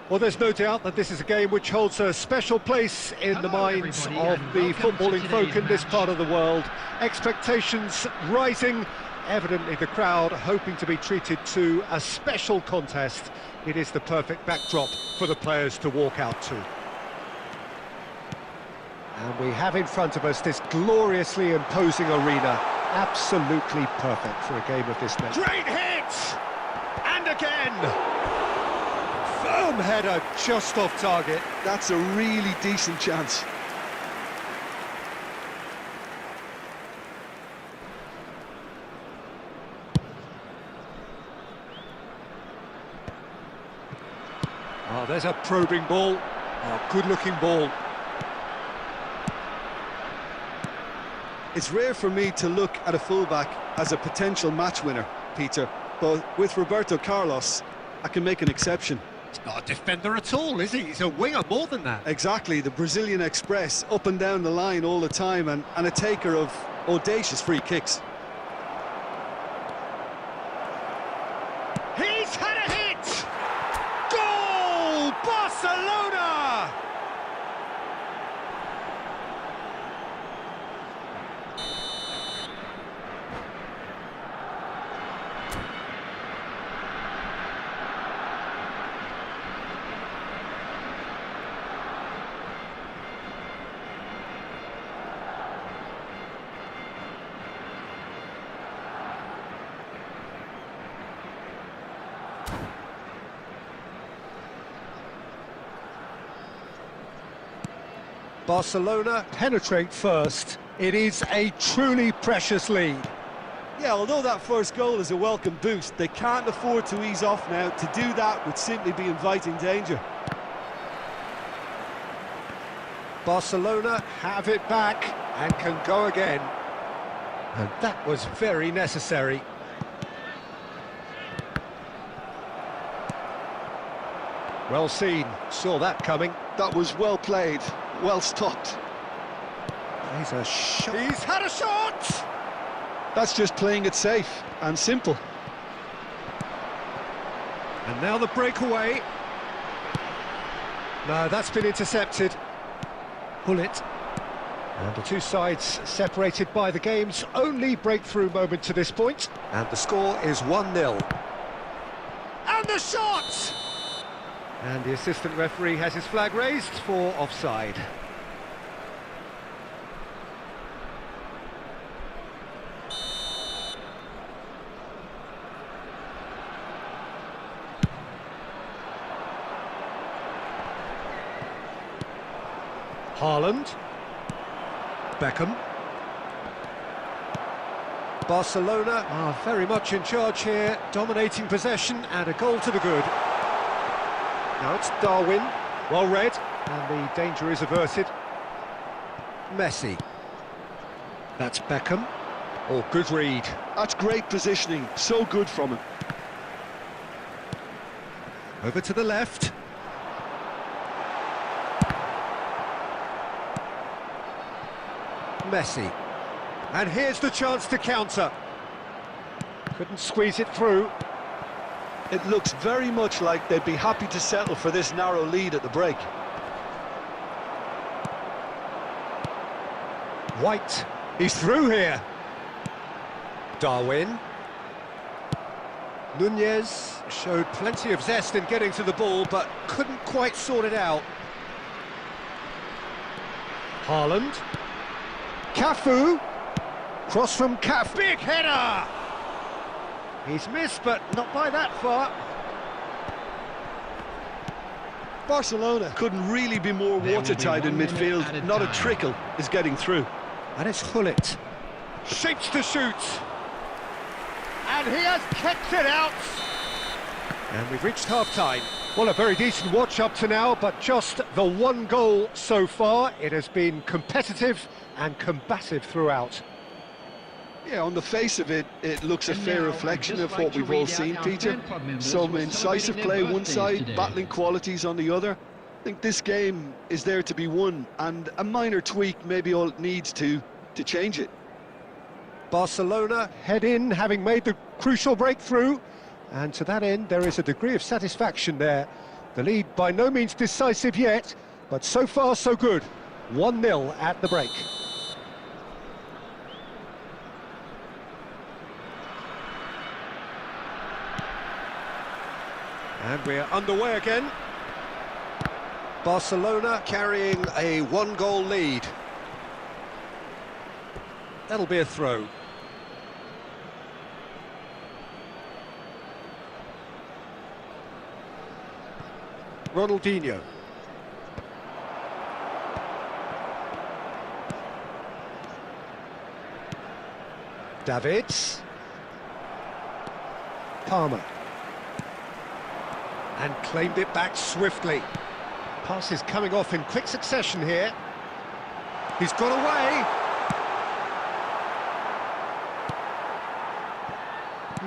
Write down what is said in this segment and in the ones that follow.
Well, there's no doubt that this is a game which holds a special place in the minds of the footballing folk in this part of the world. Expectations rising, evidently the crowd hoping to be treated to a special contest. It is the perfect backdrop for the players to walk out to. And we have in front of us this gloriously imposing arena. Absolutely perfect for a game of this nature. Great hit! And again! Firm header just off target. That's a really decent chance. Oh, there's a probing ball. Oh, good-looking ball. It's rare for me to look at a fullback as a potential match winner, Peter, but with Roberto Carlos, I can make an exception. He's not a defender at all, is he? He's a winger more than that. Exactly, the Brazilian Express, up and down the line all the time, and a taker of audacious free kicks. He's had a hit! Goal! Barcelona! Barcelona penetrate first. It is a truly precious lead. Yeah, although that first goal is a welcome boost, they can't afford to ease off now. To do that would simply be inviting danger. Barcelona have it back and can go again. And that was very necessary. Well seen, saw that coming. That was well played, well stopped. He's a shot. He's had a shot! That's just playing it safe and simple. And now the breakaway. No, that's been intercepted. Pull it. And the two sides separated by the game's only breakthrough moment to this point. And the score is 1-0. And the shot! And the assistant referee has his flag raised for offside. Haaland. Beckham. Barcelona are very much in charge here, dominating possession and a goal to the good. Now it's Darwin, well read, and the danger is averted. Messi. That's Beckham. Oh, good read. That's great positioning, so good from him. Over to the left. Messi. And here's the chance to counter. Couldn't squeeze it through. It looks very much like they'd be happy to settle for this narrow lead at the break. White, he's through here. Darwin. Nunez showed plenty of zest in getting to the ball, but couldn't quite sort it out. Haaland. Cafu. Cross from Cafu. Big header! He's missed, but not by that far. Barcelona couldn't really be more watertight in midfield. Not a trickle is getting through. And it's Hullet. Shapes to shoot. And he has kept it out. And we've reached half-time. Well, a very decent watch up to now, but just the one goal so far. It has been competitive and combative throughout. Yeah, on the face of it, it looks a fair reflection of what we've all seen, Peter. Some incisive play one side, battling qualities on the other. I think this game is there to be won, and a minor tweak maybe all it needs to change it. Barcelona head in, having made the crucial breakthrough, and to that end there is a degree of satisfaction there. The lead by no means decisive yet, but so far so good. 1-0 at the break. And we're underway again. Barcelona carrying a 1-goal lead. That'll be a throw. Ronaldinho. Davids. Palmer. And claimed it back swiftly. Passes coming off in quick succession here. He's got away.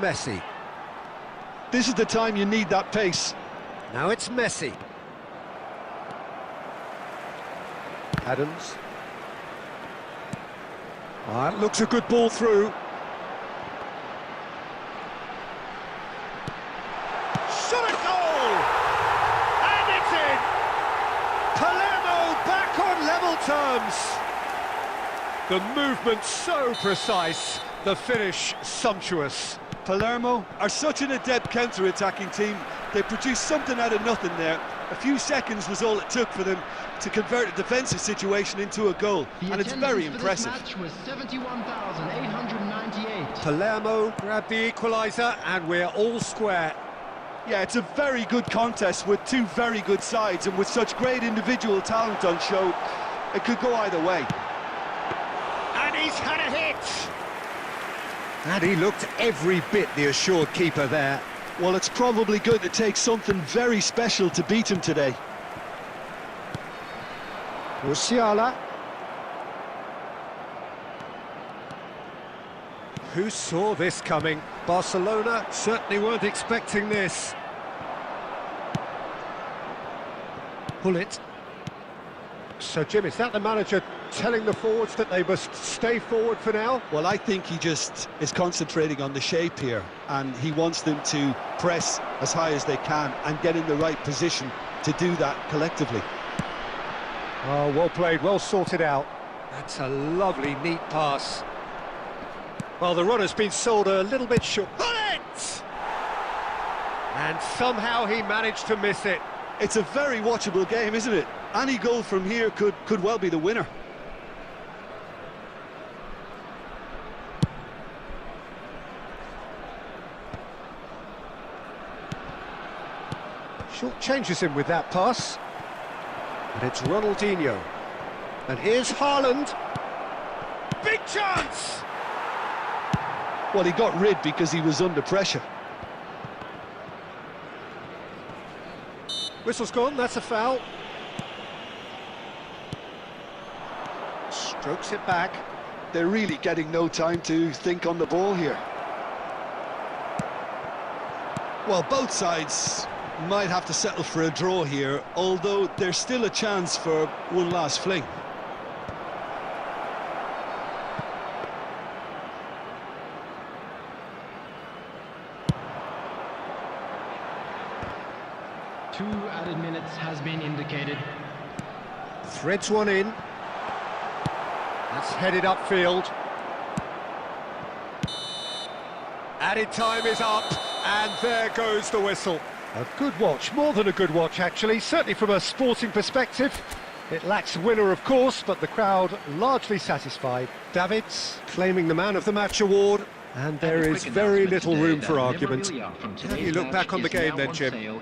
Messi. This is the time you need that pace. Now it's Messi. Adams. Ah, it looks a good ball through. Shot at goal! And it's in! Palermo back on level terms. The movement so precise, the finish sumptuous. Palermo are such an adept counter-attacking team. They produced something out of nothing there. A few seconds was all it took for them to convert a defensive situation into a goal, and it's very impressive. This match was 71,898. Palermo grabbed the equaliser, and we're all square. Yeah, it's a very good contest with two very good sides, and with such great individual talent on show, it could go either way. And he's had a hit! And he looked every bit the assured keeper there. Well, it's probably going to take something very special to beat him today. Musiala. Who saw this coming? Barcelona certainly weren't expecting this. Pull it. So, Jim, is that the manager telling the forwards that they must stay forward for now? Well, I think he just is concentrating on the shape here, and he wants them to press as high as they can and get in the right position to do that collectively. Oh, well played, well sorted out. That's a lovely, neat pass. Well, the runner's been sold a little bit short. Pull it! And somehow he managed to miss it. It's a very watchable game, isn't it? Any goal from here could well be the winner. Short changes him with that pass. And it's Ronaldinho. And here's Haaland. Big chance! Well, he got rid because he was under pressure. Whistle's gone, that's a foul. Strokes it back. They're really getting no time to think on the ball here. Well, both sides might have to settle for a draw here, although there's still a chance for one last fling. Two added minutes has been indicated. Threads one in. That's headed upfield. Added time is up, and there goes the whistle. A good watch, more than a good watch actually, certainly from a sporting perspective. It lacks a winner of course, but the crowd largely satisfied. Davids claiming the man of the match award, and there is very little room for argument. How do you look back on the game then, Jim?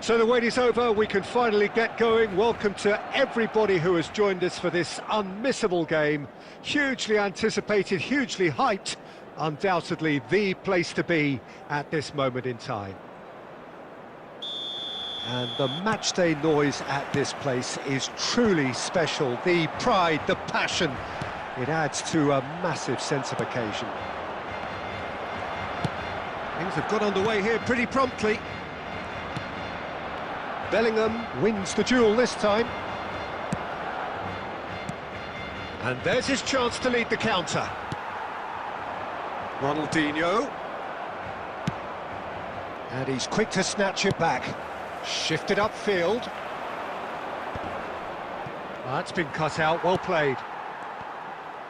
So the wait is over, we can finally get going. Welcome to everybody who has joined us for this unmissable game. Hugely anticipated, hugely hyped, undoubtedly the place to be at this moment in time. And the matchday noise at this place is truly special. The pride, the passion, it adds to a massive sense of occasion. Things have got underway here pretty promptly. Bellingham wins the duel this time. And there's his chance to lead the counter. Ronaldinho. And he's quick to snatch it back. Shifted upfield. That's been cut out, well played.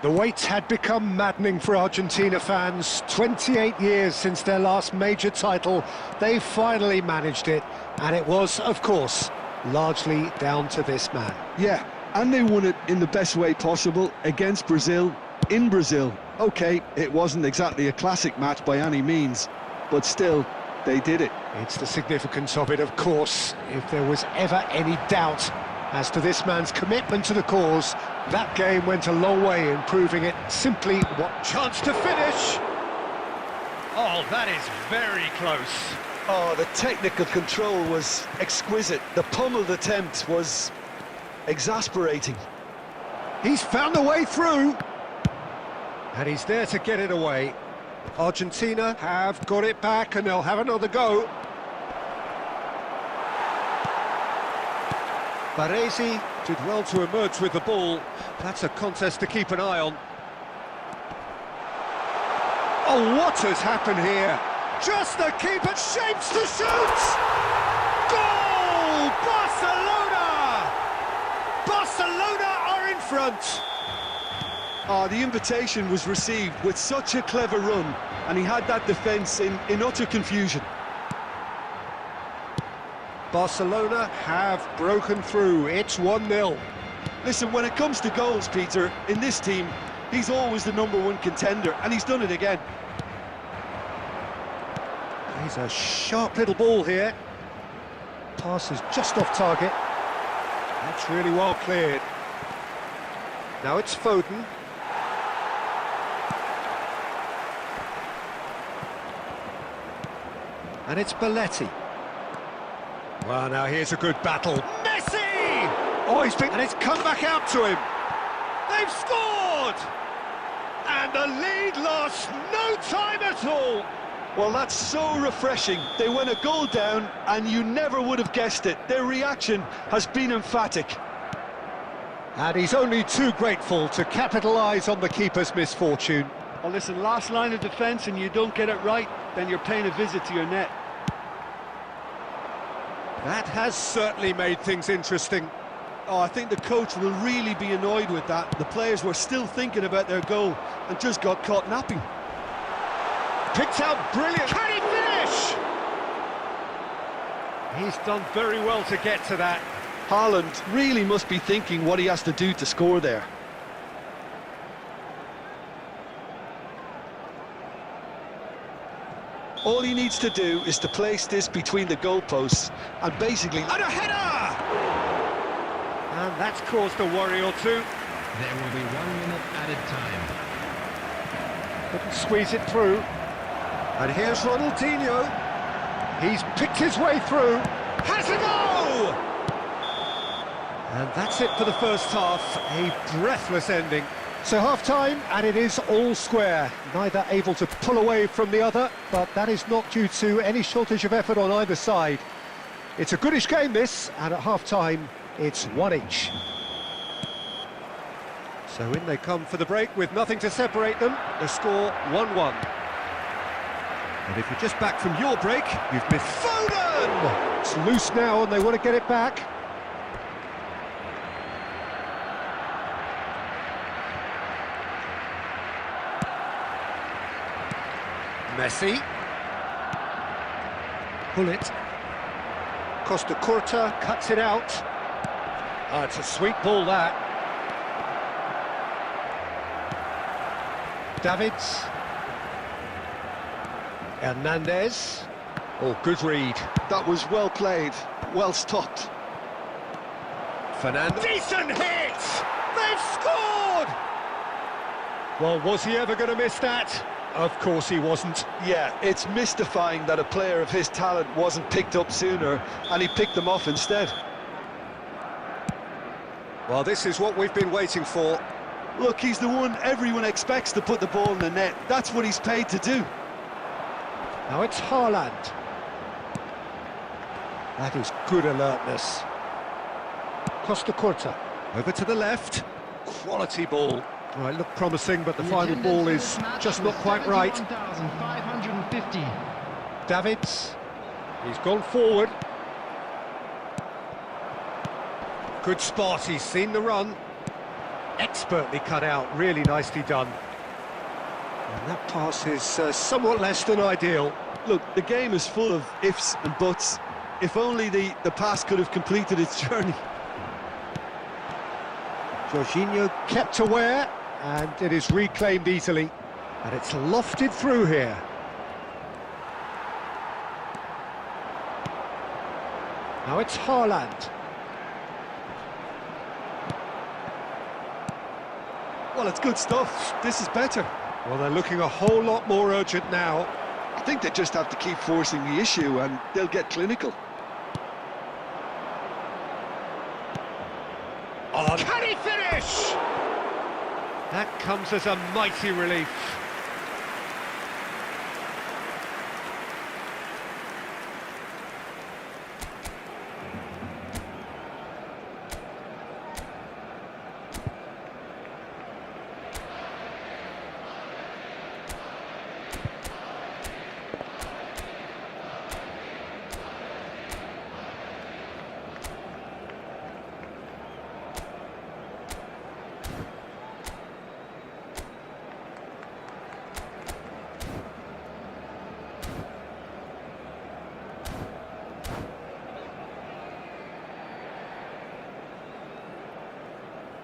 The wait had become maddening for Argentina fans. 28 years since their last major title. They finally managed it. And it was, of course, largely down to this man. Yeah, and they won it in the best way possible against Brazil, in Brazil. Okay, it wasn't exactly a classic match by any means, but still, they did it. It's the significance of it, of course. If there was ever any doubt as to this man's commitment to the cause, that game went a long way in proving it simply what chance to finish. Oh, that is very close. Oh, the technical control was exquisite. The pummeled attempt was exasperating. He's found a way through. And he's there to get it away. Argentina have got it back and they'll have another go. Baresi did well to emerge with the ball. That's a contest to keep an eye on. Oh, what has happened here? Just the keeper shapes to shoot! Goal! Barcelona! Barcelona are in front! The invitation was received with such a clever run, and he had that defence in utter confusion. Barcelona have broken through. It's 1-0. Listen, when it comes to goals, Peter, in this team, he's always the #1 contender, and he's done it again. He's a sharp little ball here. Pass is just off target. That's really well cleared. Now it's Foden. And it's Belletti. Well, now here's a good battle. Messi! Oh, he's been... And it's come back out to him. They've scored! And the lead lost no time at all. Well, that's so refreshing. They went a goal down, and you never would have guessed it. Their reaction has been emphatic. And he's only too grateful to capitalise on the keeper's misfortune. Well, listen, last line of defence, and you don't get it right, then you're paying a visit to your net. That has certainly made things interesting. Oh, I think the coach will really be annoyed with that. The players were still thinking about their goal and just got caught napping. Picked out brilliant. Can he finish? He's done very well to get to that. Haaland really must be thinking what he has to do to score there. All he needs to do is to place this between the goalposts and basically... And a header! And that's caused a worry or two. There will be 1 minute added time. Couldn't squeeze it through. And here's Ronaldinho. He's picked his way through. Has a go! And that's it for the first half. A breathless ending. So half-time, and it is all square. Neither able to pull away from the other, but that is not due to any shortage of effort on either side. It's a goodish game, this, and at half-time, it's 1 each. So in they come for the break with nothing to separate them. The score 1-1. And if you're just back from your break, you've missed Foden! It's loose now and they want to get it back. Messi. Pull it. Costa Curta cuts it out. Oh, it's a sweet ball, that. Davids. Hernandez. Oh, good read. That was well played. Well stopped. Fernando. Decent hit! They've scored! Well, was he ever going to miss that? Of course he wasn't. Yeah, it's mystifying that a player of his talent wasn't picked up sooner, and he picked them off instead. Well, this is what we've been waiting for. Look, he's the one everyone expects to put the ball in the net. That's what he's paid to do. Now it's Haaland. That is good alertness. Costa Curta. Over to the left. Quality ball. Right, looked promising, but the final ball is just not quite right. 550. Davids. He's gone forward. Good spot, he's seen the run. Expertly cut out, really nicely done. And that pass is somewhat less than ideal. Look, the game is full of ifs and buts. If only the pass could have completed its journey. Jorginho kept aware, and it is reclaimed easily. And it's lofted through here. Now it's Haaland. Well, it's good stuff. This is better. Well, they're looking a whole lot more urgent now. I think they just have to keep forcing the issue and they'll get clinical. Oh, can he finish? That comes as a mighty relief.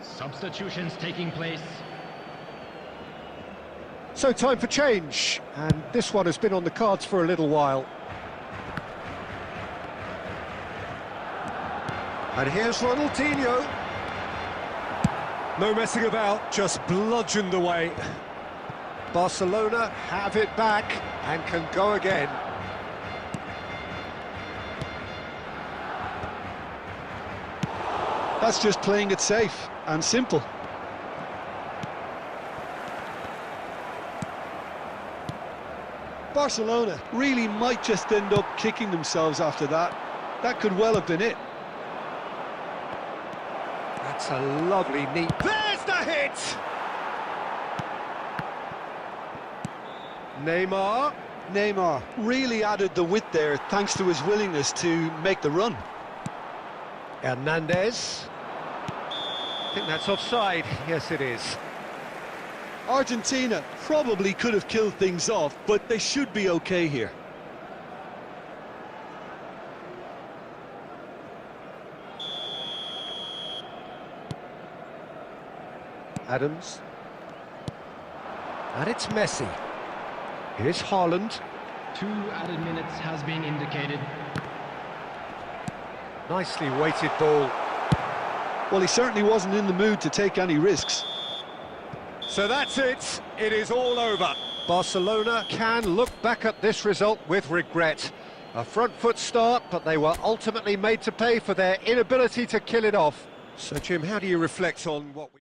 Substitutions taking place. So time for change, and this one has been on the cards for a little while. And here's Ronaldinho. No messing about, just bludgeoned away. Barcelona have it back and can go again. That's just playing it safe and simple. Barcelona really might just end up kicking themselves after that. That could well have been it. That's a lovely neat... There's the hit! Neymar really added the width there thanks to his willingness to make the run. Hernandez. I think that's offside. Yes, it is. Argentina probably could have killed things off, but they should be okay here. Adams. And it's Messi. Here's Haaland. 2 added minutes has been indicated. Nicely weighted ball. Well, he certainly wasn't in the mood to take any risks. So that's it. It is all over. Barcelona can look back at this result with regret. A front foot start, but they were ultimately made to pay for their inability to kill it off. So, Jim, how do you reflect on what we...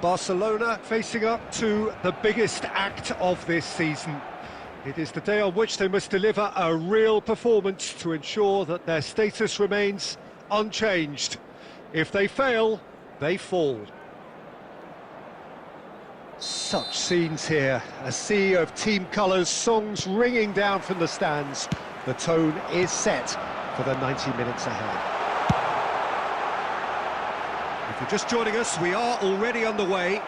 Barcelona facing up to the biggest act of this season. It is the day on which they must deliver a real performance to ensure that their status remains unchanged. If they fail, they fall. Such scenes here, a sea of team colours, songs ringing down from the stands. The tone is set for the 90 minutes ahead. If you're just joining us, we are already underway.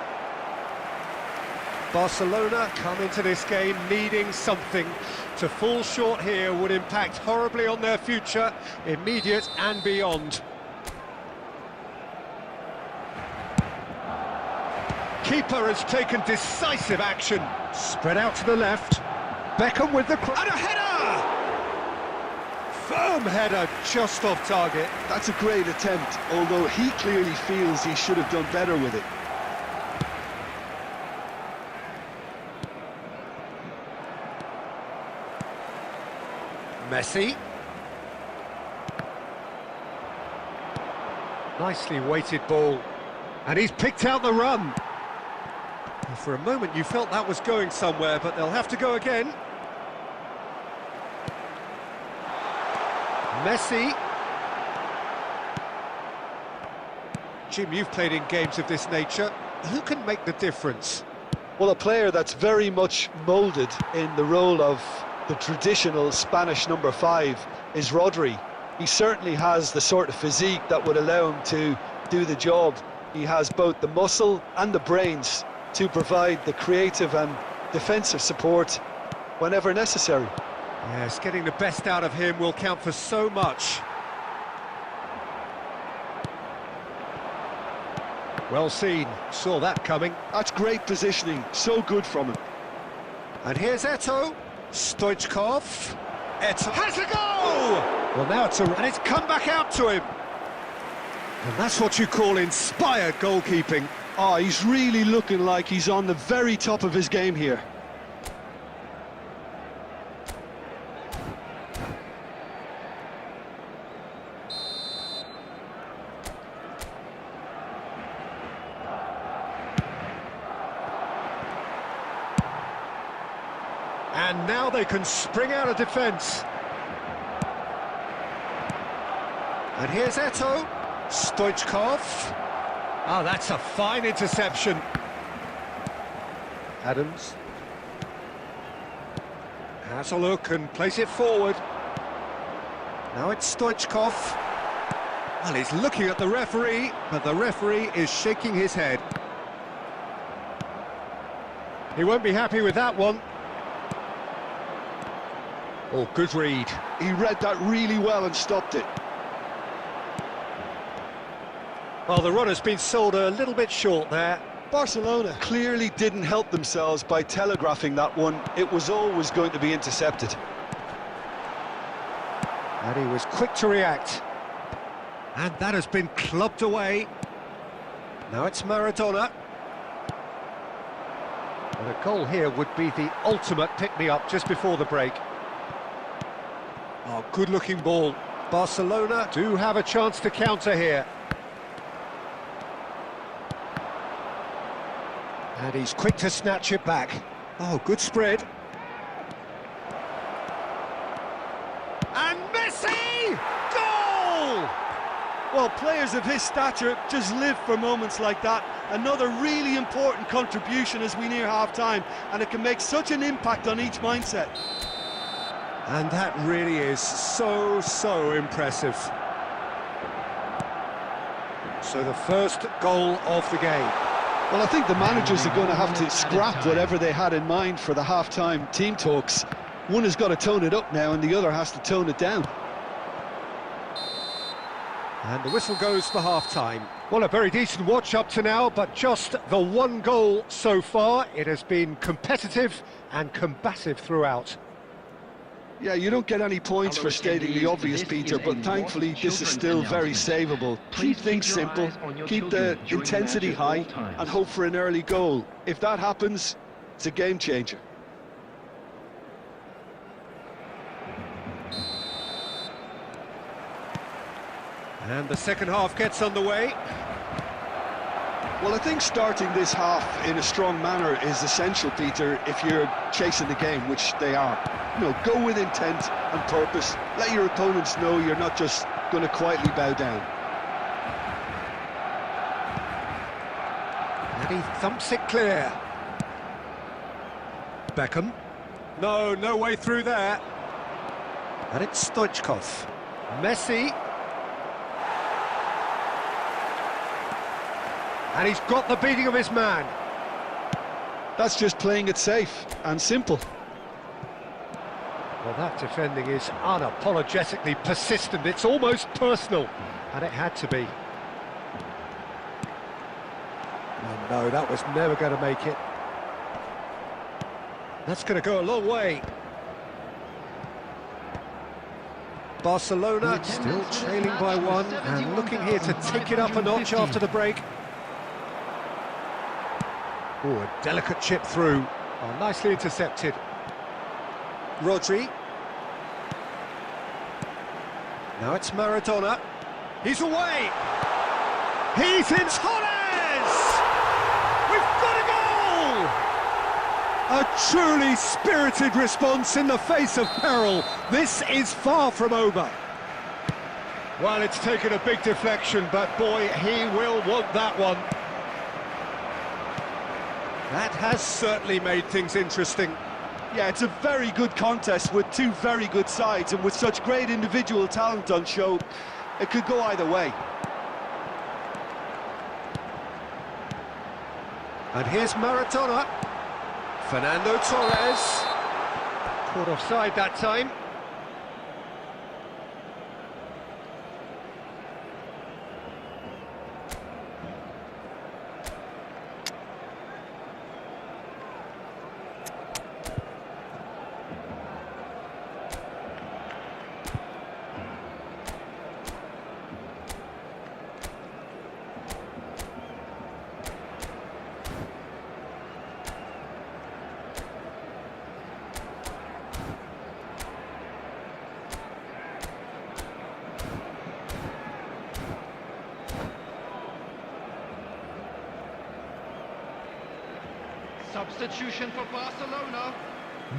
Barcelona come into this game needing something. To fall short here would impact horribly on their future, immediate and beyond. Keeper has taken decisive action. Spread out to the left. Beckham with the... and a header! Firm header, just off target. That's a great attempt, although he clearly feels he should have done better with it. Messi. Nicely weighted ball. And he's picked out the run. For a moment you felt that was going somewhere, but they'll have to go again. Messi. Jim, you've played in games of this nature. Who can make the difference? Well, a player that's very much moulded in the role of the traditional Spanish number 5 is Rodri. He certainly has the sort of physique that would allow him to do the job. He has both the muscle and the brains to provide the creative and defensive support whenever necessary. Yes, getting the best out of him will count for so much. Well seen, saw that coming. That's great positioning, so good from him. And here's Eto'o, Stoichkov, Eto'o has a goal! Well, now and it's come back out to him. And that's what you call inspired goalkeeping. Oh, he's really looking like he's on the very top of his game here. And now they can spring out of defence. And here's Eto'o, Stoichkov. Oh, that's a fine interception. Adams has a look and plays it forward. Now it's Stoichkov. Well, he's looking at the referee, but the referee is shaking his head. He won't be happy with that one. Oh, good read. He read that really well and stopped it. Well, the run has been sold a little bit short there. Barcelona clearly didn't help themselves by telegraphing that one. It was always going to be intercepted. And he was quick to react. And that has been clubbed away. Now it's Maradona. And a goal here would be the ultimate pick-me-up just before the break. Oh, good-looking ball. Barcelona do have a chance to counter here. And he's quick to snatch it back. Oh, good spread. And Messi! Goal! Well, players of his stature just live for moments like that. Another really important contribution as we near half-time, and it can make such an impact on each mindset. And that really is so impressive. So the first goal of the game. Well, I think the managers are going to have to scrap whatever they had in mind for the half-time team talks. One has got to tone it up now, and the other has to tone it down. And the whistle goes for half-time. Well, a very decent watch up to now, but just the one goal so far. It has been competitive and combative throughout. Yeah, you don't get any points for stating the obvious, Peter, but thankfully this is still very savable. Keep things simple, keep the intensity high, and hope for an early goal. If that happens, it's a game changer. And the second half gets underway. Well, I think starting this half in a strong manner is essential, Peter, if you're chasing the game, which they are. You know, go with intent and purpose. Let your opponents know you're not just going to quietly bow down. And he thumps it clear. Beckham. No way through there. And it's Stoichkov. Messi. And he's got the beating of his man. That's just playing it safe and simple. Well, that defending is unapologetically persistent. It's almost personal. And it had to be. Oh, no, that was never going to make it. That's going to go a long way. Barcelona still trailing by one and looking here to take it up a notch after the break. Oh, a delicate chip through. Oh, nicely intercepted. Rodri. Now it's Maradona. He's away. He's in. Torres! We've got a goal! A truly spirited response in the face of peril. This is far from over. Well, it's taken a big deflection, but boy, he will want that one. That has certainly made things interesting. Yeah, it's a very good contest with two very good sides, and with such great individual talent on show, it could go either way. And here's Maradona. Fernando Torres. Caught offside that time. Substitution for Barcelona,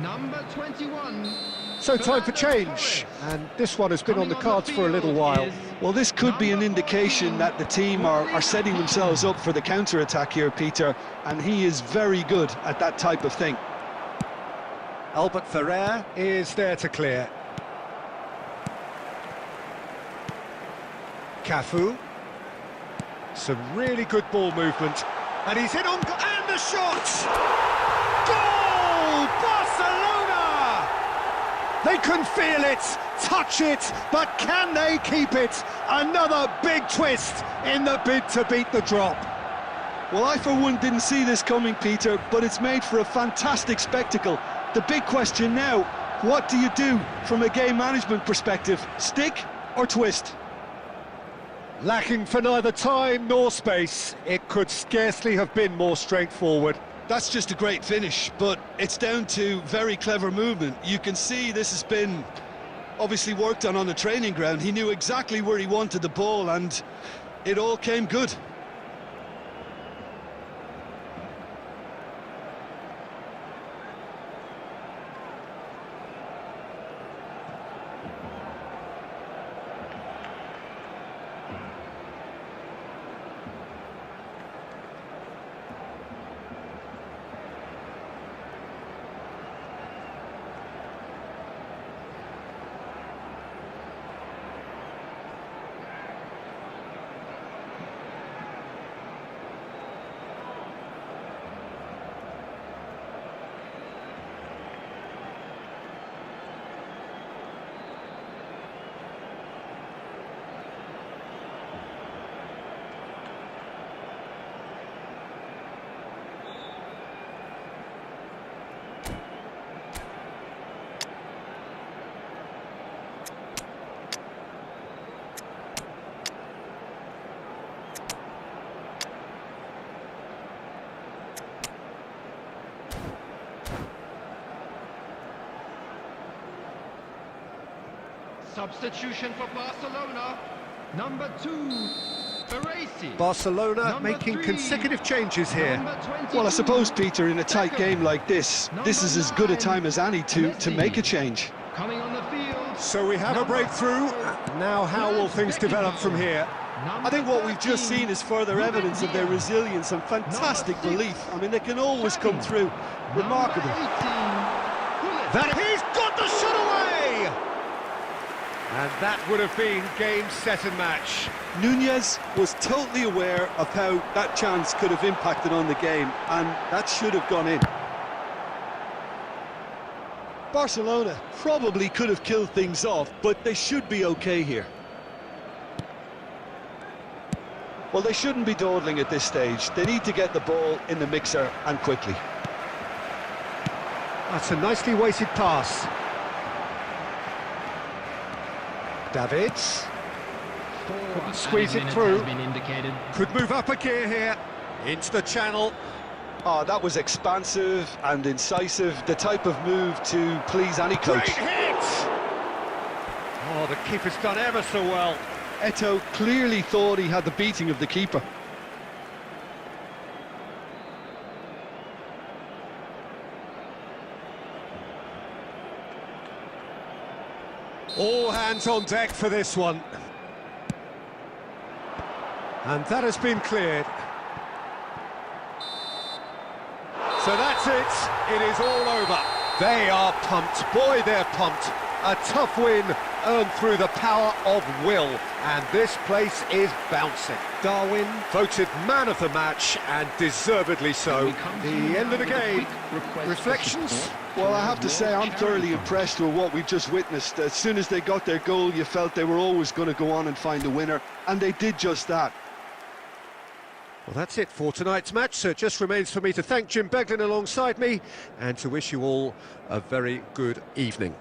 number 21. So time for change, and this one has been on the cards for a little while. Well, this could be an indication that the team are setting themselves up for the counter-attack here, Peter, and he is very good at that type of thing. Albert Ferrer is there to clear. Cafu. Some really good ball movement. And he's in on... and the shot! Goal! Barcelona! They can feel it, touch it, but can they keep it? Another big twist in the bid to beat the drop. Well, I for one didn't see this coming, Peter, but it's made for a fantastic spectacle. The big question now, what do you do from a game management perspective? Stick or twist? Lacking for neither time nor space, it could scarcely have been more straightforward. That's just a great finish, but it's down to very clever movement. You can see this has been obviously worked on the training ground. He knew exactly where he wanted the ball, and it all came good. Substitution for Barcelona, number 2. Barcelona making consecutive changes here. Well, I suppose, Peter, in a tight game like this is as good a time as any to make a change. Coming on the field. So we have a breakthrough. Now how will things develop from here? I think what we've just seen is further evidence of their resilience and fantastic belief. I mean, they can always come through. Remarkable. That he's got the shot away! And that would have been game, set and match. Nunez was totally aware of how that chance could have impacted on the game, and that should have gone in. Barcelona probably could have killed things off, but they should be okay here. Well, they shouldn't be dawdling at this stage. They need to get the ball in the mixer, and quickly. That's a nicely weighted pass. Davids. Couldn't squeeze it through. Could move up a gear here. Into the channel. Oh, that was expansive and incisive, the type of move to please any coach. Great hit! Oh, the keeper's done ever so well. Eto'o clearly thought he had the beating of the keeper. All hands on deck for this one. And that has been cleared. So that's it. It is all over. They are pumped. Boy, they're pumped. A tough win earned through the power of will. And this place is bouncing. Darwin voted man of the match, and deservedly so. The end of the game. Reflections? Well, I have to say, I'm thoroughly impressed with what we've just witnessed. As soon as they got their goal, you felt they were always going to go on and find a winner. And they did just that. Well, that's it for tonight's match, so it just remains for me to thank Jim Beglin alongside me and to wish you all a very good evening.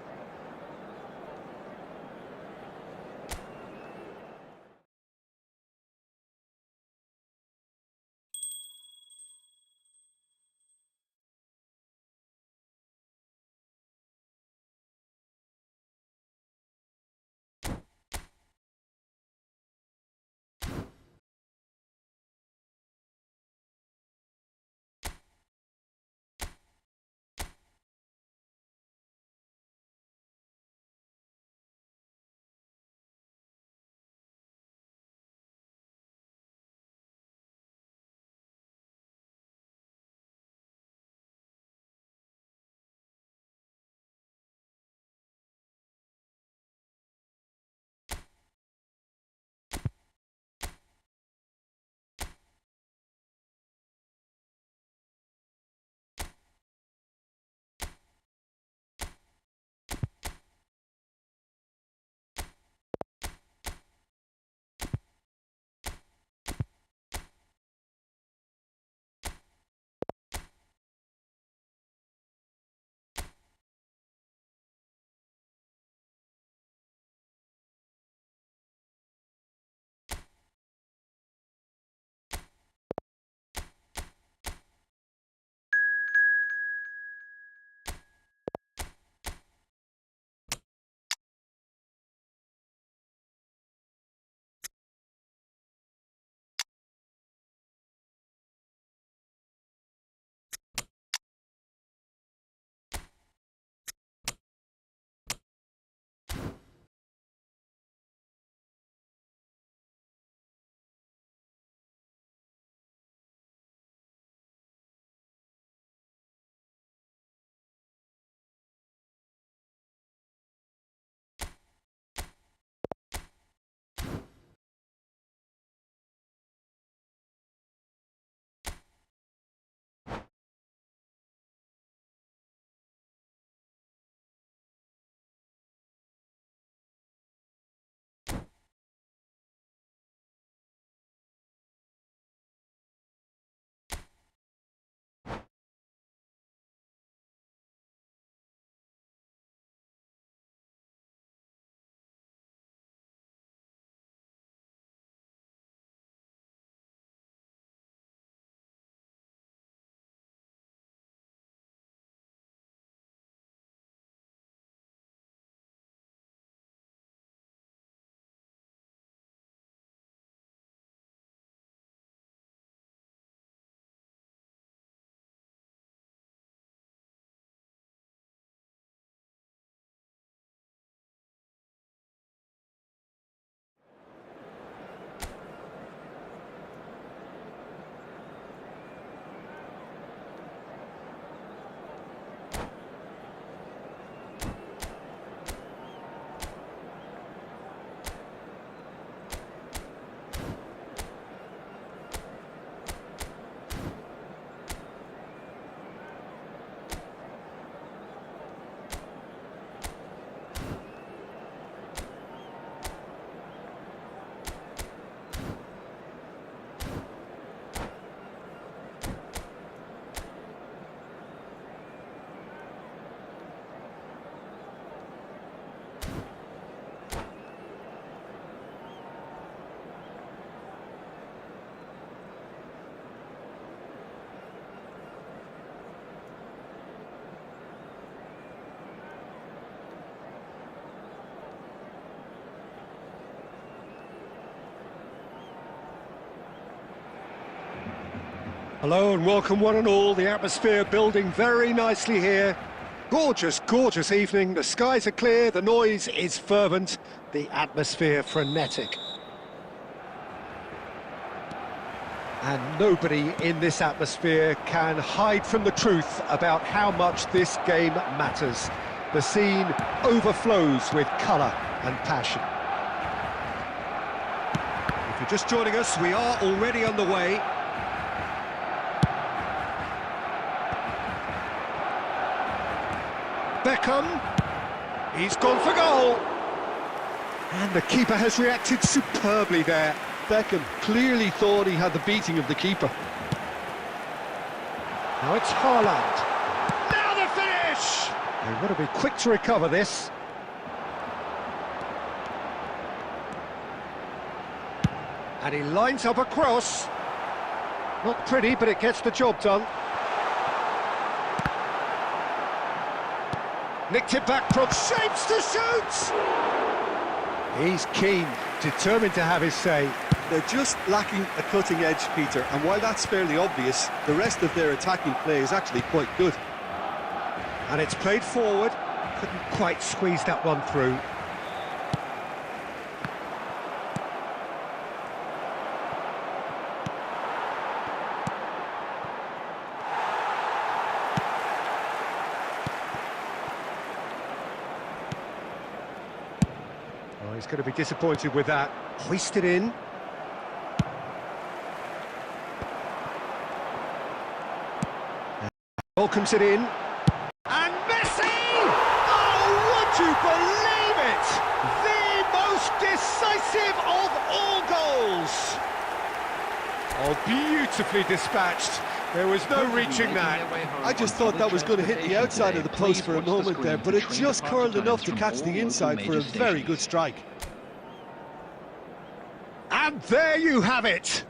Hello and welcome one and all. The atmosphere building very nicely here. Gorgeous, gorgeous evening. The skies are clear, the noise is fervent, the atmosphere frenetic. And nobody in this atmosphere can hide from the truth about how much this game matters. The scene overflows with colour and passion. If you're just joining us, we are already underway. Beckham, he's gone for goal. And the keeper has reacted superbly there. Beckham clearly thought he had the beating of the keeper. Now it's Haaland. Now the finish! They've got to be quick to recover this. And he lines up a cross. Not pretty, but it gets the job done. Nicked it back from shapes to shoot! He's keen, determined to have his say. They're just lacking a cutting edge, Peter, and while that's fairly obvious, the rest of their attacking play is actually quite good. And it's played forward, couldn't quite squeeze that one through. Oh, he's going to be disappointed with that. Hoisted in. Welcomes it in. And Messi! Oh, would you believe it? The most decisive of all goals. Oh, beautifully dispatched. There was no reaching that. I just thought that was going to hit the outside of the post for a moment there, but it just curled enough to catch the inside for a very good strike. And there you have it.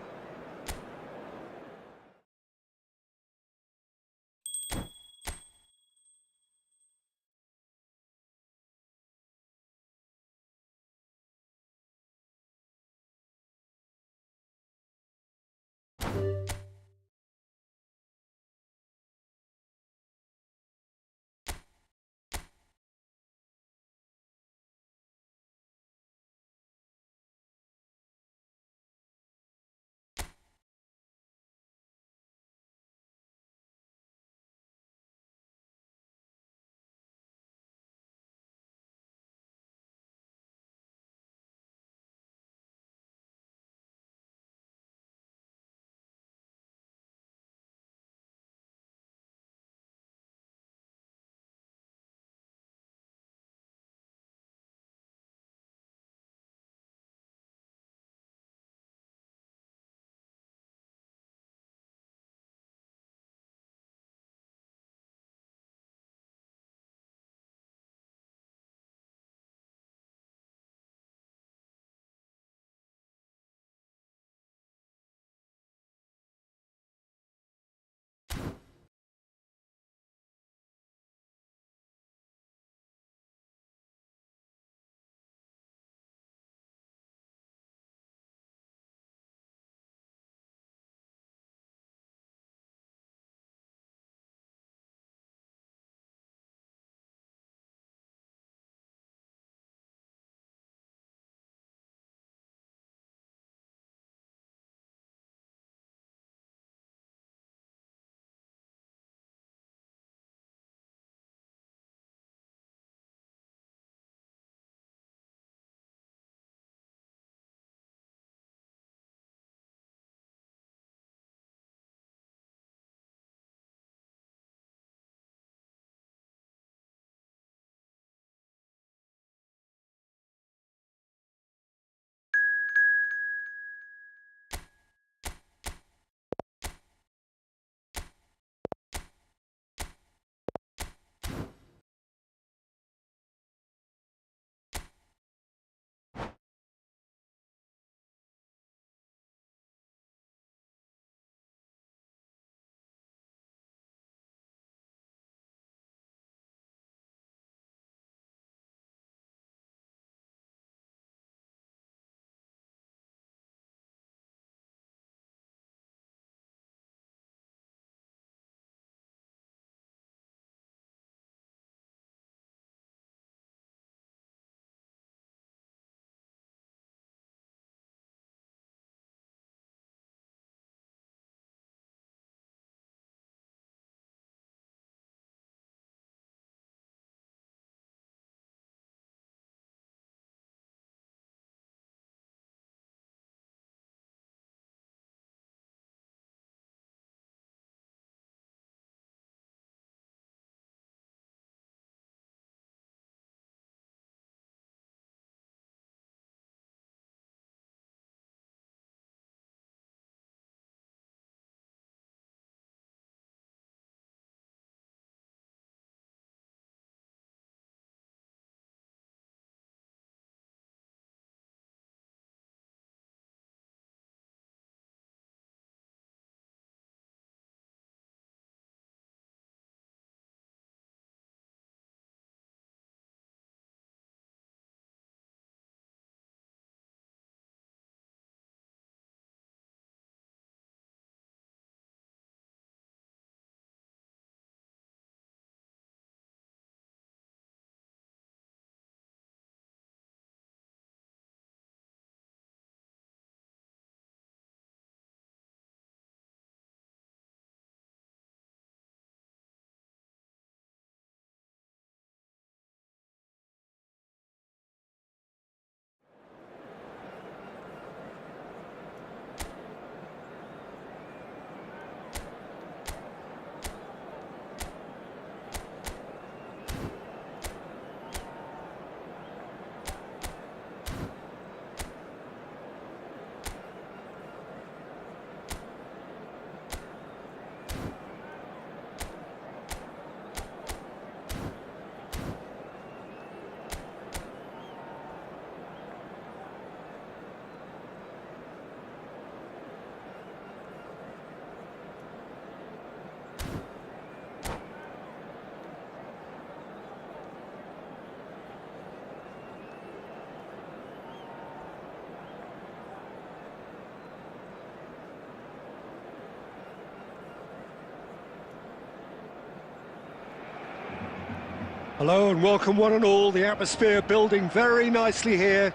Hello and welcome one and all. The atmosphere building very nicely here.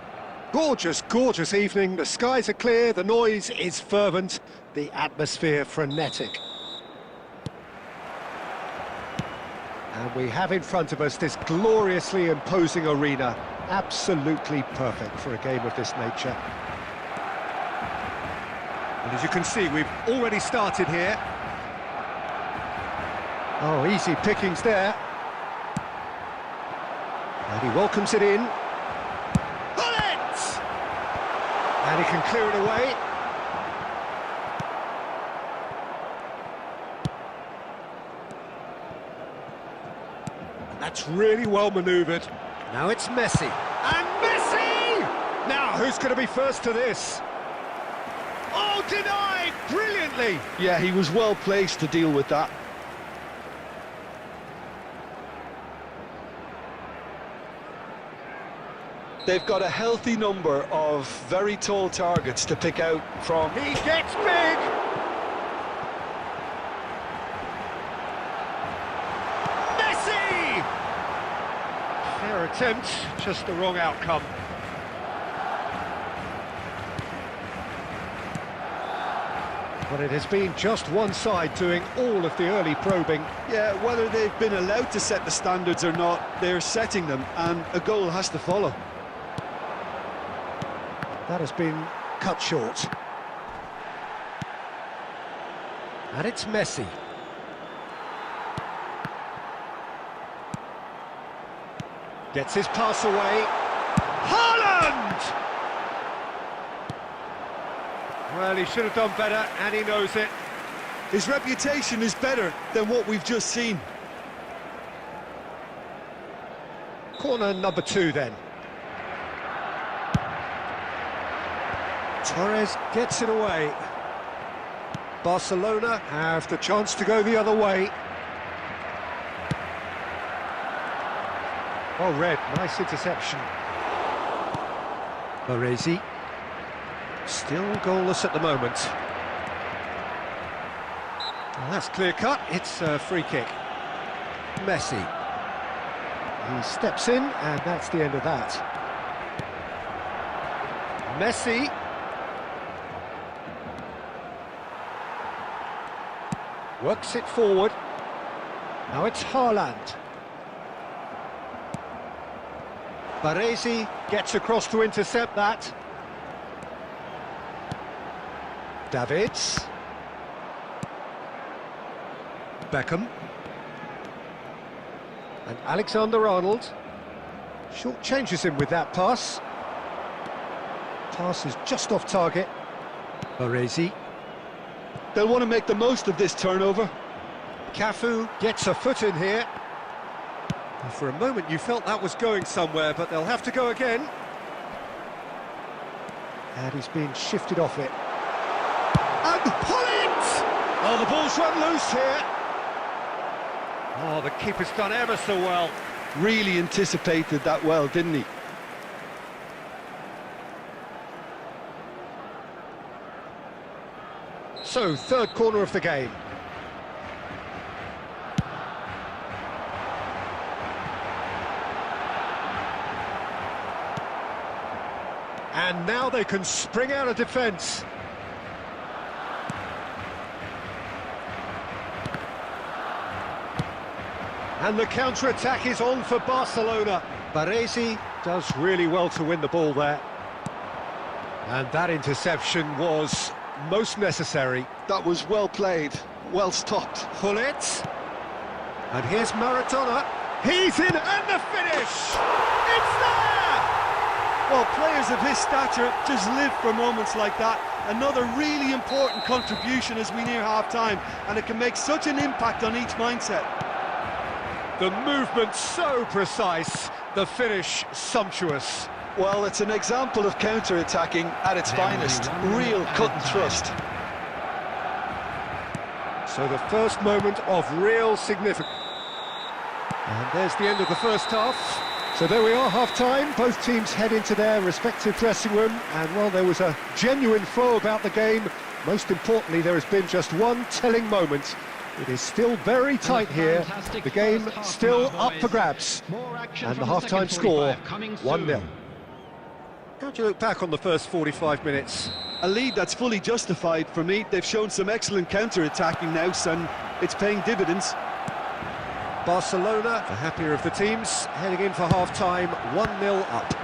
Gorgeous, gorgeous evening. The skies are clear, the noise is fervent, the atmosphere frenetic. And we have in front of us this gloriously imposing arena. Absolutely perfect for a game of this nature. And as you can see, we've already started here. Oh, easy pickings there. And he welcomes it in. Pull it! And he can clear it away. And that's really well manoeuvred. Now it's Messi. And Messi! Now, who's going to be first to this? Oh, denied! Brilliantly! Yeah, he was well placed to deal with that. They've got a healthy number of very tall targets to pick out from. He gets big! Messi! Fair attempt, just the wrong outcome. But it has been just one side doing all of the early probing. Yeah, whether they've been allowed to set the standards or not, they're setting them, and a goal has to follow. That has been cut short. And it's Messi. Gets his pass away. Haaland! Well, he should have done better, and he knows it. His reputation is better than what we've just seen. Corner number 2 then. Torres gets it away. Barcelona have the chance to go the other way. Oh, red, nice interception. Baresi. Still goalless at the moment. Well, that's clear cut, it's a free kick. Messi. He steps in, and that's the end of that. Messi. Works it forward. Now it's Haaland. Baresi gets across to intercept that. Davids. Beckham. And Alexander-Arnold. Short changes him with that pass. Pass is just off target. Baresi. They'll want to make the most of this turnover. Cafu gets a foot in here. And for a moment you felt that was going somewhere, but they'll have to go again. And he's been shifted off it. And pull it! Oh, the ball's run loose here. Oh, the keeper's done ever so well. Really anticipated that well, didn't he? So, third corner of the game. And now they can spring out of defence. And the counter-attack is on for Barcelona. Baresi does really well to win the ball there. And that interception was most necessary. That was well played, well stopped. Pull it. And here's Maradona. He's in, and the finish! It's there! Well, players of his stature just live for moments like that. Another really important contribution as we near half-time, and it can make such an impact on each mindset. The movement so precise, the finish sumptuous. Well, it's an example of counter-attacking at its finest. Real cut and thrust. So the first moment of real significance. And there's the end of the first half. So there we are, half-time. Both teams head into their respective dressing room. And, well, there was a genuine flow about the game. Most importantly, there has been just one telling moment It is still very tight here. The game still up for grabs. And the half-time score, 1-0. How do you look back on the first 45 minutes? A lead that's fully justified for me. They've shown some excellent counter-attacking now, and it's paying dividends. Barcelona, the happier of the teams, heading in for half-time, 1-0 up.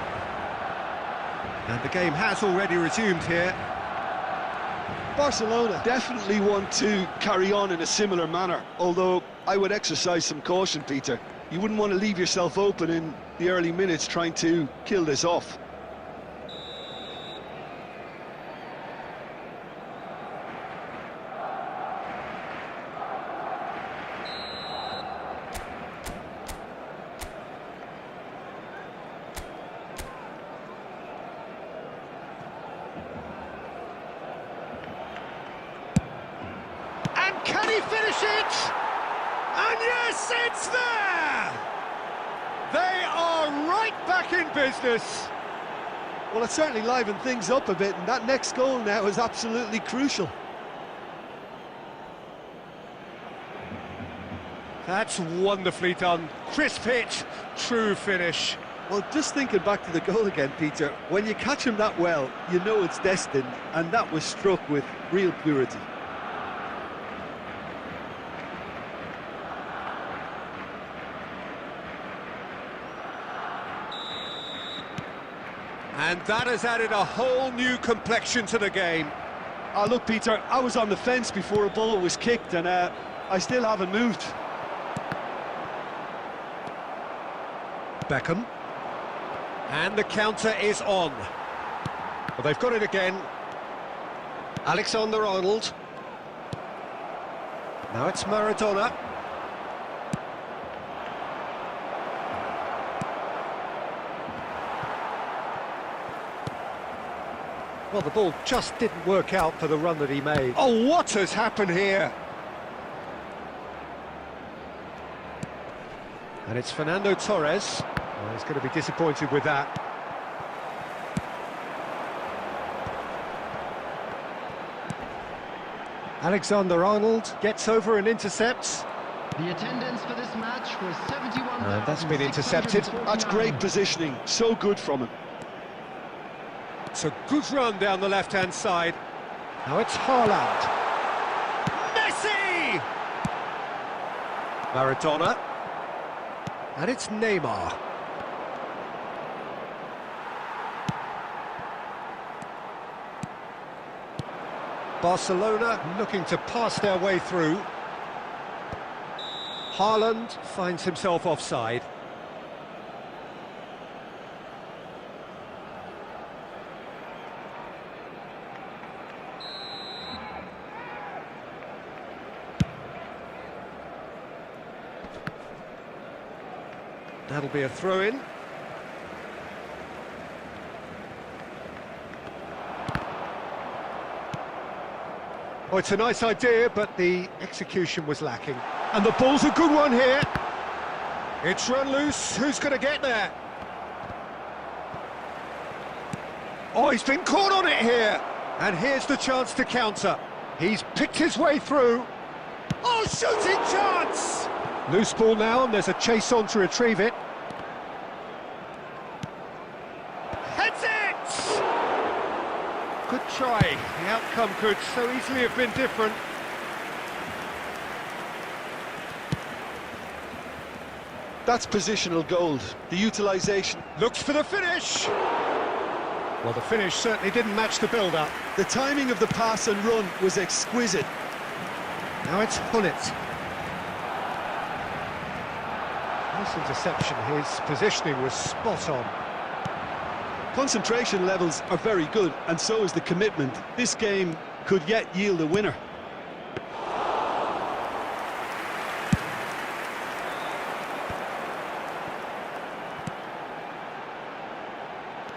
And the game has already resumed here. Barcelona definitely want to carry on in a similar manner, although I would exercise some caution, Peter. You wouldn't want to leave yourself open in the early minutes trying to kill this off. Can he finish it? And yes, it's there! They are right back in business. Well, it certainly livened things up a bit, and that next goal now is absolutely crucial. That's wonderfully done. Crisp hit, true finish. Well, just thinking back to the goal again, Peter, when you catch him that well, you know it's destined, and that was struck with real purity. And that has added a whole new complexion to the game. Oh, look, Peter, I was on the fence before a ball was kicked, and I still haven't moved. Beckham. And the counter is on. Well, they've got it again. Alexander-Arnold. Now it's Maradona. Well, the ball just didn't work out for the run that he made. Oh, what has happened here? And it's Fernando Torres. Well, he's going to be disappointed with that. Alexander-Arnold gets over and intercepts. The attendance for this match was 71,000. And that's been intercepted. That's great positioning, so good from him. It's a good run down the left-hand side. Now it's Haaland. Messi! Maradona. And it's Neymar. Barcelona looking to pass their way through. Haaland finds himself offside. That'll be a throw-in. Oh, it's a nice idea, but the execution was lacking. And the ball's a good one here. It's run loose. Who's going to get there? Oh, he's been caught on it here. And here's the chance to counter. He's picked his way through. Oh, shooting chance! Loose ball now, and there's a chase on to retrieve it. Heads it! Good try. The outcome could so easily have been different. That's positional gold. The utilisation. Looks for the finish. Well, the finish certainly didn't match the build-up. The timing of the pass and run was exquisite. Now it's Hullet. Nice interception. His positioning was spot on. Concentration levels are very good, and so is the commitment. This game could yet yield a winner.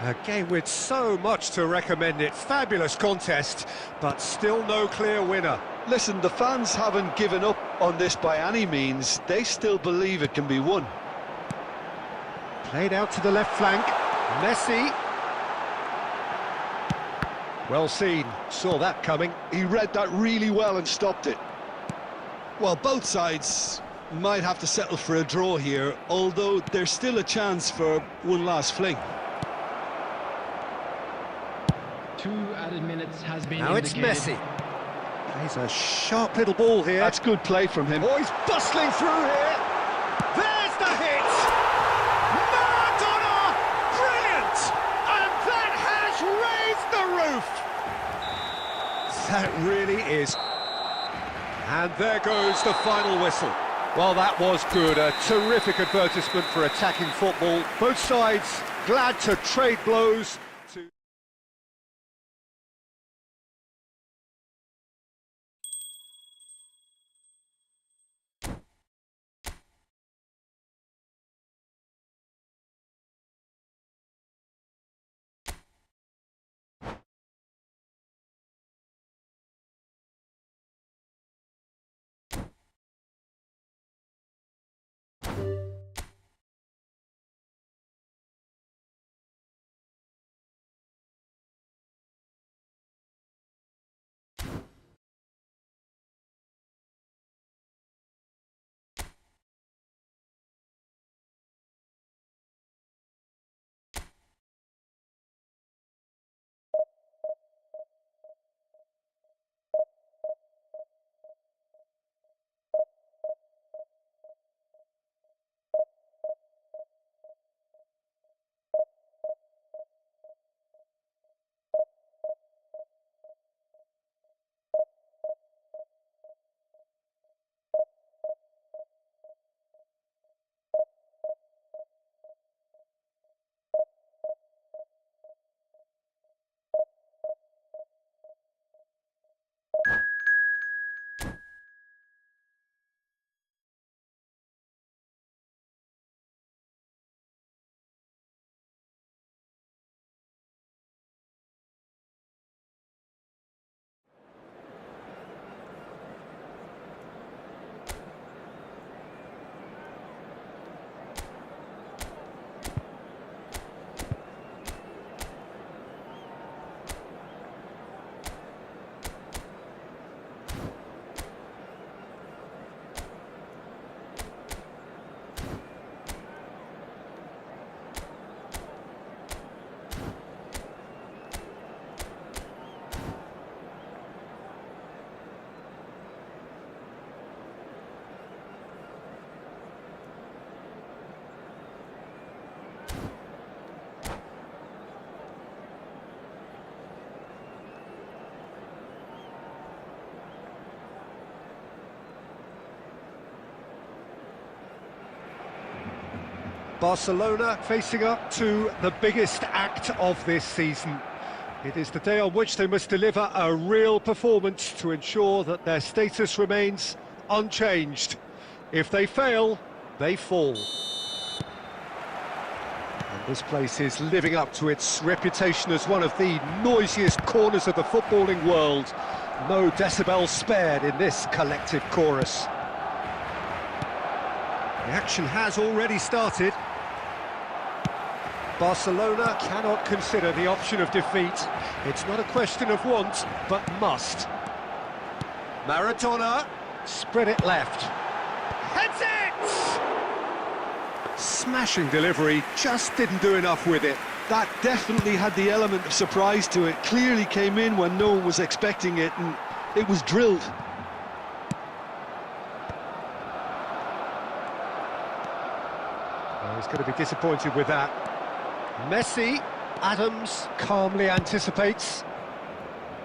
A game with so much to recommend it. Fabulous contest, but still no clear winner. Listen, the fans haven't given up on this by any means. They still believe it can be won. Played out to the left flank. Messi. Well seen. Saw that coming. He read that really well and stopped it. Well, both sides might have to settle for a draw here, although there's still a chance for one last fling. 2 added minutes has been Now it's indicated. Messi. Plays a sharp little ball here. That's good play from him. Oh, he's bustling through here. There's the hit! Maradona! Brilliant! And that has raised the roof! That really is. And there goes the final whistle. Well, that was good. A terrific advertisement for attacking football. Both sides glad to trade blows. Barcelona facing up to the biggest act of this season. It is the day on which they must deliver a real performance to ensure that their status remains unchanged. If they fail, they fall. And this place is living up to its reputation as one of the noisiest corners of the footballing world. No decibels spared in this collective chorus. The action has already started. Barcelona cannot consider the option of defeat. It's not a question of want, but must. Maradona, spread it left. Heads it! Smashing delivery, just didn't do enough with it. That definitely had the element of surprise to it. Clearly came in when no one was expecting it, and it was drilled. Oh, he's going to be disappointed with that. Messi, Adams calmly anticipates.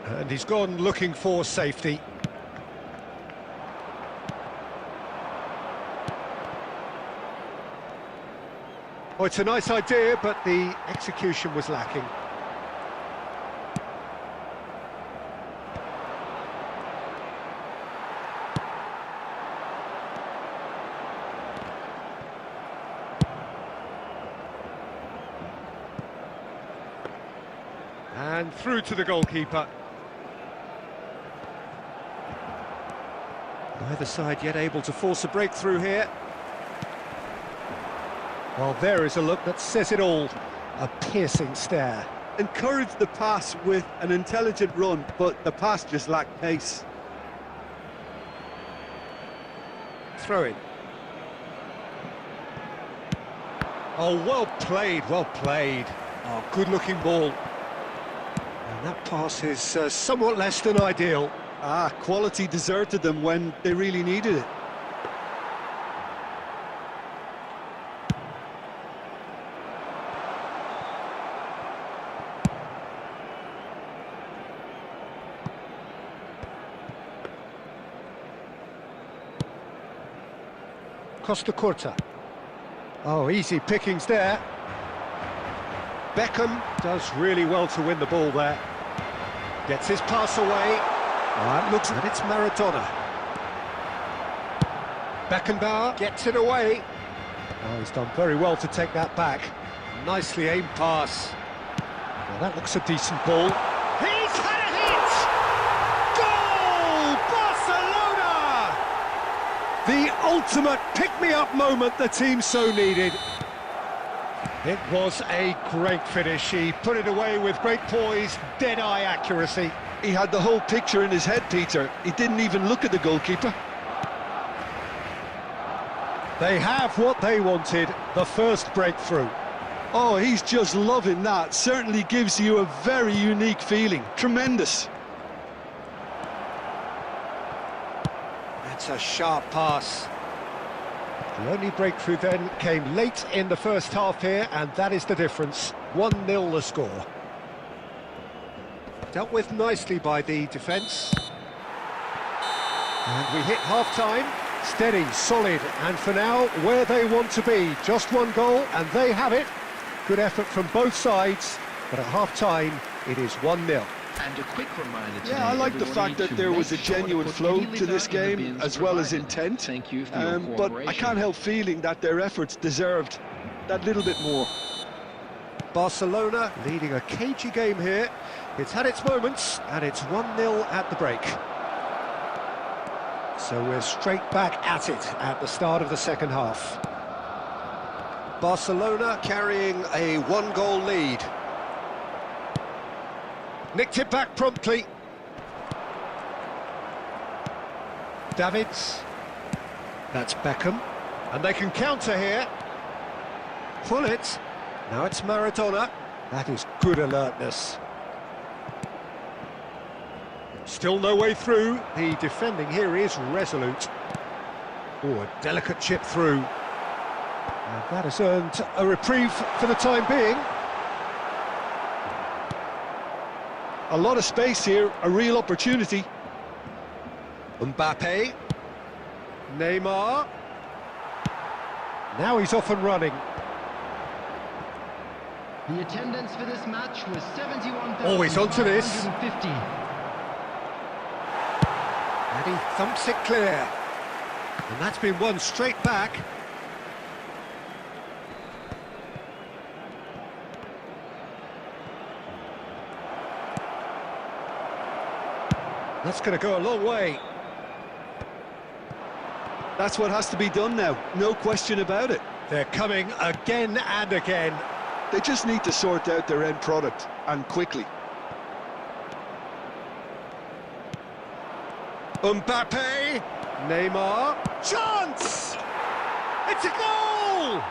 And he's gone looking for safety. Oh, it's a nice idea, but the execution was lacking. And through to the goalkeeper. Neither side yet able to force a breakthrough here. Well, there is a look that says it all. A piercing stare. Encouraged the pass with an intelligent run, but the pass just lacked pace. throw-in. Oh, well played, well played. Oh, good-looking ball. And that pass is somewhat less than ideal. Quality deserted them when they really needed it. Costa Curta. Oh, easy pickings there. Beckham does really well to win the ball there. Gets his pass away. Looks and it's Maradona. Beckenbauer gets it away. Oh, he's done very well to take that back. Nicely aimed pass. Well, that looks a decent ball. He's had a hit! Goal! Barcelona! The ultimate pick-me-up moment the team so needed. It was a great finish. He put it away with great poise, dead-eye accuracy. He had the whole picture in his head, Peter. He didn't even look at the goalkeeper. They have what they wanted, the first breakthrough. Oh, he's just loving that. Certainly gives you a very unique feeling. Tremendous. That's a sharp pass. The only breakthrough then came late in the first half here, and that is the difference. 1-0 the score. Dealt with nicely by the defence. And we hit half-time. Steady, solid, and for now, where they want to be. Just one goal, and they have it. Good effort from both sides, but at half-time, it is 1-0. And a quick reminder today, I like the fact that there was a genuine flow to this game, as well as intent. Thank you for your But I can't help feeling that their efforts deserved that little bit more. Barcelona leading a cagey game here. It's had its moments, and it's 1-0 at the break. So we're straight back at it at the start of the second half. Barcelona carrying a 1-goal lead. Nicked it back promptly. Davids. That's Beckham. And they can counter here. Pull it. Now it's Maradona. That is good alertness. Still no way through. The defending here is resolute. Oh, a delicate chip through. And that has earned a reprieve for the time being. A lot of space here, a real opportunity. Mbappe. Neymar. Now he's off and running. The attendance for this match was 71,550. Always onto this. And he thumps it clear. And that's been won straight back. That's going to go a long way. That's what has to be done now, no question about it. They're coming again and again. They just need to sort out their end product, and quickly. Mbappe, Neymar, chance! It's a goal!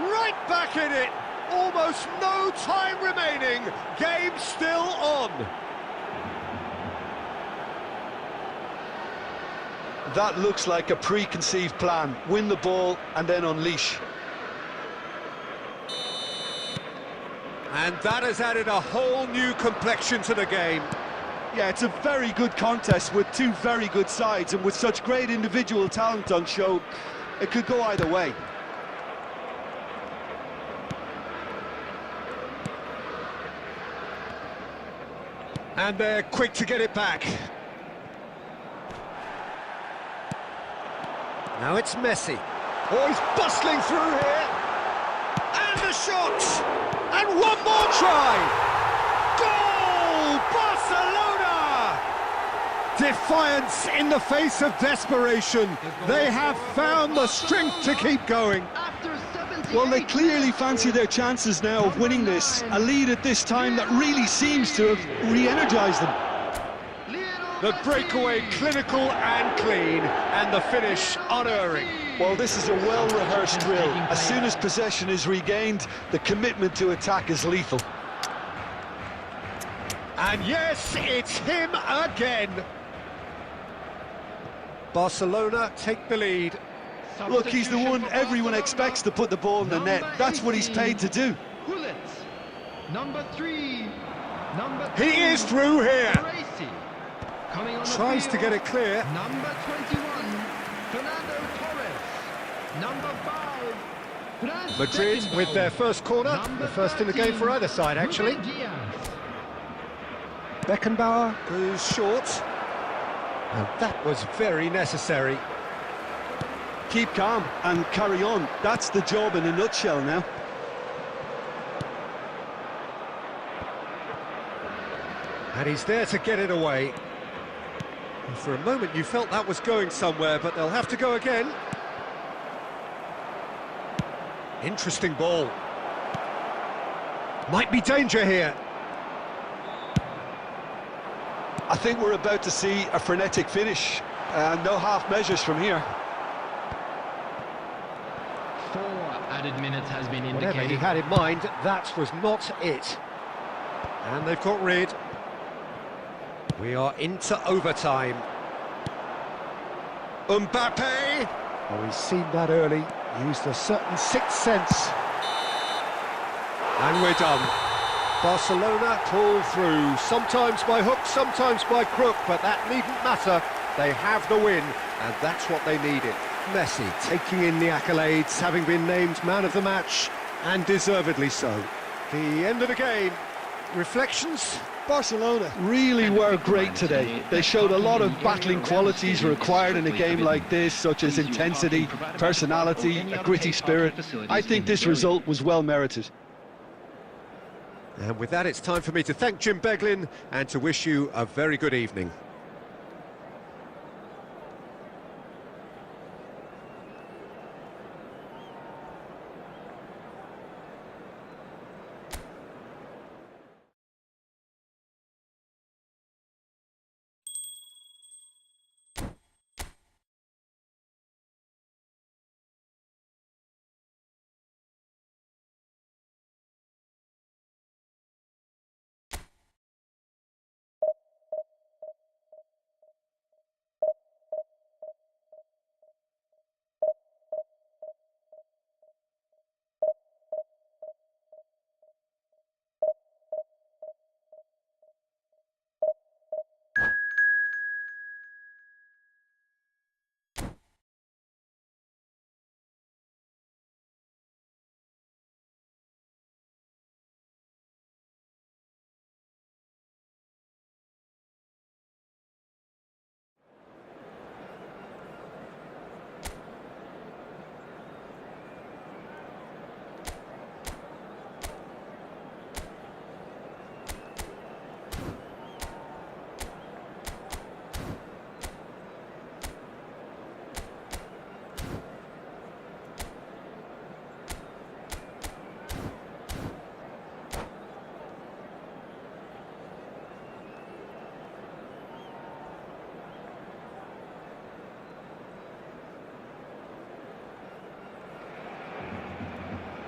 Right back in it, almost no time remaining, game still on. That looks like a preconceived plan. Win the ball and then unleash. And that has added a whole new complexion to the game. Yeah, it's a very good contest with two very good sides, and with such great individual talent on show, it could go either way. And they're quick to get it back. Now it's Messi. Oh, he's bustling through here. And the shot! And one more try! Goal! Barcelona! Defiance in the face of desperation. They have found the strength to keep going. Well, they clearly fancy their chances now of winning this. A lead at this time that really seems to have re-energized them. The breakaway clinical and clean, and the finish unerring. Well, this is a well-rehearsed drill. As soon as possession is regained, the commitment to attack is lethal. And yes, it's him again. Barcelona take the lead. Look, he's the one everyone expects to put the ball in the net. That's what he's paid to do. Number 3. He is through here. Tries Tries to get it clear. Number 21, Fernando Torres. Number 5, Madrid with their first corner, the first in the game for either side, actually. Beckenbauer goes short, and that was very necessary. Keep calm and carry on. That's the job in a nutshell now. And he's there to get it away. And for a moment you felt that was going somewhere, but they'll have to go again. Interesting ball. Might be danger here. I think we're about to see a frenetic finish. No half measures from here. 4 added minutes has been indicated. Whatever he had in mind, that was not it. And they've got rid. We are into overtime. Mbappe! Oh, he's seen that early. Used a certain sixth sense. And we're done. Barcelona pull through, sometimes by hook, sometimes by crook, but that needn't matter. They have the win, and that's what they needed. Messi taking in the accolades, having been named man of the match, and deservedly so. The end of the game. Reflections? Barcelona really were great today. They showed a lot of battling qualities required in a game like this, such as intensity, personality, a gritty spirit. I think this result was well merited. And with that, it's time for me to thank Jim Beglin and to wish you a very good evening.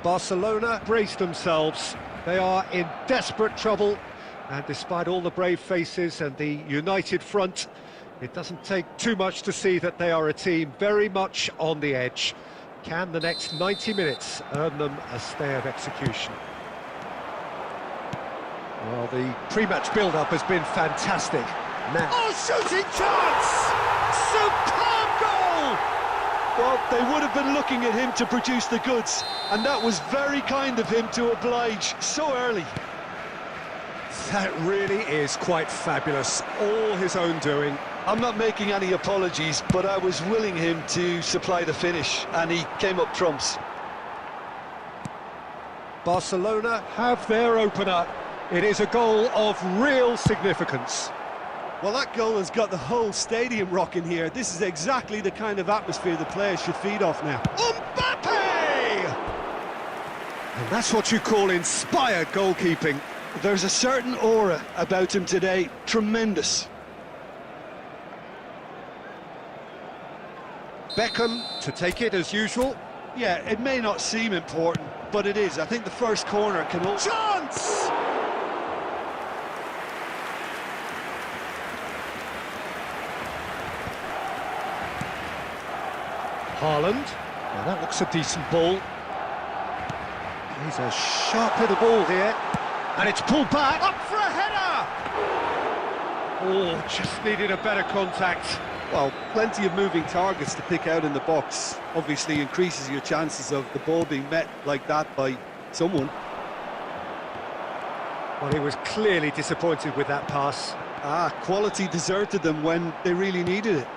Barcelona brace themselves. They are in desperate trouble, and despite all the brave faces and the united front, it doesn't take too much to see that they are a team very much on the edge. Can the next 90 minutes earn them a stay of execution? Well, the pre-match build-up has been fantastic. Now, shooting chance! Superb goal! Well, they would have been looking at him to produce the goods, and that was very kind of him to oblige so early. That really is quite fabulous, all his own doing. I'm not making any apologies, but I was willing him to supply the finish, and he came up trumps. Barcelona have their opener. It is a goal of real significance. Well, that goal has got the whole stadium rocking here. This is exactly the kind of atmosphere the players should feed off now. Mbappe! And that's what you call inspired goalkeeping. There's a certain aura about him today. Tremendous. Beckham to take it as usual. Yeah, it may not seem important, but it is. I think the first corner can also... Chance! Haaland. Well, that looks a decent ball. He's a sharp little ball here. And it's pulled back. Up for a header! Oh, just needed a better contact. Well, plenty of moving targets to pick out in the box. Obviously increases your chances of the ball being met like that by someone. Well, he was clearly disappointed with that pass. Quality deserted them when they really needed it.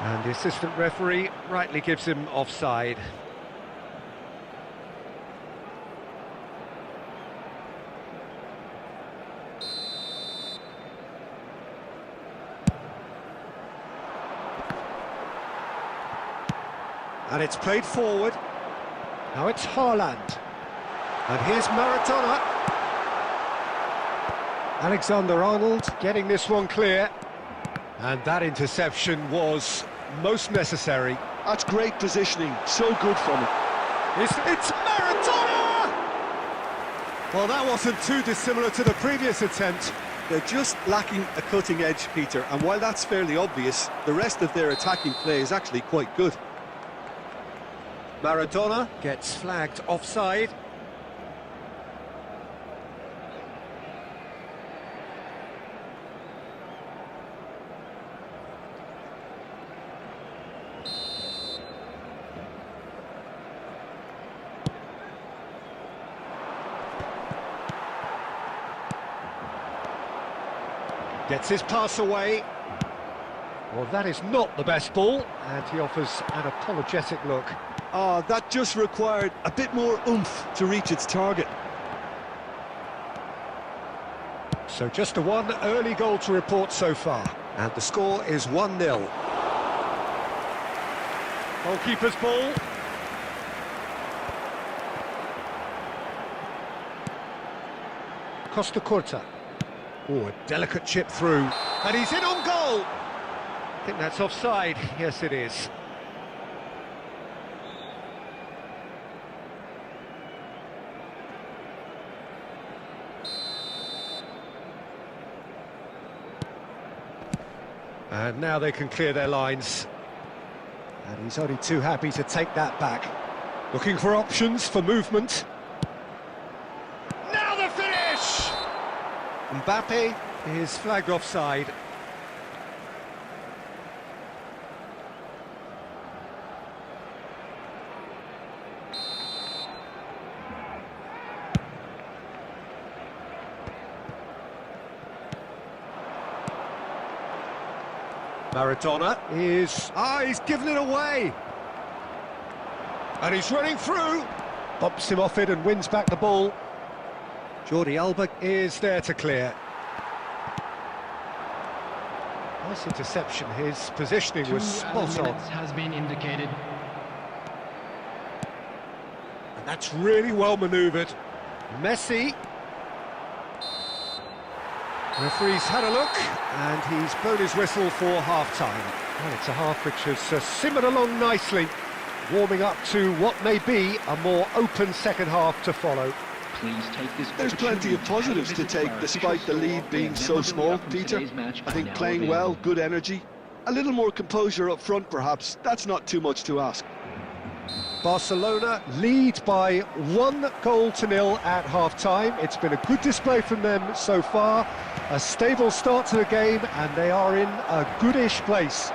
And the assistant referee rightly gives him offside. And it's played forward. Now it's Haaland. And here's Maradona. Alexander-Arnold getting this one clear. And that interception was most necessary. That's great positioning, so good from him. It's Maradona! Well, that wasn't too dissimilar to the previous attempt. They're just lacking a cutting edge, Peter, and while that's fairly obvious, the rest of their attacking play is actually quite good. Maradona gets flagged offside. Gets his pass away. Well, that is not the best ball, and he offers an apologetic look. That just required a bit more oomph to reach its target. So just a one early goal to report so far. And the score is 1-0. Goalkeeper's ball. Costa Curta. Oh, a delicate chip through. And he's in on goal! I think that's offside. Yes, it is. And now they can clear their lines. And he's only too happy to take that back. Looking for options for movement. Now the finish! Mbappe is flagged offside. Maradona is... he's given it away! And he's running through! Bumps him off it and wins back the ball. Jordi Alba is there to clear. Nice interception, his positioning was spot on. Has been indicated. And that's really well manoeuvred. Messi. Referee's had a look, and he's blown his whistle for half-time. Well, it's a half which has simmered along nicely, warming up to what may be a more open second half to follow. Please take this. There's plenty of positives to take despite the lead being so small, Peter. I think playing well, good energy, a little more composure up front perhaps, that's not too much to ask. Barcelona lead by 1-0 at half-time. It's been a good display from them so far, a stable start to the game, and they are in a goodish place.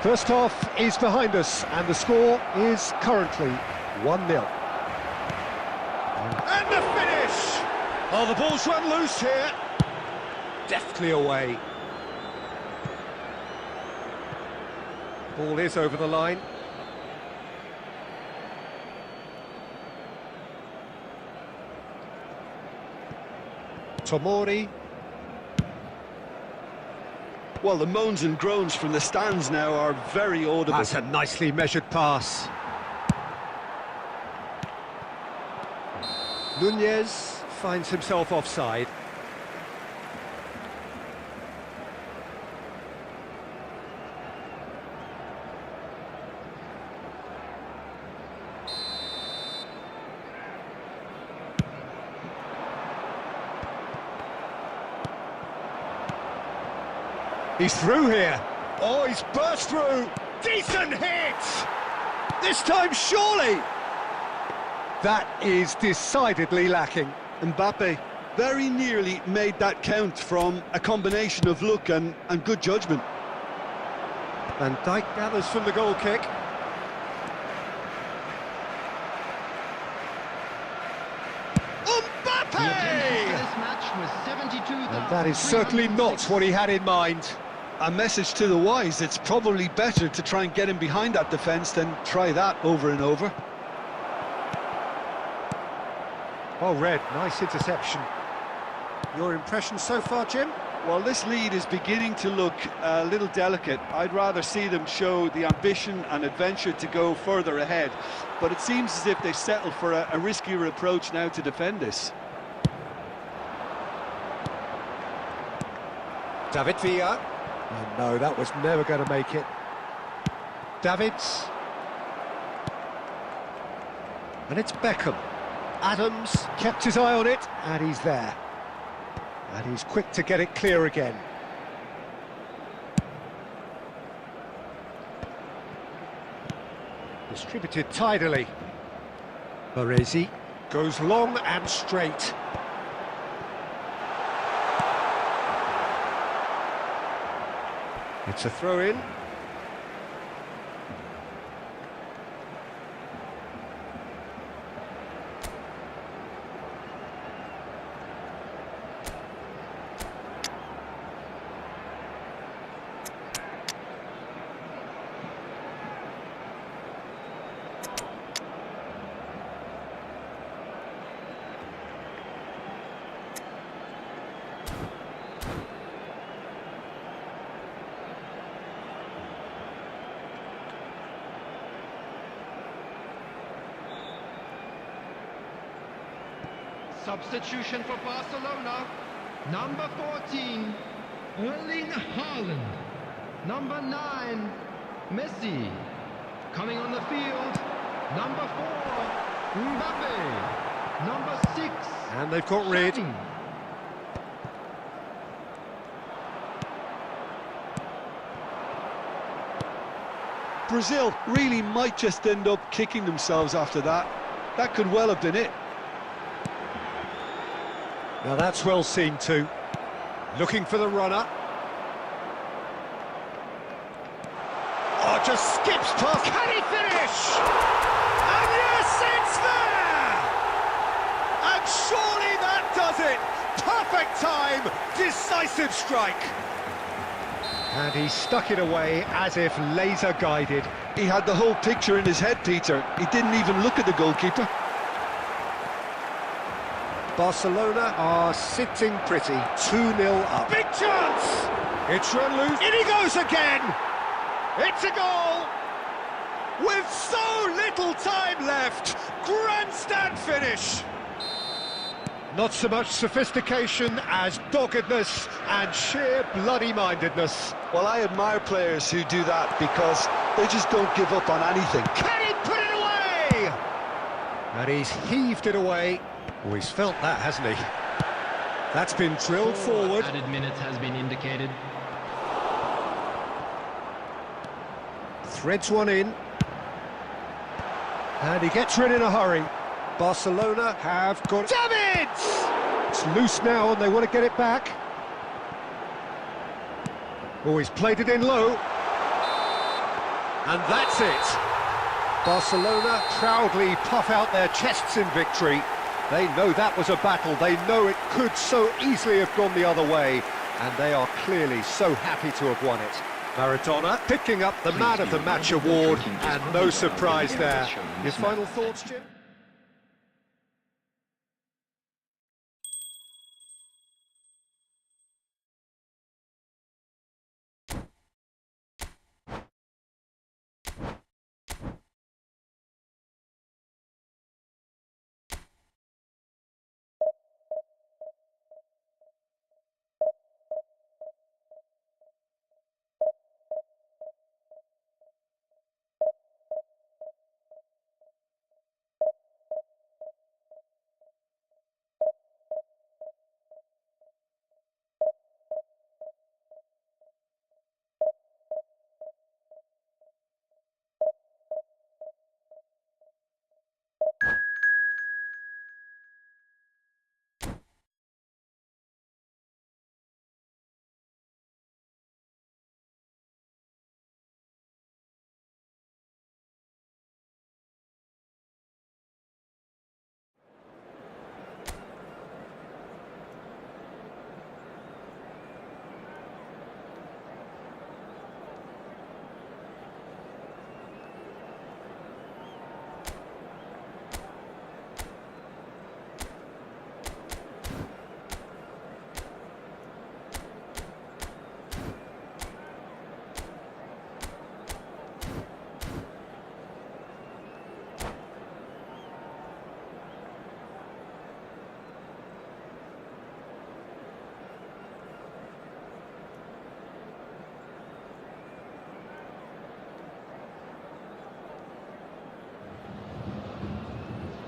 First half is behind us, and the score is currently 1-0. And the finish! Oh, the ball's run loose here. Deftly away. Ball is over the line. Tomori. Well, the moans and groans from the stands now are very audible. That's a nicely measured pass. Nunez finds himself offside. He's through here. Oh, he's burst through. Decent hit! This time, surely! That is decidedly lacking. Mbappe very nearly made that count from a combination of luck and good judgment. Van Dijk gathers from the goal kick. The attendance for this match was 72,000. And that is certainly not what he had in mind. A message to the wise, it's probably better to try and get him behind that defence than try that over and over. Oh, Red, nice interception. Your impression so far, Jim? Well, this lead is beginning to look a little delicate. I'd rather see them show the ambition and adventure to go further ahead. But it seems as if they settle for a riskier approach now to defend this. David Villa. Oh, no, that was never going to make it. Davids. And it's Beckham. Adams kept his eye on it, and he's there. And he's quick to get it clear again. Distributed tidily. Baresi goes long and straight. It's a throw-in. Substitution for Barcelona. Number 14, Erling Haaland. Number 9, Messi. Coming on the field, number 4, Mbappe. Number 6, And they've got rid. Xavi. Brazil really might just end up kicking themselves after that. That could well have been it. Now that's well seen too. Looking for the runner. Oh, just skips past. Can he finish? And yes, it's there! And surely that does it! Perfect time, decisive strike. And he stuck it away as if laser guided. He had the whole picture in his head, Peter. He didn't even look at the goalkeeper. Barcelona are sitting pretty, 2-0 up. Big chance! It's run loose. In he goes again! It's a goal! With so little time left, grandstand finish! Not so much sophistication as doggedness and sheer bloody-mindedness. Well, I admire players who do that because they just don't give up on anything. Can he put it away? And he's heaved it away. Oh, he's felt that, hasn't he? That's been drilled forward. Added minutes has been indicated. Threads one in. And he gets rid in a hurry. Barcelona have got... Davids! It's loose now and they want to get it back. Oh, he's played it in low. And that's it. Barcelona proudly puff out their chests in victory. They know that was a battle. They know it could so easily have gone the other way. And they are clearly so happy to have won it. Maradona picking up the Man of the Match award, and no surprise there. Your final thoughts, Jim?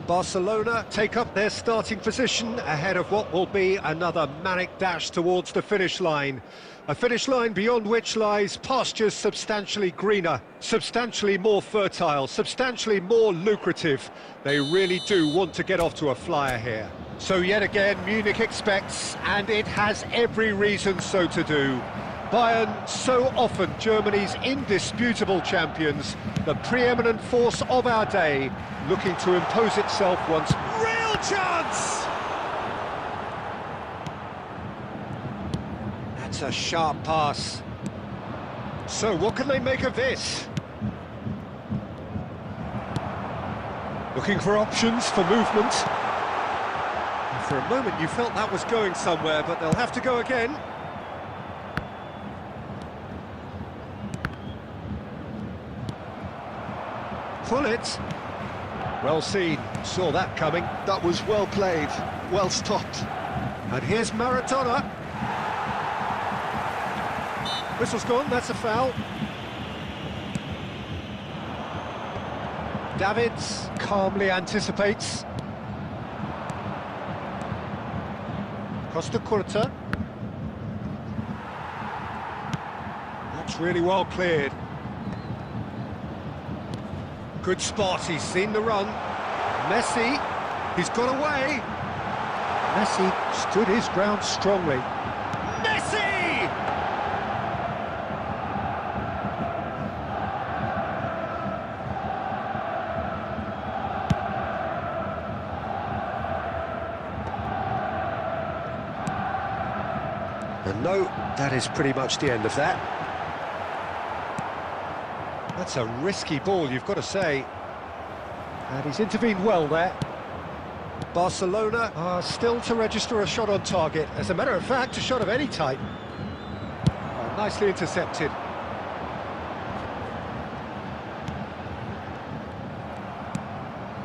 Barcelona take up their starting position ahead of what will be another manic dash towards the finish line. A finish line beyond which lies pastures substantially greener, substantially more fertile, substantially more lucrative. They really do want to get off to a flyer here. So yet again, Munich expects, and it has every reason so to do. Bayern, so often Germany's indisputable champions, the preeminent force of our day, looking to impose itself once. Real chance! That's a sharp pass. So what can they make of this? Looking for options for movement. And for a moment you felt that was going somewhere, but they'll have to go again. Pull it. Well seen, saw that coming. That was well played, well stopped. And here's Maradona. Whistle's gone, that's a foul. Davids calmly anticipates. Costa Curta. That's really well cleared. Good spot, he's seen the run. Messi, he's got away. Messi stood his ground strongly. Messi! And no, that is pretty much the end of that. That's a risky ball, you've got to say. And he's intervened well there. Barcelona are still to register a shot on target. As a matter of fact, a shot of any type. Oh, nicely intercepted.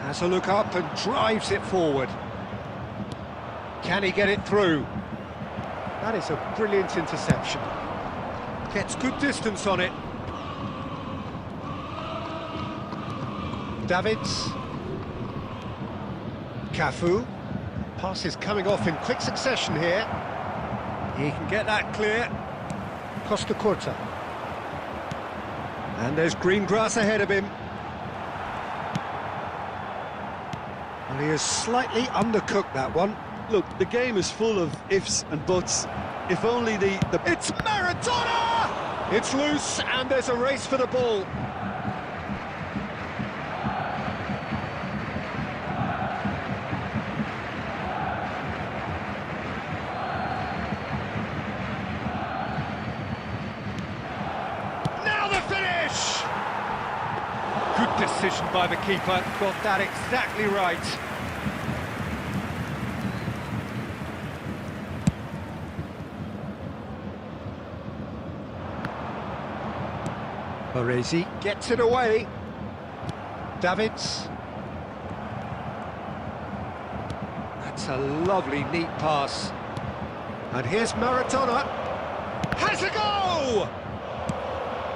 Has a look up and drives it forward. Can he get it through? That is a brilliant interception. Gets good distance on it. Davids. Cafu. Pass is coming off in quick succession here. He can get that clear. Costa Curta. And there's green grass ahead of him. Well, he has slightly undercooked that one. Look, the game is full of ifs and buts. If only the... It's Maradona! It's loose, and there's a race for the ball. Now the finish! Good decision by the keeper, got that exactly right. Baresi gets it away. Davids. That's a lovely, neat pass. And here's Maradona. Has a go!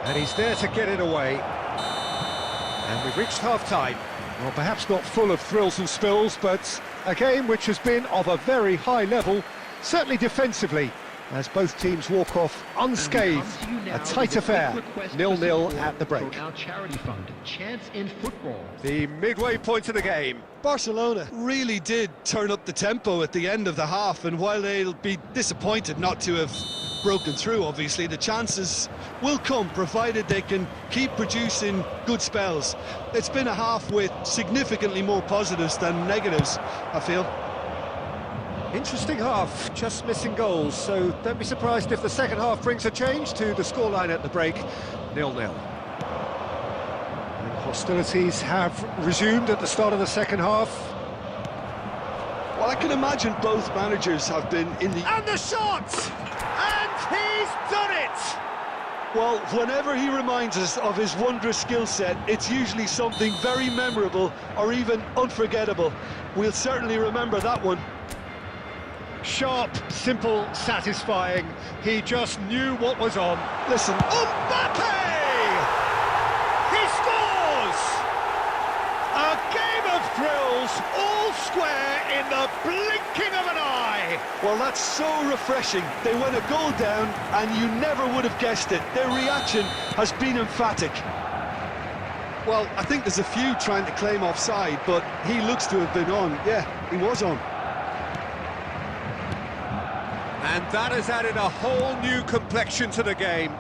And he's there to get it away. And we've reached half-time. Well, perhaps not full of thrills and spills, but a game which has been of a very high level, certainly defensively, as both teams walk off unscathed. A tight affair, 0-0 at the break. Our charity fund, Chance in Football. The midway point of the game. Barcelona really did turn up the tempo at the end of the half, and while they'll be disappointed not to have broken through, obviously, the chances will come, provided they can keep producing good spells. It's been a half with significantly more positives than negatives, I feel. Interesting half, just missing goals, so don't be surprised if the second half brings a change to the scoreline at the break, 0-0. And hostilities have resumed at the start of the second half. Well, I can imagine both managers have been in the... And the shot! And he's done it! Well, whenever he reminds us of his wondrous skill set, it's usually something very memorable or even unforgettable. We'll certainly remember that one. Sharp, simple, satisfying. He just knew what was on. Listen. Mbappe! He scores! A game of drills, all square in the blinking of an eye. Well, that's so refreshing. They went a goal down, and you never would have guessed it. Their reaction has been emphatic. Well, I think there's a few trying to claim offside, but he looks to have been on. Yeah, he was on. And that has added a whole new complexion to the game.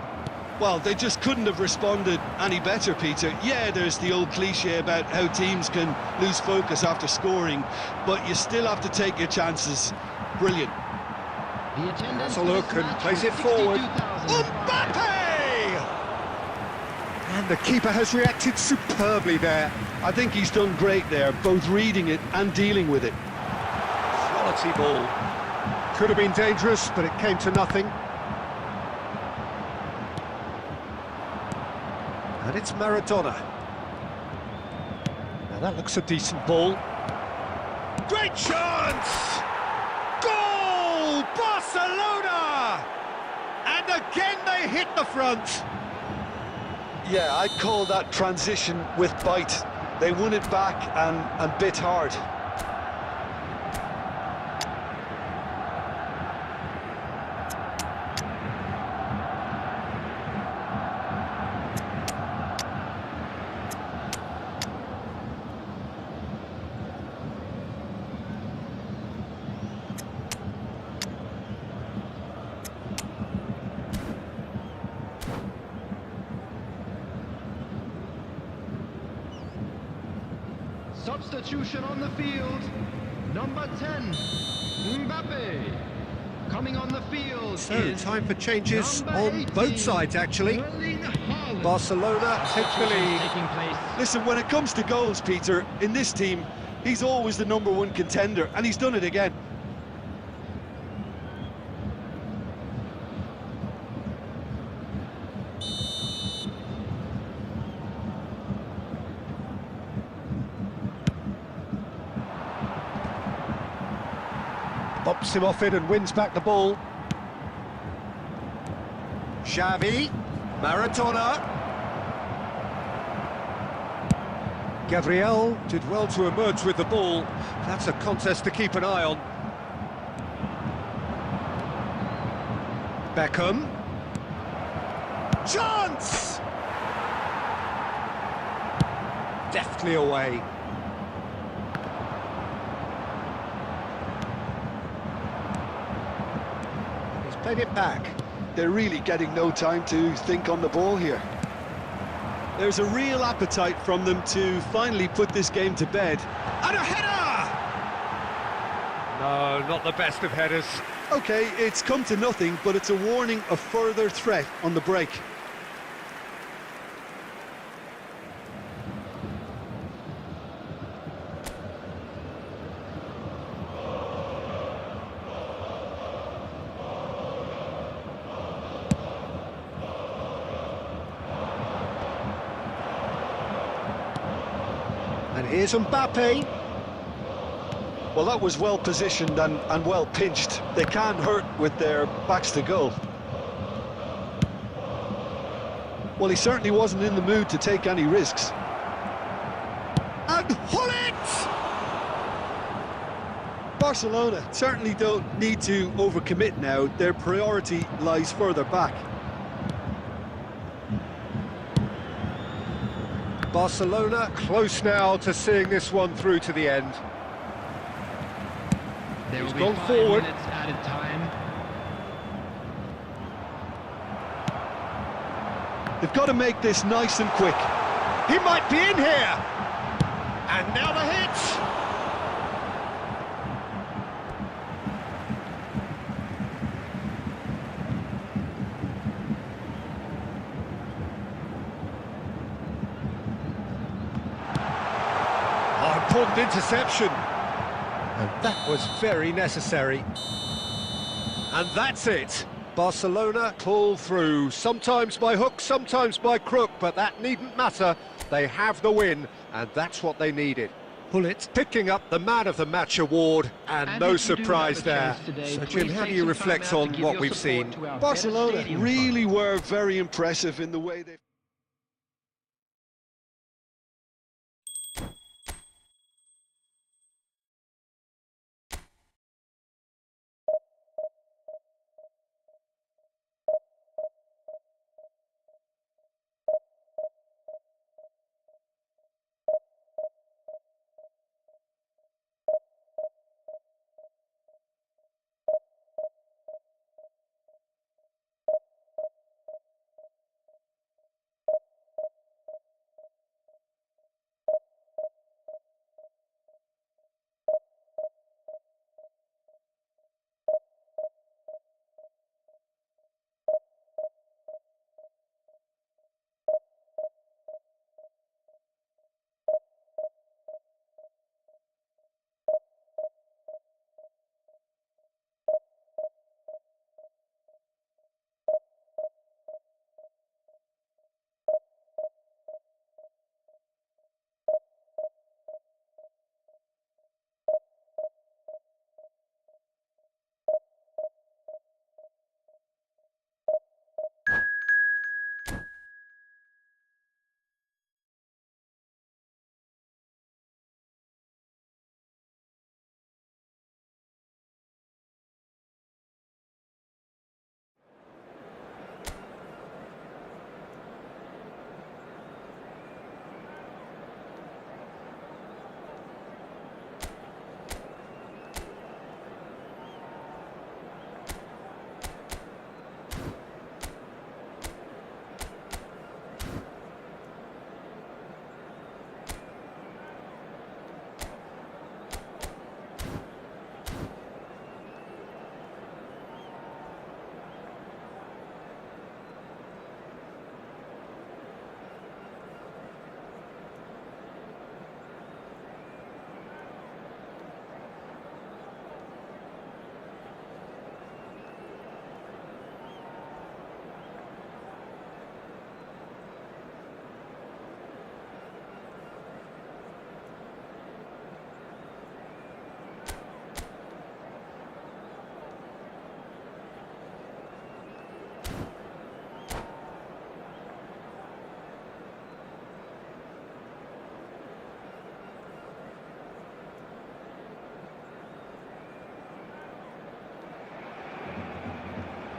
Well, they just couldn't have responded any better, Peter. Yeah, there's the old cliche about how teams can lose focus after scoring, but you still have to take your chances. Brilliant. That's a look and plays it forward. Mbappe! And the keeper has reacted superbly there. I think he's done great there, both reading it and dealing with it. Quality ball. Could have been dangerous, but it came to nothing. And it's Maradona. Now that looks a decent ball. Great chance! Goal! Barcelona! And again they hit the front. Yeah, I'd call that transition with bite. They won it back and bit hard. Substitution on the field, number 10, Mbappe. Coming on the field So, time for changes on both sides, actually. Barcelona take the lead. Listen, when it comes to goals, Peter, in this team, he's always the #1 contender, and he's done it again. Bops him off it and wins back the ball. Xavi, Maradona. Gabriel did well to emerge with the ball. That's a contest to keep an eye on. Beckham. Chance! Deftly away. Played it back. They're really getting no time to think on the ball here. There's a real appetite from them to finally put this game to bed. And a header! No, not the best of headers. Okay, it's come to nothing, but it's a warning of further threat on the break. And here's Mbappe. Well, that was well positioned and well pinched. They can't hurt with their backs to goal. Well, he certainly wasn't in the mood to take any risks. And Hullet! Barcelona certainly don't need to overcommit now. Their priority lies further back. Barcelona close now to seeing this one through to the end. There He's will be gone 5 forward. minutes added time. They've got to make this nice and quick. He might be in here! And now the hit! Oh, important interception. And that was very necessary. And that's it. Barcelona pull through, sometimes by hook, sometimes by crook, but that needn't matter. They have the win, and that's what they needed. Hullet picking up the Man of the Match award, and no surprise there. So, Jim, how do you reflect on what we've seen? Barcelona really were very impressive in the way they...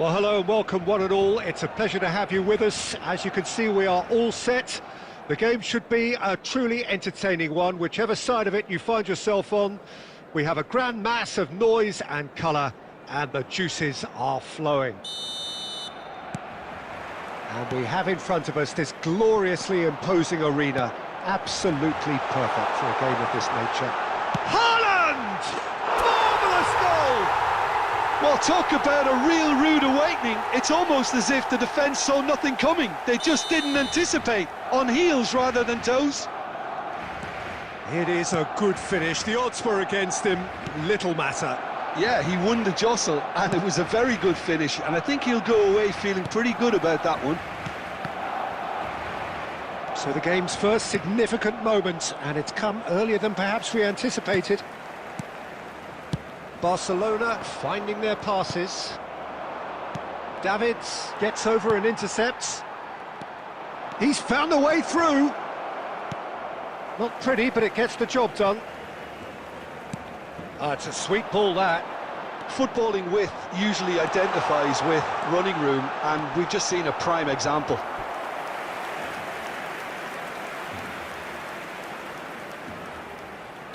Well, hello and welcome one and all. It's a pleasure to have you with us. As you can see, we are all set. The game should be a truly entertaining one, whichever side of it you find yourself on. We have a grand mass of noise and colour, and the juices are flowing. And we have in front of us this gloriously imposing arena. Absolutely perfect for a game of this nature. Haaland! Marvellous goal! Well, talk about a real rude awakening. It's almost as if the defence saw nothing coming. They just didn't anticipate. On heels rather than toes. It is a good finish. The odds were against him. Little matter. Yeah, he won the jostle, and it was a very good finish, and I think he'll go away feeling pretty good about that one. So the game's first significant moment, and it's come earlier than perhaps we anticipated. Barcelona finding their passes. Davids gets over and intercepts. He's found the way through. Not pretty, but it gets the job done. It's a sweet ball, that. Footballing width usually identifies with running room, and we've just seen a prime example.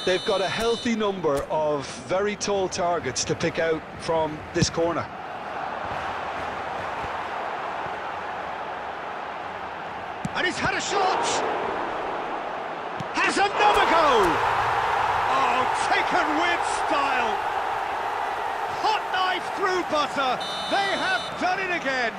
They've got a healthy number of very tall targets to pick out from this corner. And he's had a shot! Has another go! Oh, taken with style! Hot knife through butter! They have done it again!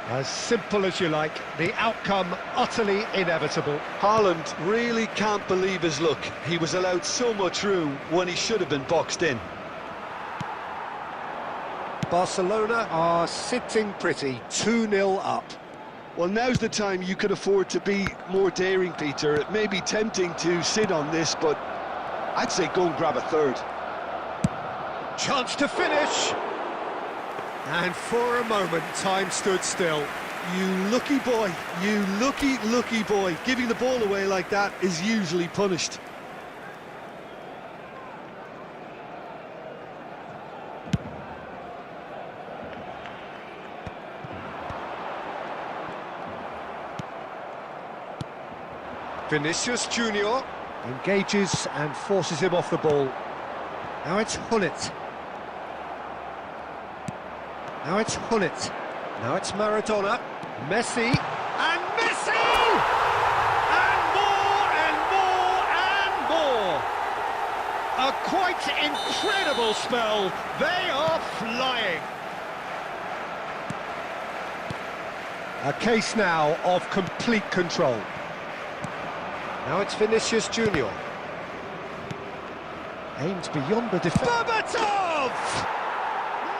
As simple as you like, the outcome utterly inevitable. Haaland really can't believe his luck. He was allowed so much room when he should have been boxed in. Barcelona are sitting pretty, 2-0 up. Well, now's the time you could afford to be more daring, Peter. It may be tempting to sit on this, but I'd say go and grab a third. Chance to finish! And for a moment, time stood still. You lucky boy, you lucky boy. Giving the ball away like that is usually punished. Vinicius Junior engages and forces him off the ball. Now it's Hullet. Now it's Hullet. Now it's Maradona. Messi. And Messi! And more and more and more! A quite incredible spell. They are flying. A case now of complete control. Now it's Vinicius Junior. Aimed beyond the defence. Berbatov!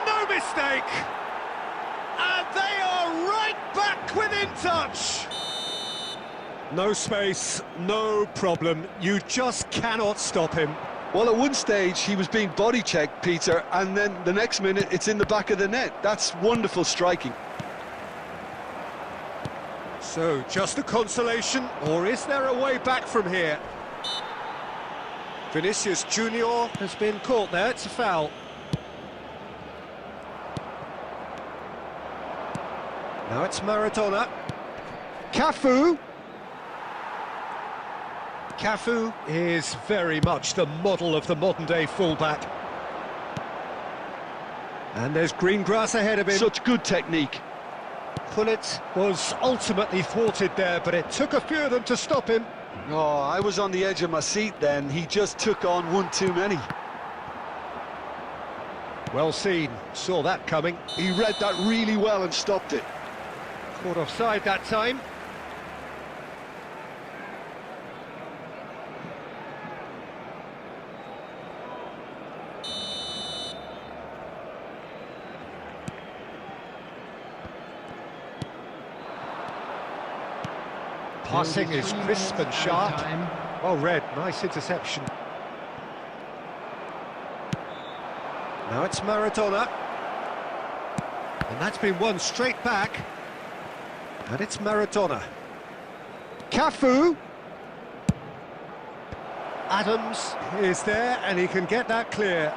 No mistake! And they are right back within touch! No space, no problem. You just cannot stop him. Well, at one stage he was being body checked, Peter, and then the next minute it's in the back of the net. That's wonderful striking. So, just a consolation, or is there a way back from here? Vinicius Junior has been caught there, it's a foul. Now it's Maradona. Cafu! Cafu is very much the model of the modern-day fullback. And there's green grass ahead of him. Such good technique. Hullet was ultimately thwarted there, but it took a few of them to stop him. Oh, I was on the edge of my seat then. He just took on one too many. Well seen, saw that coming. He read that really well and stopped it. Caught offside that time. Passing is crisp and sharp. Well read, nice interception. Now it's Maradona. And that's been won straight back. And it's Maradona. Cafu! Adams is there and he can get that clear.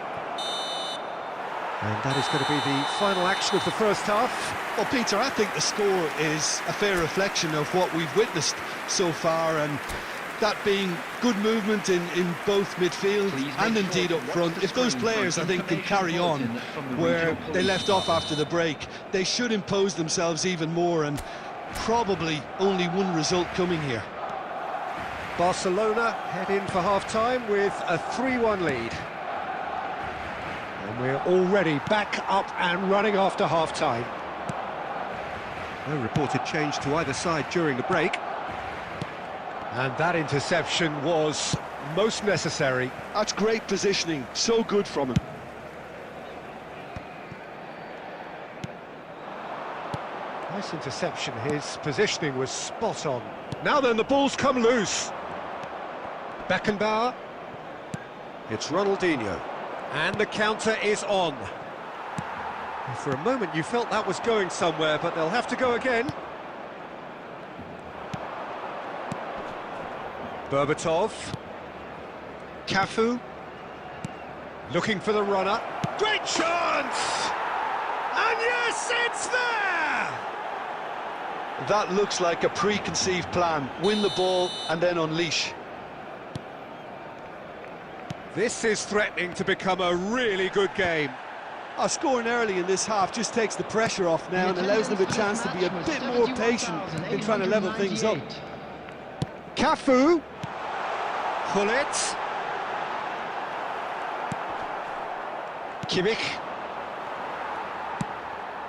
And that is going to be the final action of the first half. Well, Peter, I think the score is a fair reflection of what we've witnessed so far, and that being good movement in both midfield and indeed up front. If those players, I think, can carry on where they left off after the break, they should impose themselves even more, and probably only one result coming here. Barcelona head in for half-time with a 3-1 lead. And we're already back up and running after half-time. No reported change to either side during the break. And that interception was most necessary. That's great positioning, so good from him. Nice interception, his positioning was spot on. Now then, the ball's come loose. Beckenbauer. It's Ronaldinho. And the counter is on. For a moment you felt that was going somewhere, but they'll have to go again. Berbatov. Cafu. Looking for the runner. Great chance! And yes, it's there! That looks like a preconceived plan. Win the ball and then unleash. This is threatening to become a really good game. Scoring early in this half just takes the pressure off now and allows them a chance to be a bit more patient in trying to level things up. Cafu. Pull it. Kimmich.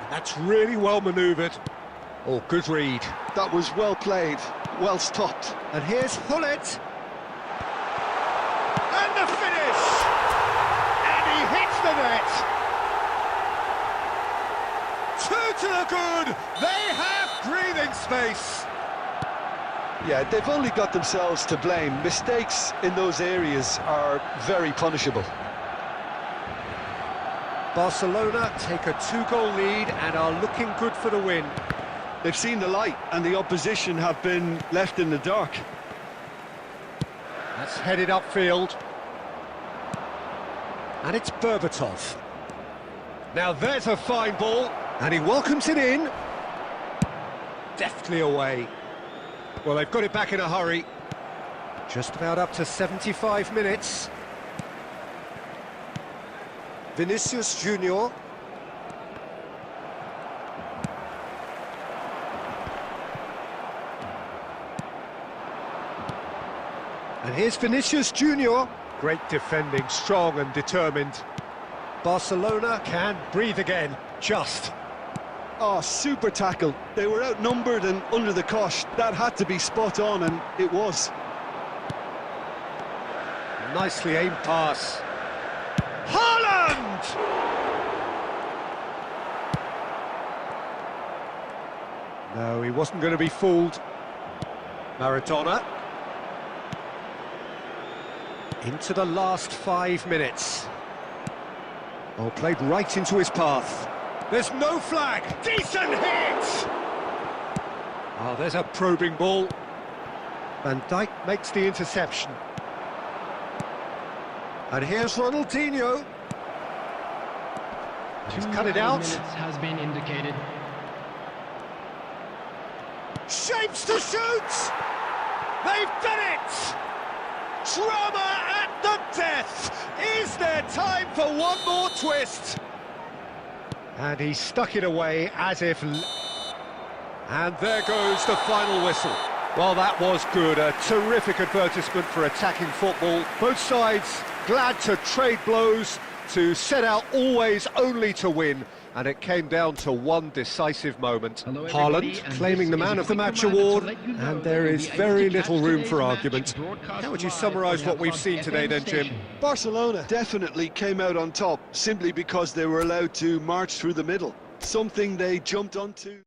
And that's really well manoeuvred. Oh, good read. That was well played, well stopped. And here's Hullet. And the finish! And he hits the net! 2 to the good! They have breathing space! Yeah, they've only got themselves to blame. Mistakes in those areas are very punishable. Barcelona take a 2-goal lead and are looking good for the win. They've seen the light and the opposition have been left in the dark. That's headed upfield. And it's Berbatov. Now there's a fine ball, and he welcomes it in. Deftly away. Well, they've got it back in a hurry. Just about up to 75 minutes. Vinicius Junior. And here's Vinicius Junior. Great defending, strong and determined. Barcelona can breathe again, just. Oh, super tackle. They were outnumbered and under the cosh. That had to be spot on, and it was. Nicely aimed pass. Haaland! No, he wasn't going to be fooled. Maradona. Into the last 5 minutes. Oh, played right into his path. There's no flag. Decent hit! Oh, there's a probing ball. Van Dijk makes the interception. And here's Ronaldinho. He's cut it out. Has been indicated. Shapes to shoot! They've done it! Drama at the death! Is there time for one more twist? And he stuck it away as if... And there goes the final whistle. Well, that was good. A terrific advertisement for attacking football. Both sides glad to trade blows, to set out always only to win. And it came down to one decisive moment. Haaland claiming the Man of the Match award, and there is very little room for argument. How would you summarise what we've seen today then, Jim? Barcelona definitely came out on top simply because they were allowed to march through the middle, something they jumped onto.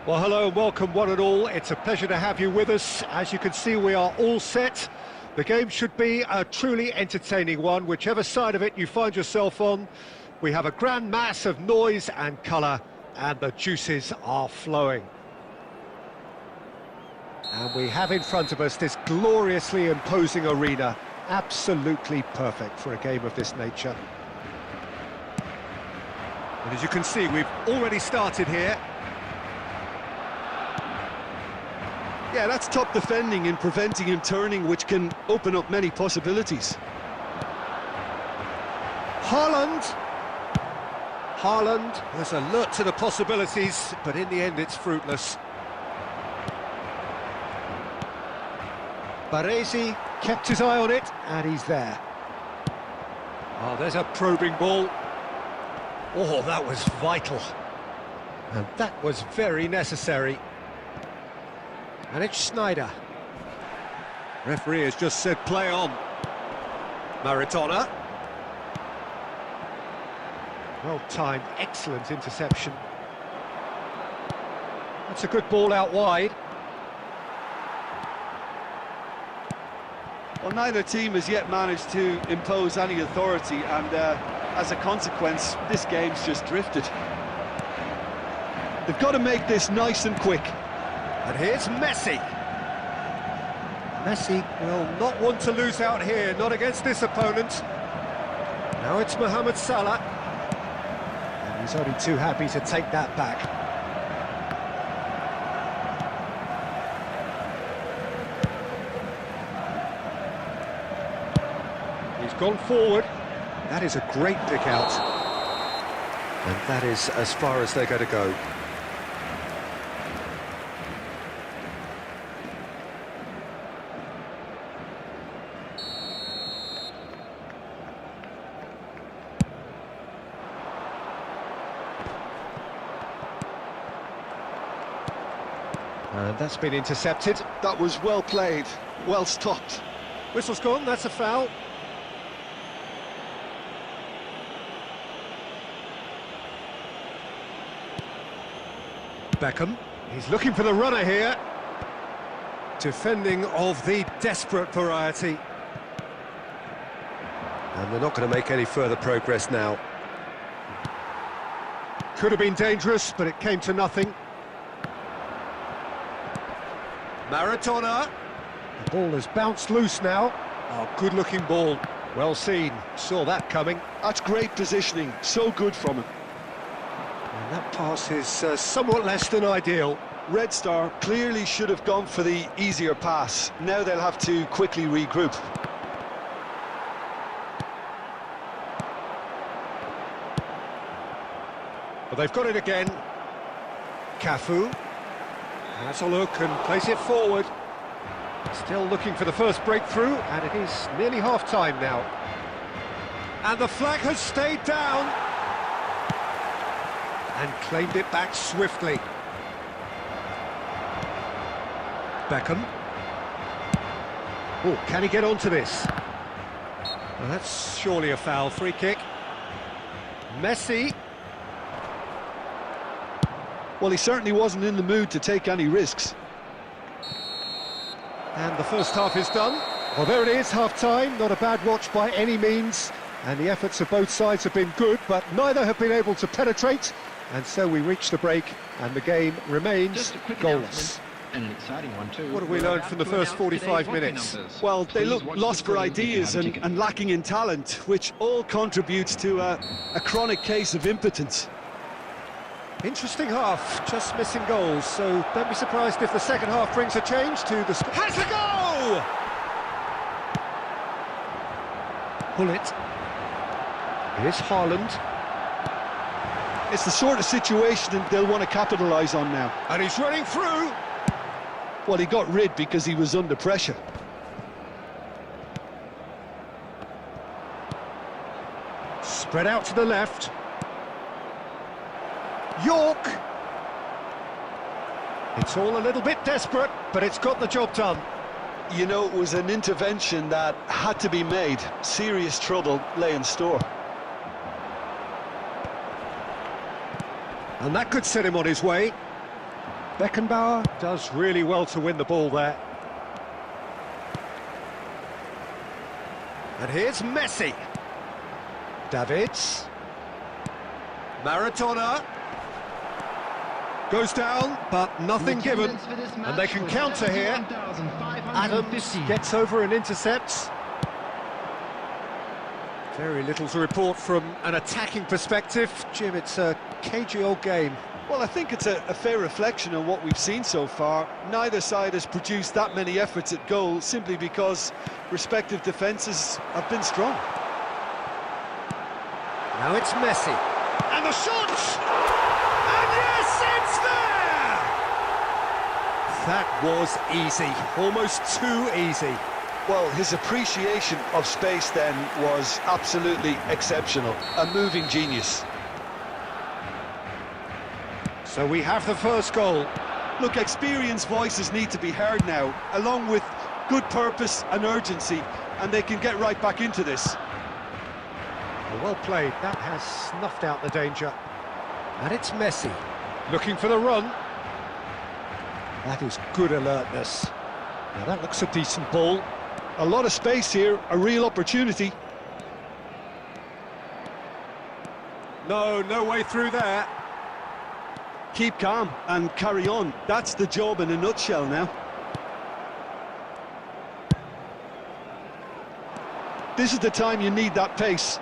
Well, hello and welcome one and all. It's a pleasure to have you with us. As you can see, we are all set. The game should be a truly entertaining one, whichever side of it you find yourself on. We have a grand mass of noise and colour, and the juices are flowing. And we have in front of us this gloriously imposing arena, absolutely perfect for a game of this nature. And as you can see, we've already started here. Yeah, that's top defending and preventing him turning, which can open up many possibilities. Haaland was alert to the possibilities, but in the end it's fruitless. Baresi kept his eye on it, and he's there. Oh, there's a probing ball. Oh, that was vital. And that was very necessary. And it's Schneider. Referee has just said play on. Maradona. Well timed, excellent interception. That's a good ball out wide. Well, neither team has yet managed to impose any authority, and as a consequence, this game's just drifted. They've got to make this nice and quick. And here's Messi. Messi will not want to lose out here, not against this opponent. Now it's Mohamed Salah. And he's only too happy to take that back. He's gone forward. That is a great pick out. And that is as far as they're going to go. And that's been intercepted. That was well played, well stopped. Whistle's gone, that's a foul. Beckham, he's looking for the runner here. Defending of the desperate variety. And they're not going to make any further progress now. Could have been dangerous, but it came to nothing. Maradona. The ball has bounced loose now. Oh, good-looking ball. Well seen. Saw that coming. That's great positioning. So good from him. And that pass is somewhat less than ideal. Red Star clearly should have gone for the easier pass. Now they'll have to quickly regroup. But they've got it again. Cafu. Has a look and plays it forward. Still looking for the first breakthrough, and it is nearly half-time now. And the flag has stayed down. And claimed it back swiftly. Beckham. Oh, can he get onto this? Well, that's surely a foul. Free kick. Messi. Well, he certainly wasn't in the mood to take any risks. And the first half is done. Well, there it is, half-time. Not a bad watch by any means. And the efforts of both sides have been good, but neither have been able to penetrate. And so we reach the break, and the game remains goalless. And an exciting one too. What have we learned from the first 45 minutes? Well, they look lost for ideas and lacking in talent, which all contributes to a chronic case of impotence. Interesting half, just missing goals, so don't be surprised if the second half brings a change to the... Has a goal! Pull it. Here's Haaland. It's the sort of situation that they'll want to capitalise on now. And he's running through! Well, he got rid because he was under pressure. Spread out to the left. York! It's all a little bit desperate, but it's got the job done. You know, it was an intervention that had to be made. Serious trouble lay in store. And that could set him on his way. Beckenbauer does really well to win the ball there. And here's Messi. Davids. Maradona. Goes down, but nothing given. And they can counter here. Adams gets over and intercepts. Very little to report from an attacking perspective. Jim, it's a cagey old game. Well, I think it's a fair reflection of what we've seen so far. Neither side has produced that many efforts at goal simply because respective defences have been strong. Now it's Messi. And the shot! And yes, it's there! That was easy. Almost too easy. Well, his appreciation of space then was absolutely exceptional. A moving genius. So we have the first goal. Look, experienced voices need to be heard now, along with good purpose and urgency, and they can get right back into this. Well played. That has snuffed out the danger. And it's Messi, looking for the run. That is good alertness. Now that looks a decent ball. A lot of space here, a real opportunity. No way through there. Keep calm and carry on. That's the job in a nutshell now. This is the time you need that pace.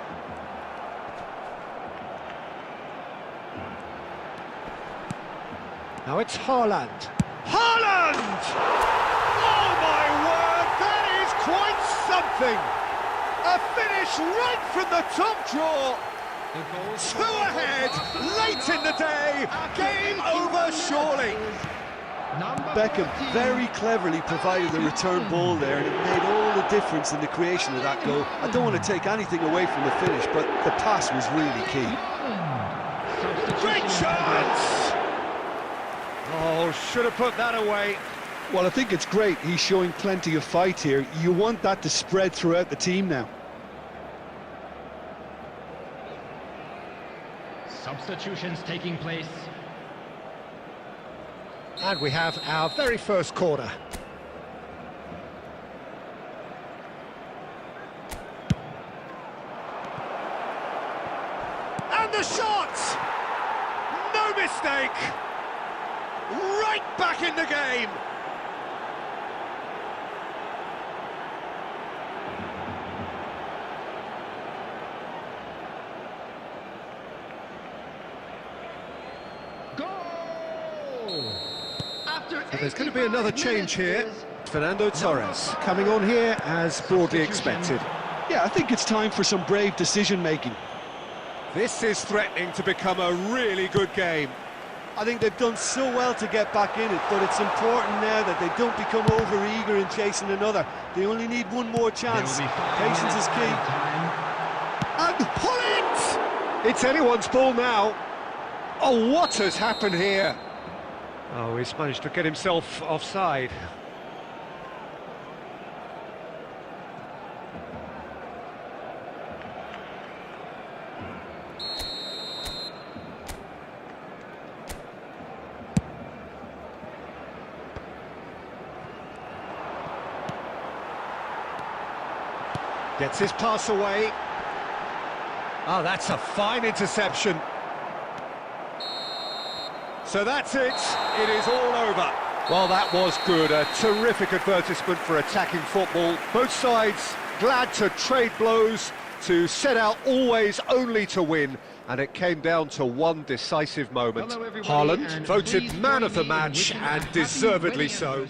Now it's Haaland. Haaland! Oh my word, that is quite something! A finish right from the top draw. 2 ahead, late in the day, game over surely. Beckham very cleverly provided the return ball there, and it made all the difference in the creation of that goal. I don't want to take anything away from the finish, but the pass was really key. Great chance! Oh, should have put that away. Well, I think it's great. He's showing plenty of fight here. You want that to spread throughout the team now. Substitutions taking place. And we have our very first corner. And the shot! No mistake! Right back in the game! So there's going to be another change here. Fernando Torres coming on here as broadly expected. Yeah, I think it's time for some brave decision-making. This is threatening to become a really good game. I think they've done so well to get back in it, but it's important now that they don't become over-eager in chasing another. They only need one more chance. Patience is key. And pull it! It's anyone's ball now. Oh, what has happened here? Oh, he's managed to get himself offside. Gets his pass away. Oh, that's a fine interception. So that's it. It is all over. Well, that was good. A terrific advertisement for attacking football. Both sides glad to trade blows, to set out always only to win. And it came down to one decisive moment. Haaland voted man of the match, and deservedly so.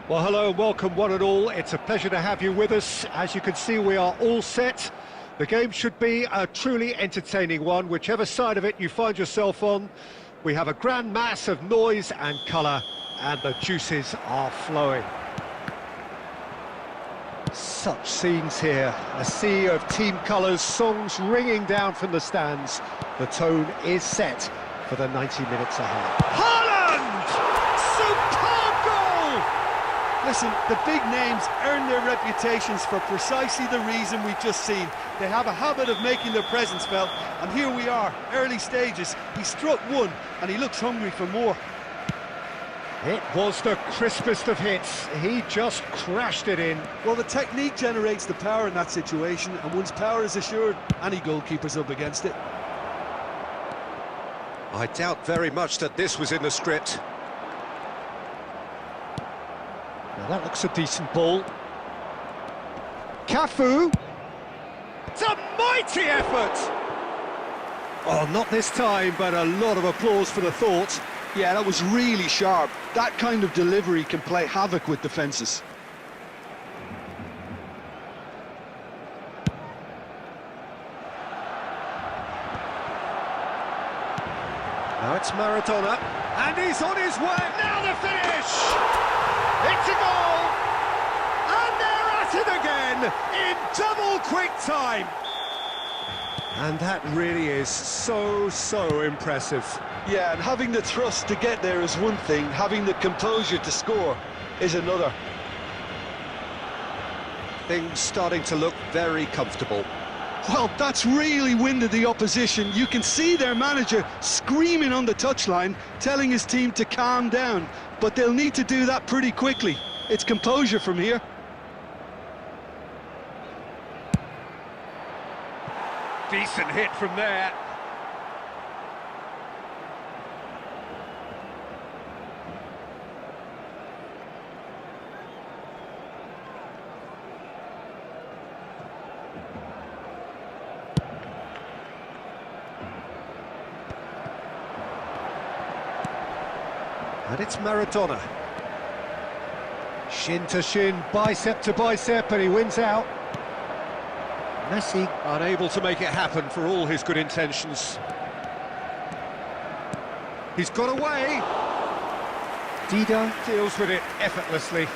Well, hello and welcome one and all. It's a pleasure to have you with us. As you can see, we are all set. The game should be a truly entertaining one, whichever side of it you find yourself on. We have a grand mass of noise and colour, and the juices are flowing. Such scenes here, a sea of team colours, songs ringing down from the stands. The tone is set for the 90 minutes ahead. Haaland! Superb goal! Listen, the big names earn their reputations for precisely the reason we've just seen. They have a habit of making their presence felt, and here we are, early stages. He struck one, and he looks hungry for more. It was the crispest of hits. He just crashed it in. Well, the technique generates the power in that situation, and once power is assured, any goalkeeper's up against it. I doubt very much that this was in the script. Now that looks a decent ball. Cafu! It's a mighty effort! Oh, not this time, but a lot of applause for the thought. Yeah, that was really sharp. That kind of delivery can play havoc with defences. Now it's Maradona, and he's on his way. Now the finish! It's a goal! And they're at it again in double quick time. And that really is so impressive. Yeah, and having the thrust to get there is one thing, having the composure to score is another. Things starting to look very comfortable. Well, that's really winded the opposition. You can see their manager screaming on the touchline, telling his team to calm down. But they'll need to do that pretty quickly. It's composure from here. Decent hit from there. And it's Maradona. Shin to shin, bicep to bicep, and he wins out. Messi unable to make it happen for all his good intentions. He's got away. Dida deals with it effortlessly.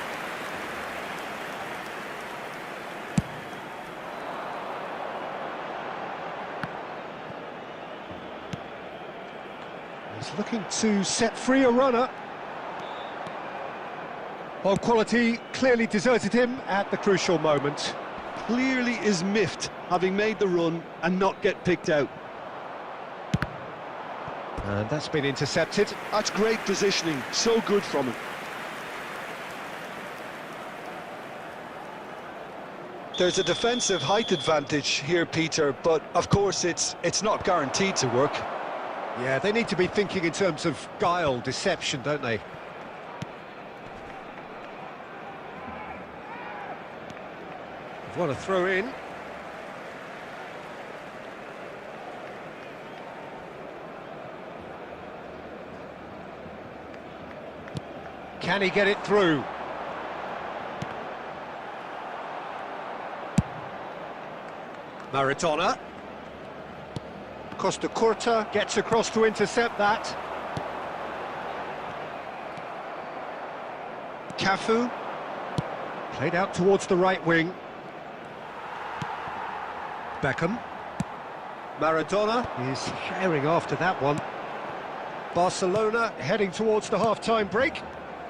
He's looking to set free a runner. Well, quality clearly deserted him at the crucial moment. Clearly is miffed, having made the run and not get picked out. And that's been intercepted. That's great positioning, so good from him. There's a defensive height advantage here, Peter, but of course it's not guaranteed to work. Yeah, they need to be thinking in terms of guile, deception, don't they? What a throw in. Can he get it through? Maradona. Costa Curta gets across to intercept that. Cafu. Played out towards the right wing. Beckham. Maradona is sharing after that one. Barcelona heading towards the half-time break.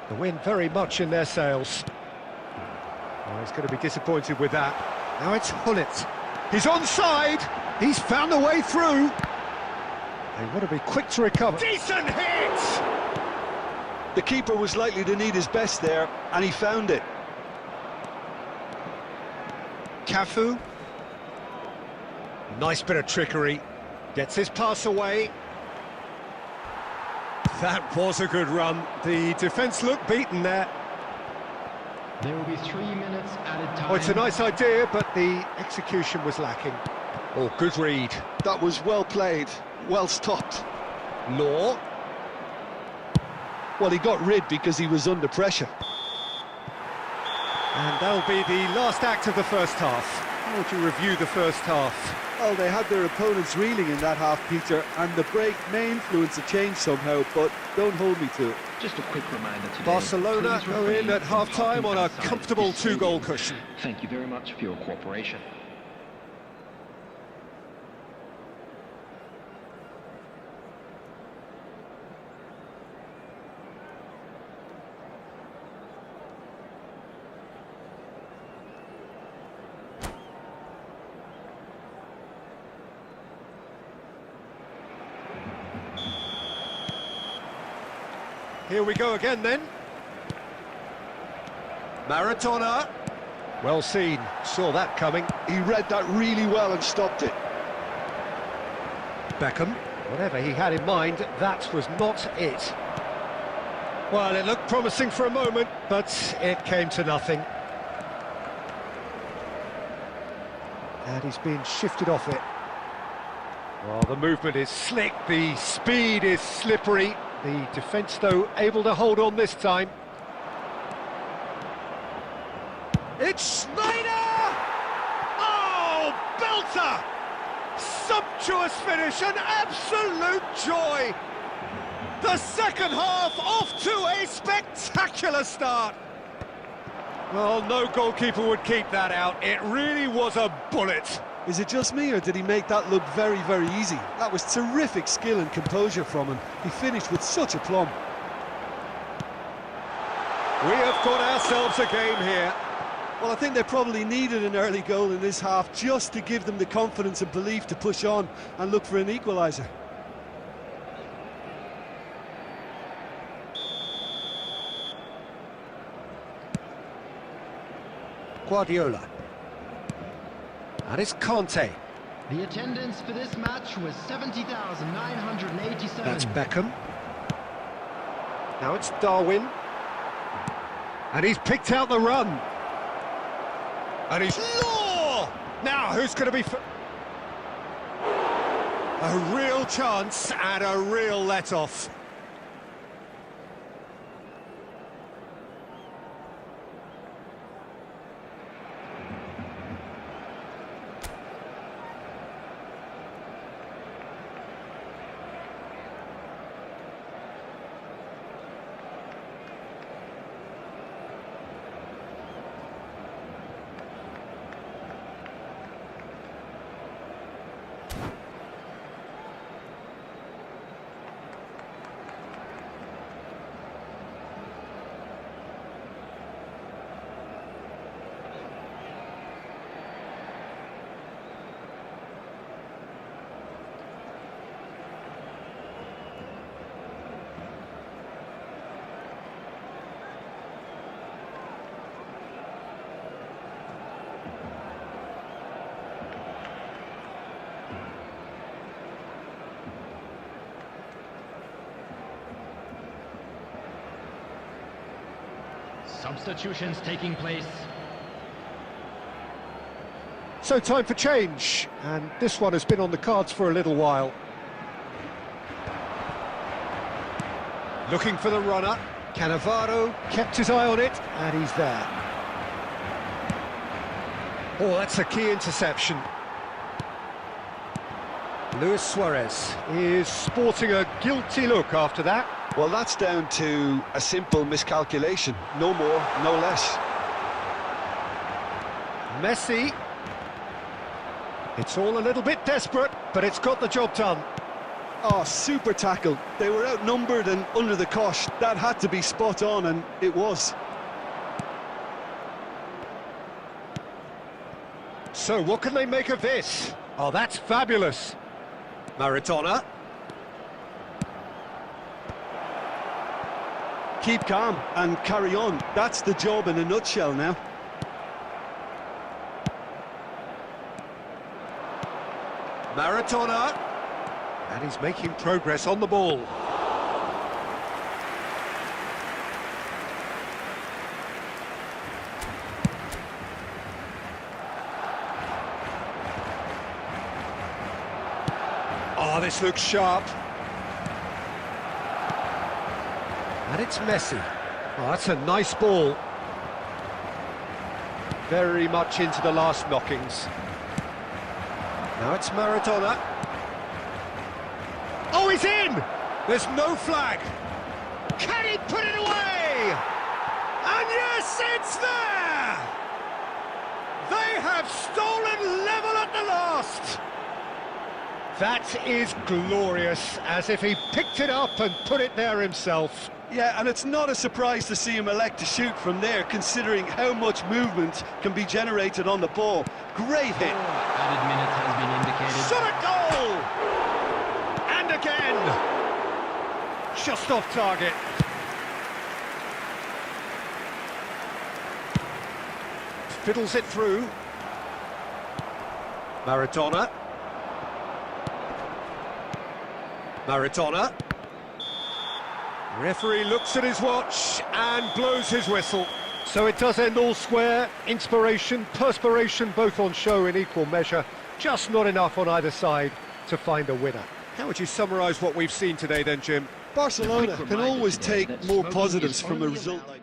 The win very much in their sails. Oh, he's going to be disappointed with that. Now it's Hullet. He's onside. He's found a way through. They want to be quick to recover. Decent hit! The keeper was likely to need his best there, and he found it. Cafu. Nice bit of trickery. Gets his pass away. That was a good run. The defence looked beaten there. There will be 3 minutes added time. Oh, it's a nice idea, but the execution was lacking. Oh, good read. That was well played, well stopped. Law. Well, he got rid because he was under pressure. And that'll be the last act of the first half. How would you review the first half? Well, they had their opponents reeling in that half, Peter, and the break may influence a change somehow, but don't hold me to it. Just a quick reminder today. Barcelona please go refrain in at from half-time on a outside comfortable this stadium. two-goal cushion. Thank you very much for your cooperation. Here we go again then. Maradona. Well seen, saw that coming. He read that really well and stopped it. Beckham, whatever he had in mind, that was not it. Well, it looked promising for a moment, but it came to nothing. And he's been shifted off it. Well, the movement is slick, the speed is slippery. The defence, though, able to hold on this time. It's Snyder! Oh, belter! Sumptuous finish, an absolute joy! The second half off to a spectacular start. Well, no goalkeeper would keep that out. It really was a bullet. Is it just me, or did he make that look very, very easy? That was terrific skill and composure from him. He finished with such aplomb. We have got ourselves a game here. Well, I think they probably needed an early goal in this half just to give them the confidence and belief to push on and look for an equaliser. Guardiola. And it's Conte. The attendance for this match was 70,987. That's Beckham. Now it's Darwin. And he's picked out the run. And he's... Law! Now, who's going to be... A real chance and a real let-off. Substitutions taking place. So time for change, and this one has been on the cards for a little while. Looking for the runner. Cannavaro kept his eye on it, and he's there. Oh, that's a key interception. Luis Suarez is sporting a guilty look after that. Well, that's down to a simple miscalculation. No more, no less. Messi. It's all a little bit desperate, but it's got the job done. Oh, super tackle. They were outnumbered and under the cosh. That had to be spot on, and it was. So what can they make of this? Oh, that's fabulous. Maradona. Keep calm and carry on. That's the job in a nutshell now. Maradona. And he's making progress on the ball. Oh, this looks sharp. And it's Messi. Oh, that's a nice ball. very much into the last knockings. Now it's Maradona. Oh, he's in! There's no flag. Can he put it away? And yes, it's there! They have stolen level at the last. That is glorious, as if he picked it up and put it there himself. Yeah, and it's not a surprise to see him elect to shoot from there, considering how much movement can be generated on the ball. Great hit. Added minute has been indicated. Shot at goal! And again! Just off target. Fiddles it through. Maradona. Maradona. Referee looks at his watch and blows his whistle. So it does end all square. Inspiration, perspiration, both on show in equal measure. Just not enough on either side to find a winner. How would you summarise what we've seen today then, Jim? Barcelona can always take more positives from a result like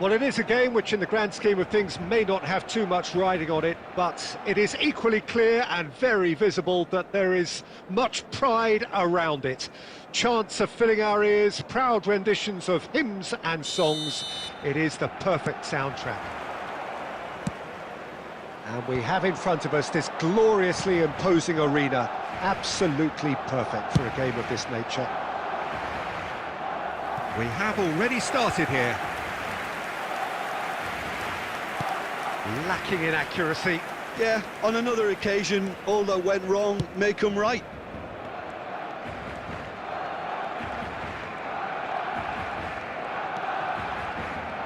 Well, it is a game which in the grand scheme of things may not have too much riding on it, but it is equally clear and very visible that there is much pride around it. Chants are filling our ears, proud renditions of hymns and songs. It is the perfect soundtrack. And we have in front of us this gloriously imposing arena, absolutely perfect for a game of this nature. We have already started here. Lacking in accuracy. Yeah, on another occasion, all that went wrong may come right.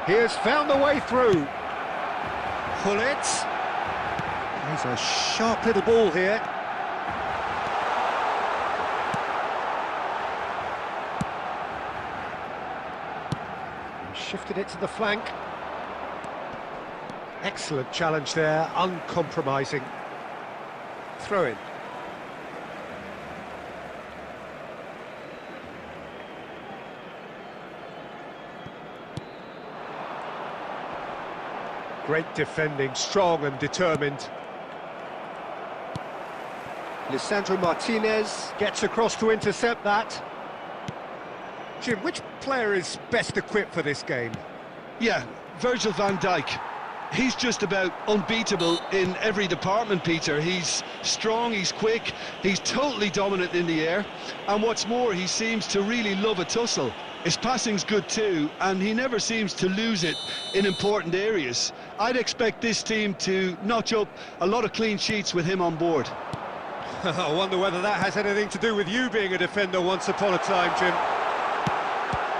He has found the way through. Pull it. There's a sharp little ball here. shifted it to the flank. Excellent challenge there, uncompromising. Throw in. Great defending, strong and determined. Lisandro Martinez gets across to intercept that. Jim, which player is best equipped for this game? Yeah, Virgil van Dijk. He's just about unbeatable in every department, Peter. He's strong, he's quick, he's totally dominant in the air, and what's more, he seems to really love a tussle. His passing's good too, and he never seems to lose it in important areas. I'd expect this team to notch up a lot of clean sheets with him on board. I wonder whether that has anything to do with you being a defender once upon a time, Jim.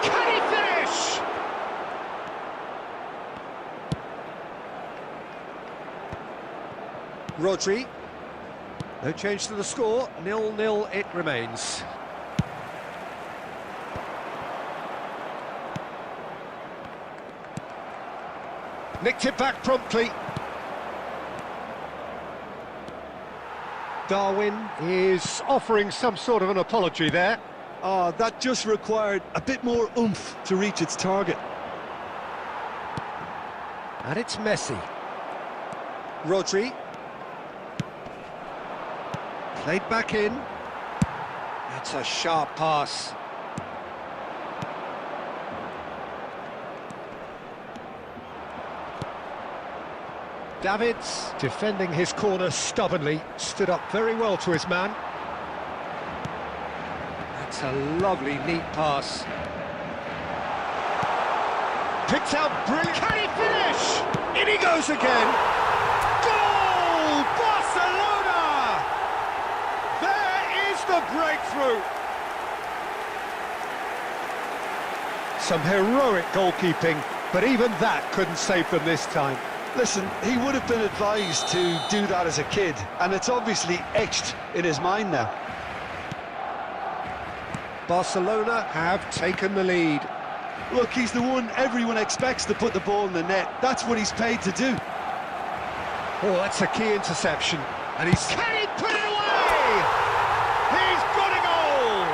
Can he finish? Rodri. No change to the score, 0-0 it remains. Nicked it back promptly. Darwin is offering some sort of an apology there. Oh, that just required a bit more oomph to reach its target. And it's Messi. Rodri. Played back in. That's a sharp pass. Davids, defending his corner stubbornly, stood up very well to his man. That's a lovely, neat pass. Picked out brilliant. Can he finish? In he goes again. Goal! Barcelona! There is the breakthrough. Some heroic goalkeeping, but even that couldn't save them this time. Listen, he would have been advised to do that as a kid, and it's obviously etched in his mind now. Barcelona have taken the lead. Look, he's the one everyone expects to put the ball in the net. That's what he's paid to do. Oh, that's a key interception. And he's... Can he put it away? He's got a goal!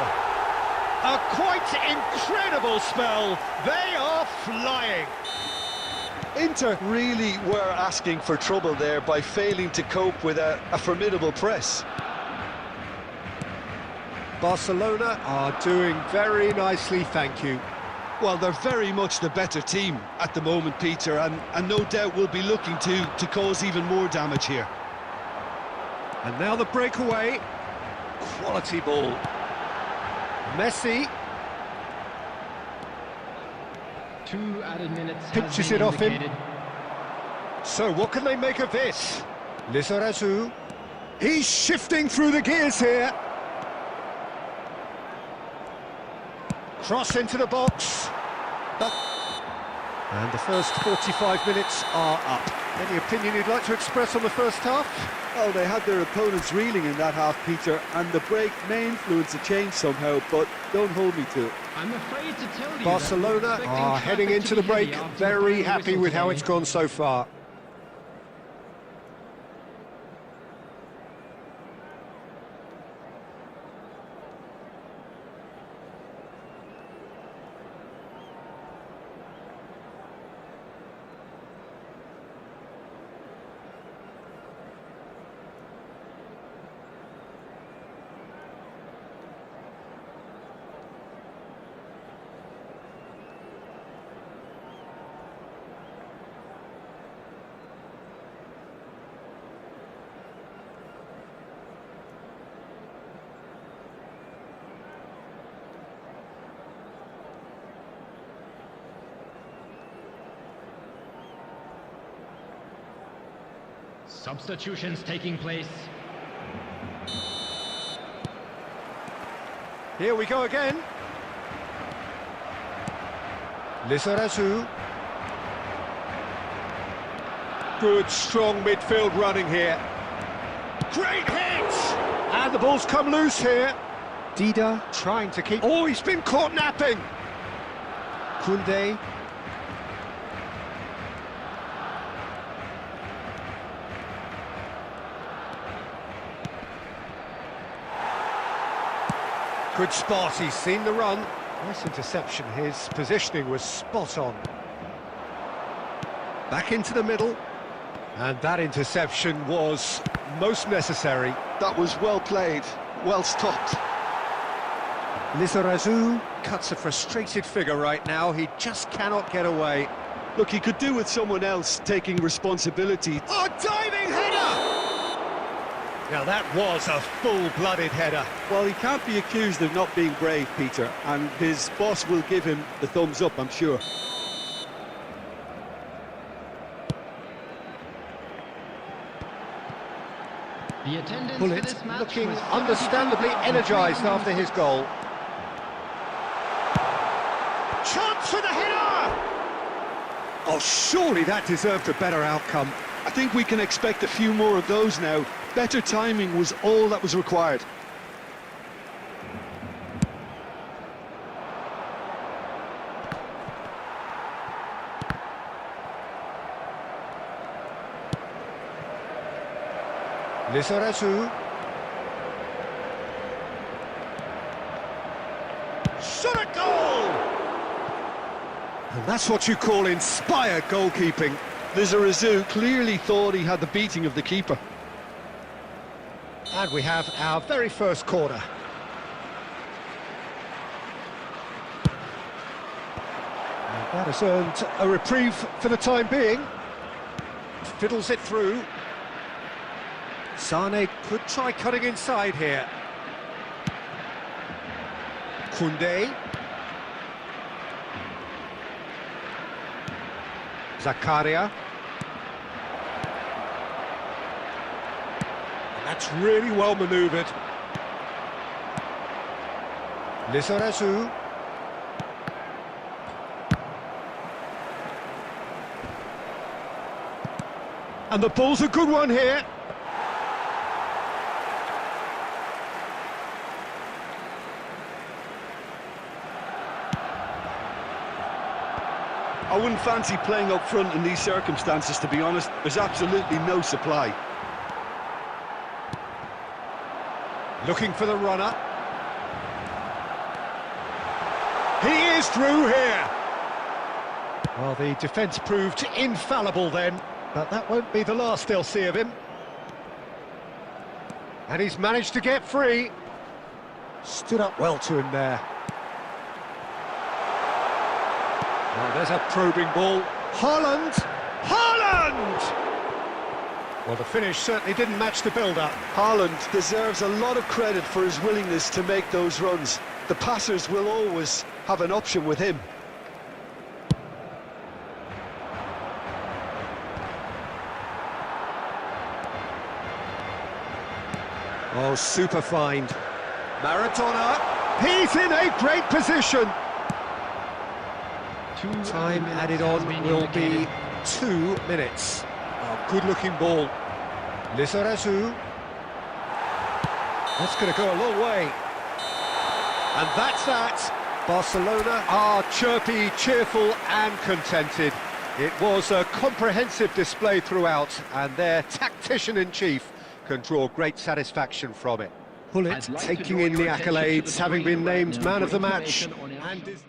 A quite incredible spell. They are flying. Inter really were asking for trouble there by failing to cope with a formidable press. Barcelona are doing very nicely, thank you. Well, they're very much the better team at the moment, Peter, and no doubt will be looking to cause even more damage here. And now the breakaway. Quality ball. Messi. 2 added minutes. Pinches it off him. So what can they make of this? Lizarazu. He's shifting through the gears here. Cross into the box. And the first 45 minutes are up. Any opinion you'd like to express on the first half? Well, they had their opponents reeling in that half, Peter, and the break may influence a change somehow, but don't hold me to it. I'm afraid to tell you Barcelona are heading into the break, very happy with how it's gone so far. Substitutions taking place. Here we go again. Lizarazu. Good, strong midfield running here. Great hit! And the ball's come loose here. Dida trying to keep... Oh, he's been caught napping. Koundé. Good spot, he's seen the run. Nice interception, his positioning was spot on. Back into the middle. And that interception was most necessary. That was well played, well stopped. Lizarazu cuts a frustrated figure right now, he just cannot get away. Look, he could do with someone else taking responsibility. Oh, diving header! Now that was a full-blooded header. Well, he can't be accused of not being brave, Peter, and his boss will give him the thumbs up, I'm sure. The attendance Bullet for this match looking was understandably 72,300. energised after his goal. Chance for the header! Oh, surely that deserved a better outcome. I think we can expect a few more of those now. Better timing was all that was required. Lizarazu. Shot a goal! And that's what you call inspired goalkeeping. Lizarazu clearly thought he had the beating of the keeper. And we have our very first corner. And that has earned a reprieve for the time being. Fiddles it through. Sane could try cutting inside here. Koundé. Zakaria. And that's really well manoeuvred. Lizarazu. And the ball's a good one here. I wouldn't fancy playing up front in these circumstances, to be honest. There's absolutely no supply. Looking for the runner. He is through here. Well, the defence proved infallible then, but that won't be the last they'll see of him. And he's managed to get free. Stood up well to him there. Well, there's a probing ball. Haaland! Haaland! Well, the finish certainly didn't match the build-up. Haaland deserves a lot of credit for his willingness to make those runs. The passers will always have an option with him. Oh, super find. Maradona, he's in a great position. Time added on will be 2 minutes. Oh, good-looking ball. Lizarazu. That's going to go a long way. And that's that. Barcelona are chirpy, cheerful and contented. It was a comprehensive display throughout, and their tactician-in-chief can draw great satisfaction from it. Bullet taking in the accolades, having been named man of the match. And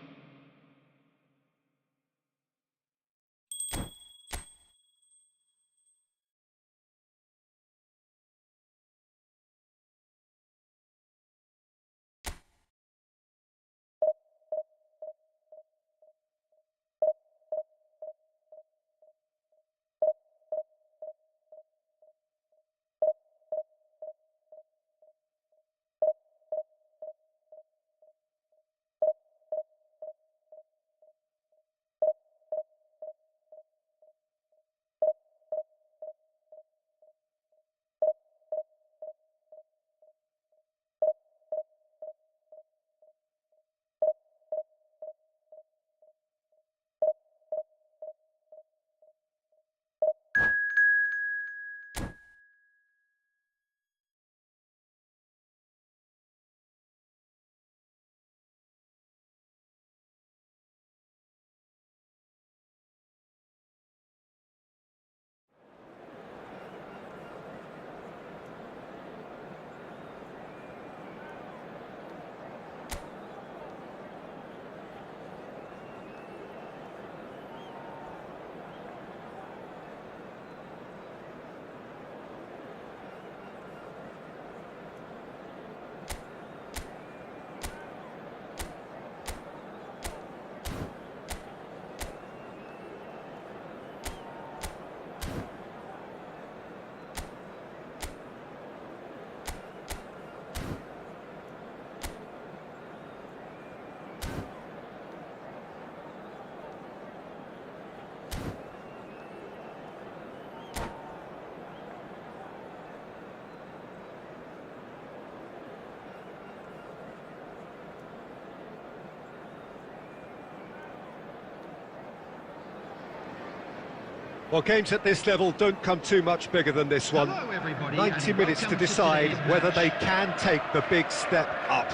Well, games at this level don't come too much bigger than this one. Hello, everybody, 90 and minutes to welcome to decide today's whether match. they can take the big step up.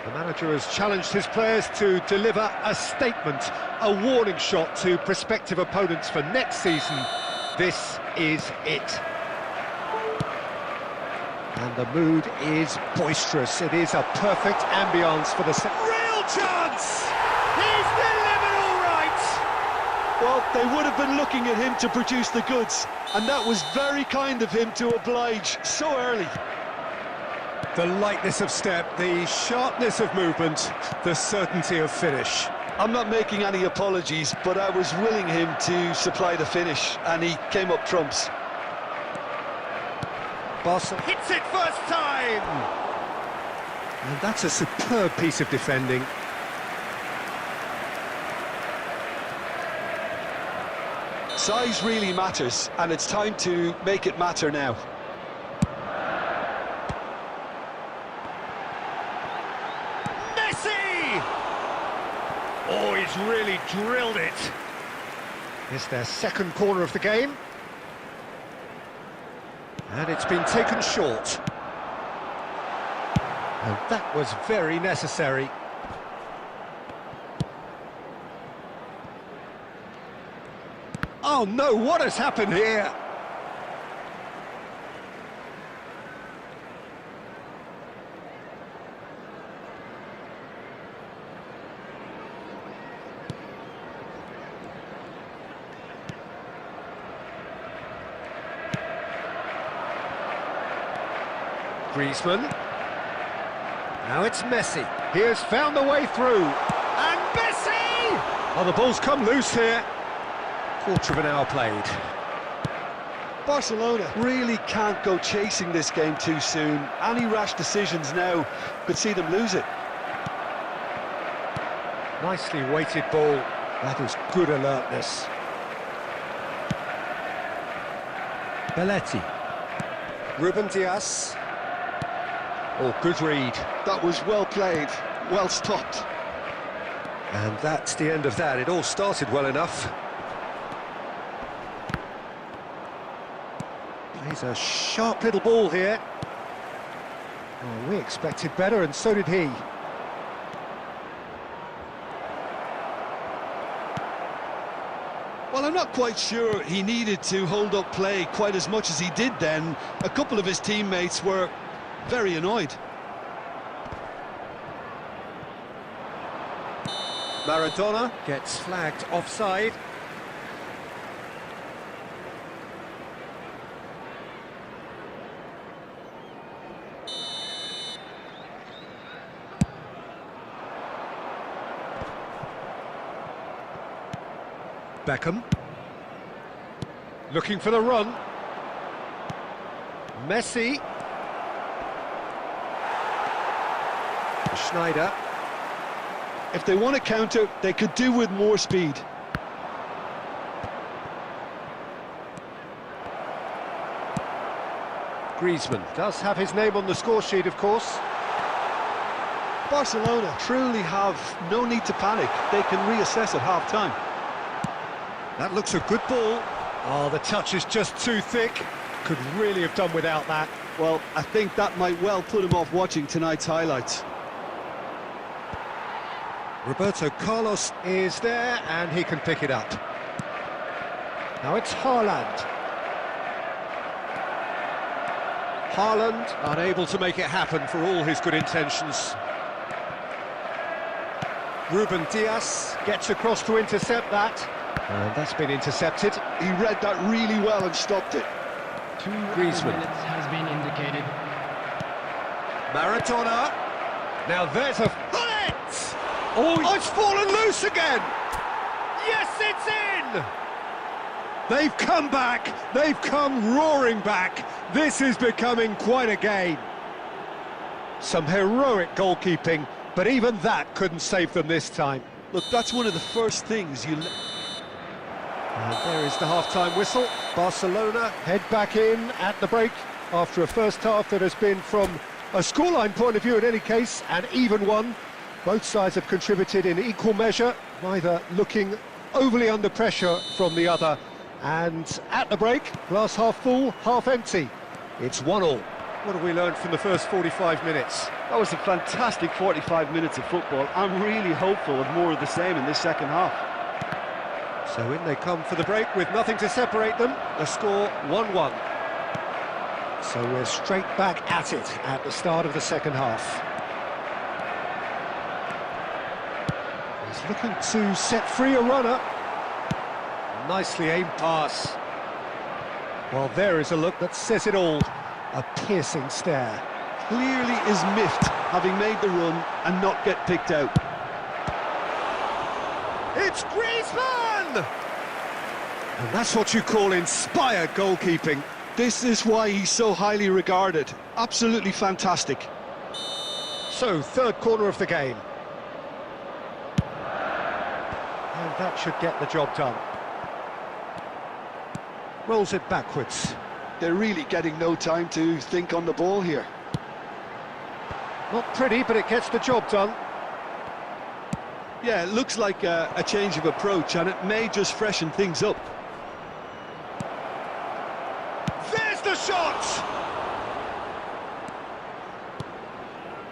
The manager has challenged his players to deliver a statement, a warning shot to prospective opponents for next season. This is it. And the mood is boisterous. It is a perfect ambience for the... Real chance! He's delivered all right! Well, they would have been looking at him to produce the goods, and that was very kind of him to oblige so early. The lightness of step, the sharpness of movement, the certainty of finish. I'm not making any apologies, but I was willing him to supply the finish, and he came up trumps. Barca hits it first time! And that's a superb piece of defending. Size really matters, and it's time to make it matter now. Messi! Oh, he's really drilled it. It's their second corner of the game. And it's been taken short. And that was very necessary. Oh no, what has happened here? Griezmann. Now it's Messi. He has found the way through. And Messi! Oh, the ball's come loose here. Quarter of an hour played. Barcelona really can't go chasing this game too soon. Any rash decisions now could see them lose it. Nicely weighted ball. That is good alertness. Belletti. Ruben Dias. Oh, good read. That was well played, well stopped. And that's the end of that. It all started well enough. Plays a sharp little ball here. Oh, we expected better, and so did he. Well, I'm not quite sure he needed to hold up play quite as much as he did then. A couple of his teammates were very annoyed. Maradona gets flagged offside. Beckham. Looking for the run. Messi. Schneider. If they want to counter, they could do with more speed. Griezmann does have his name on the score sheet, of course. Barcelona truly have no need to panic. They can reassess at half-time. That looks a good ball. Oh, the touch is just too thick. Could really have done without that. Well, I think that might well put him off watching tonight's highlights. Roberto Carlos is there, and he can pick it up. Now it's Haaland. Haaland unable to make it happen for all his good intentions. Ruben Dias gets across to intercept that. And that's been intercepted. He read that really well and stopped it. 2 Griezmann. minutes has been indicated. Maradona. Now there's a... Bullet! Oh, it's fallen loose again! Yes, it's in! They've come back. They've come roaring back. This is becoming quite a game. Some heroic goalkeeping, but even that couldn't save them this time. Look, that's one of the first things you... And there is the half-time whistle. Barcelona head back in at the break after a first half that has been, from a scoreline point of view in any case, an even one. Both sides have contributed in equal measure, neither looking overly under pressure from the other. And at the break, glass half full, half empty. It's 1-1. What have we learned from the first 45 minutes? That was a fantastic 45 minutes of football. I'm really hopeful of more of the same in this second half. So in they come for the break with nothing to separate them. The score 1-1. So we're straight back at it at the start of the second half. He's looking to set free a runner. Nicely aimed pass. Well, there is a look that says it all. A piercing stare. Clearly is miffed, having made the run and not get picked out. It's Griezmann! And that's what you call inspired goalkeeping. This is why he's so highly regarded. Absolutely fantastic. So, third corner of the game. And that should get the job done. Rolls it backwards. They're really getting no time to think on the ball here. Not pretty, but it gets the job done. Yeah, it looks like a change of approach, and it may just freshen things up. There's the shot!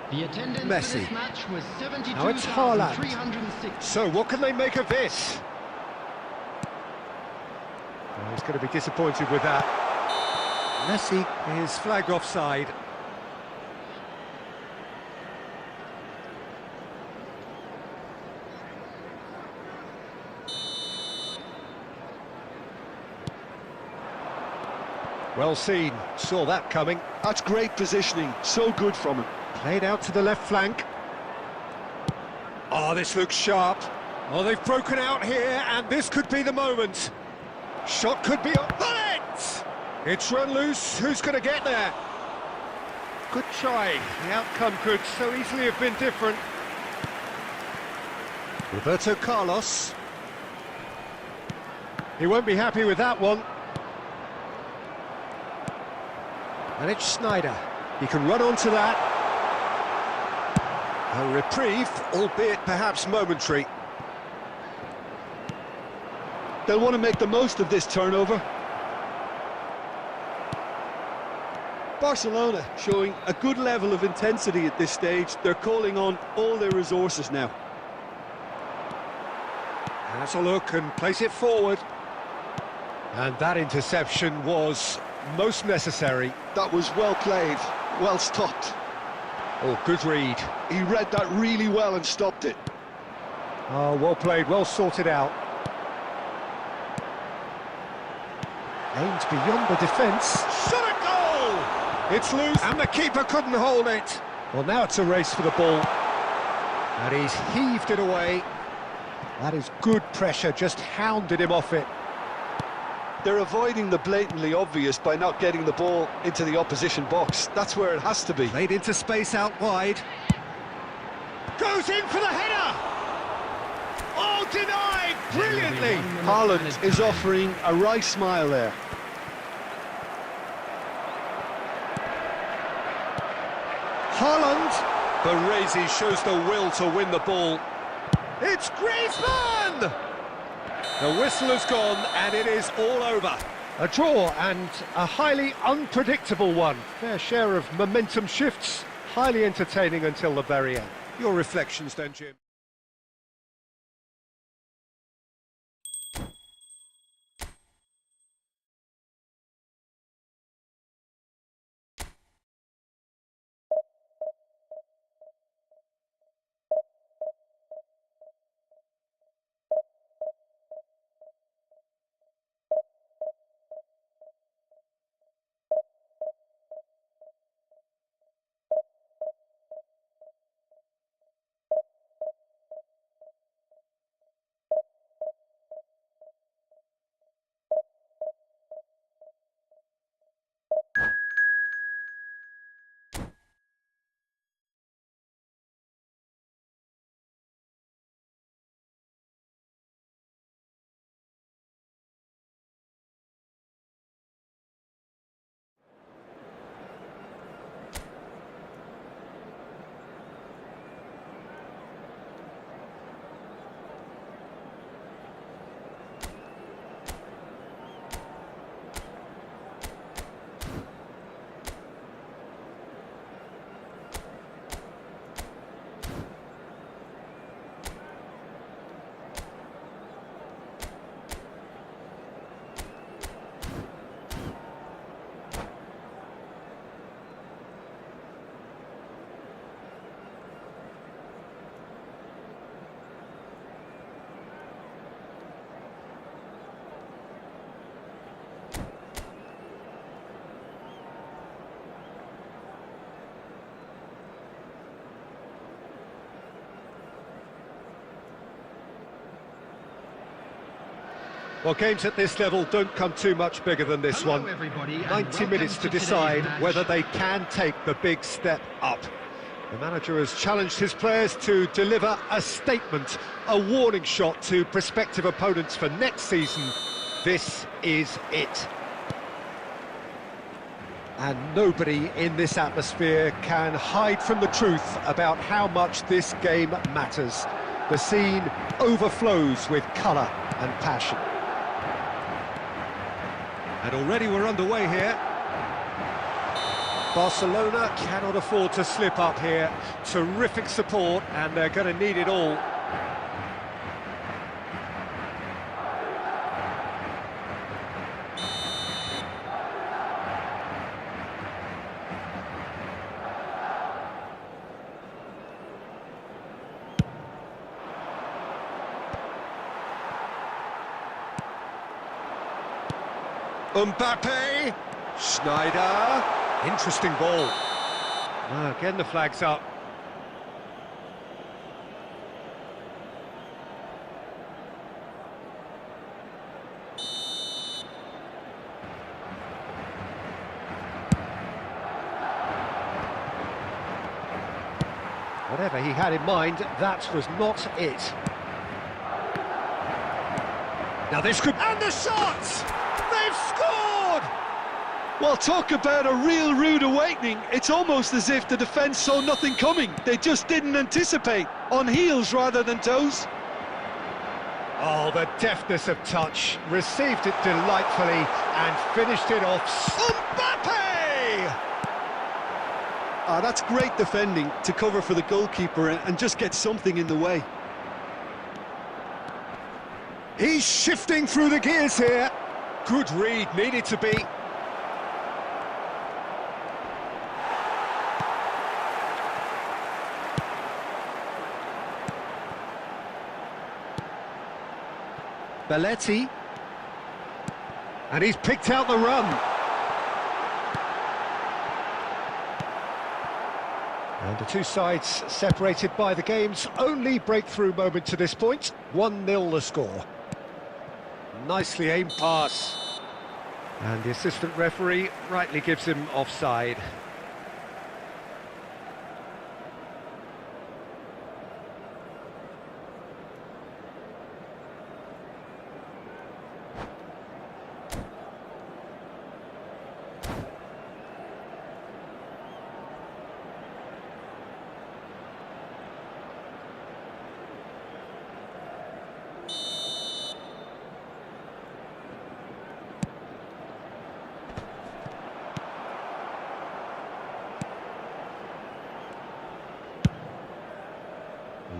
The attendance Messi. for this match was Now it's Haaland. 72,306. So what can they make of this? Oh, he's going to be disappointed with that. Messi is flagged offside. Well seen, saw that coming. That's great positioning, so good from him. Played out to the left flank. Oh, this looks sharp. Oh, they've broken out here, and this could be the moment. Shot could be on it! It's run loose, who's going to get there? Good try, the outcome could so easily have been different. Roberto Carlos. He won't be happy with that one. And it's Snyder. He can run onto that. A reprieve, albeit perhaps momentary. They'll want to make the most of this turnover. Barcelona showing a good level of intensity at this stage. They're calling on all their resources now. Has a look and plays it forward. And that interception was most necessary. That was well played, well stopped. Oh, good read. He read that really well and stopped it. Oh, well played, well sorted out. Aimed beyond the defence. Shot a goal! It's loose, and the keeper couldn't hold it. Well, now it's a race for the ball. And he's heaved it away. That is good pressure, just hounded him off it. They're avoiding the blatantly obvious by not getting the ball into the opposition box. That's where it has to be. Played into space out wide. Goes in for the header! Oh, denied brilliantly! Haaland is offering a wry smile there. Haaland! Baresi shows the will to win the ball. It's Griezmann! The whistle has gone and it is all over. A draw and a highly unpredictable one. Fair share of momentum shifts, highly entertaining until the very end. Your reflections then, Jim? Well, games at this level don't come too much bigger than this Hello, one. everybody, and 90 minutes to welcome today's decide match. whether they can take the big step up. The manager has challenged his players to deliver a statement, a warning shot to prospective opponents for next season. This is it. And nobody in this atmosphere can hide from the truth about how much this game matters. The scene overflows with colour and passion. And already we're underway here. Barcelona cannot afford to slip up here. Terrific support, and they're going to need it all. Mbappe, Schneider, interesting ball. Again the flag's up. Whatever he had in mind, that was not it. Now this could... And the shot! They've scored! Well, talk about a real rude awakening. It's almost as if the defence saw nothing coming. They just didn't anticipate. On heels rather than toes. Oh, the deftness of touch. Received it delightfully and finished it off. Mbappe! Ah, that's great defending to cover for the goalkeeper and just get something in the way. He's shifting through the gears here. Good read, needed to be. Belletti. And he's picked out the run. And the two sides separated by the game's only breakthrough moment to this point. 1-0 the score. Nicely aimed pass. And the assistant referee rightly gives him offside.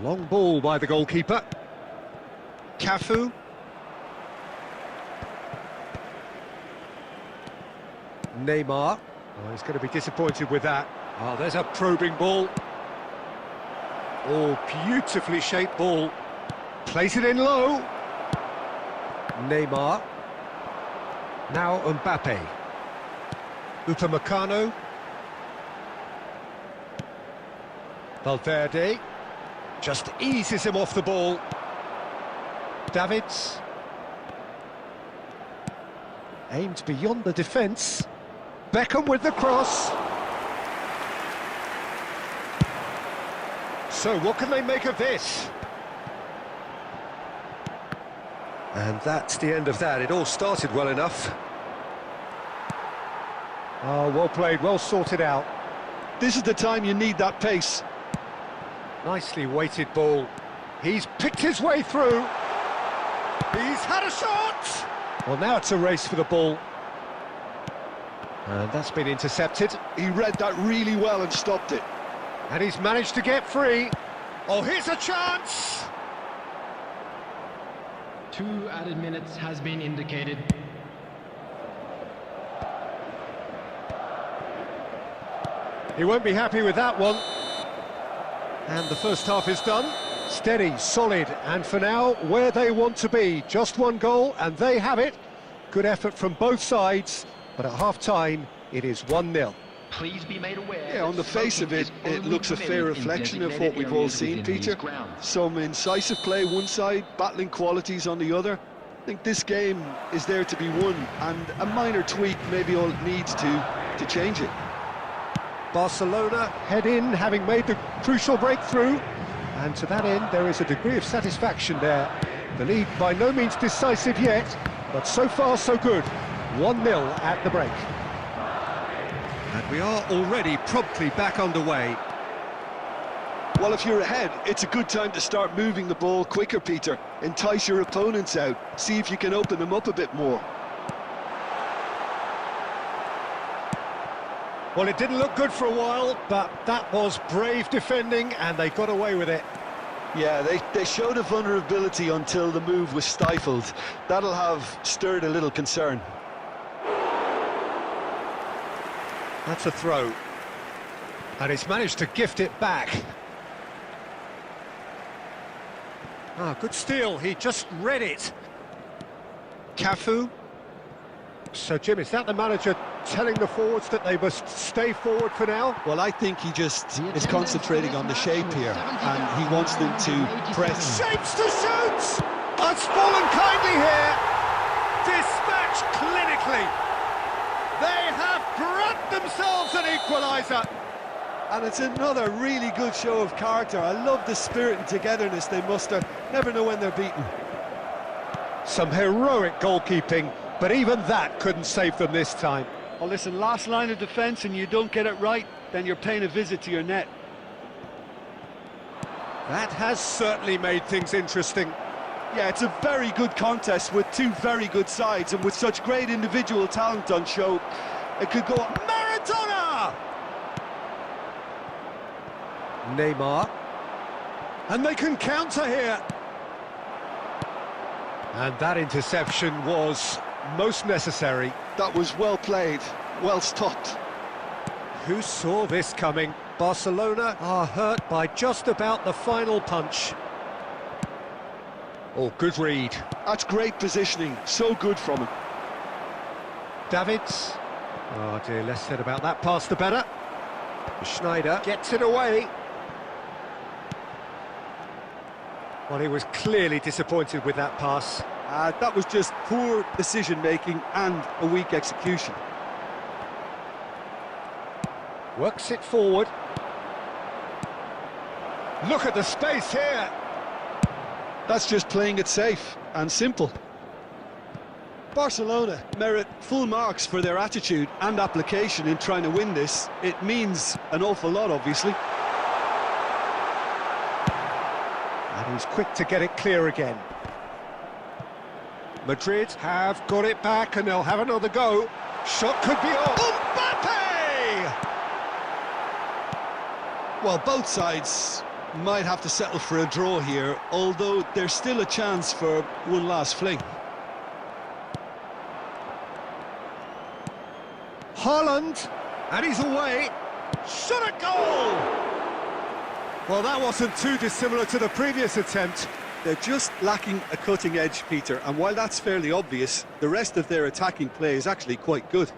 Long ball by the goalkeeper. Cafu. Neymar. Oh, he's going to be disappointed with that. Oh, there's a probing ball. Oh, beautifully shaped ball. Plays it in low. Neymar. Now Mbappe. Upamecano. Valverde. Just eases him off the ball. Davids. Aimed beyond the defence. Beckham with the cross. So what can they make of this? And that's the end of that. It all started well enough. Oh, well played, well sorted out. This is the time you need that pace. Nicely weighted ball. He's picked his way through. He's had a shot! Well, now it's a race for the ball. And that's been intercepted. He read that really well and stopped it. And he's managed to get free. Oh, here's a chance! 2 added minutes has been indicated. He won't be happy with that one. And the first half is done. Steady, solid, and for now, where they want to be. Just one goal, and they have it. Good effort from both sides, but at half-time, it is 1-0. Please be made aware. Yeah, on the face of it, it looks a fair reflection of what we've all seen, Peter. Some incisive play one side, battling qualities on the other. I think this game is there to be won, and a minor tweak maybe all it needs to change it. Barcelona head in, having made the crucial breakthrough, and to that end there is a degree of satisfaction there. The lead by no means decisive yet, but so far so good. 1-0 at the break. And we are already promptly back underway. Well, if you're ahead, it's a good time to start moving the ball quicker, Peter. Entice your opponents out, see if you can open them up a bit more. Well, it didn't look good for a while, but that was brave defending, and they got away with it. Yeah, they showed a vulnerability until the move was stifled. That'll have stirred a little concern. That's a throw. And he's managed to gift it back. Ah, good steal, he just read it. Cafu. So, Jim, is that the manager telling the forwards that they must stay forward for now? Well, I think he just is concentrating on the shape here, and he wants them to press. Shapes to shoot! Has fallen kindly here. Dispatched clinically. They have brought themselves an equaliser. And it's another really good show of character. I love the spirit and togetherness they muster. Never know when they're beaten. Some heroic goalkeeping, but even that couldn't save them this time. Well, listen, last line of defence and you don't get it right, then you're paying a visit to your net. That has certainly made things interesting. Yeah, it's a very good contest with two very good sides, and with such great individual talent on show, it could go on. Maradona! Neymar. And they can counter here. And that interception was most necessary. That was well played, well stopped. Who saw this coming? Barcelona are hurt by just about the final punch. Oh, good read. That's great positioning, so good from him. Davids. Oh dear, less said about that pass the better. Schneider gets it away. Well, he was clearly disappointed with that pass. That was just poor decision-making and a weak execution. Works it forward. Look at the space here. That's just playing it safe and simple. Barcelona merit full marks for their attitude and application in trying to win this. It means an awful lot, obviously. And he's quick to get it clear again. Madrid have got it back and they'll have another go. Shot could be on. Mbappe! Well, both sides might have to settle for a draw here, although there's still a chance for one last fling. Haaland, and he's away. Shot a goal! Well, that wasn't too dissimilar to the previous attempt. They're just lacking a cutting edge, Peter, and while that's fairly obvious, the rest of their attacking play is actually quite good.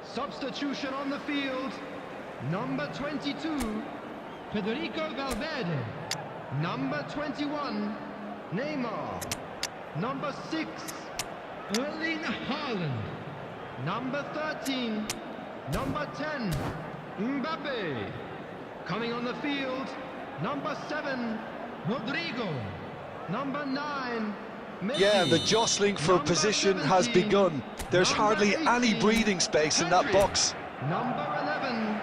Substitution on the field. Number 22, Federico Valverde. Number 21, Neymar. Number 6, Erling Haaland. Number 13, number 10, Mbappe. Coming on the field, number 7, Rodrigo. Number 9, Messi. Yeah, the jostling for position has begun. There's hardly any breathing space in that box. Number 11.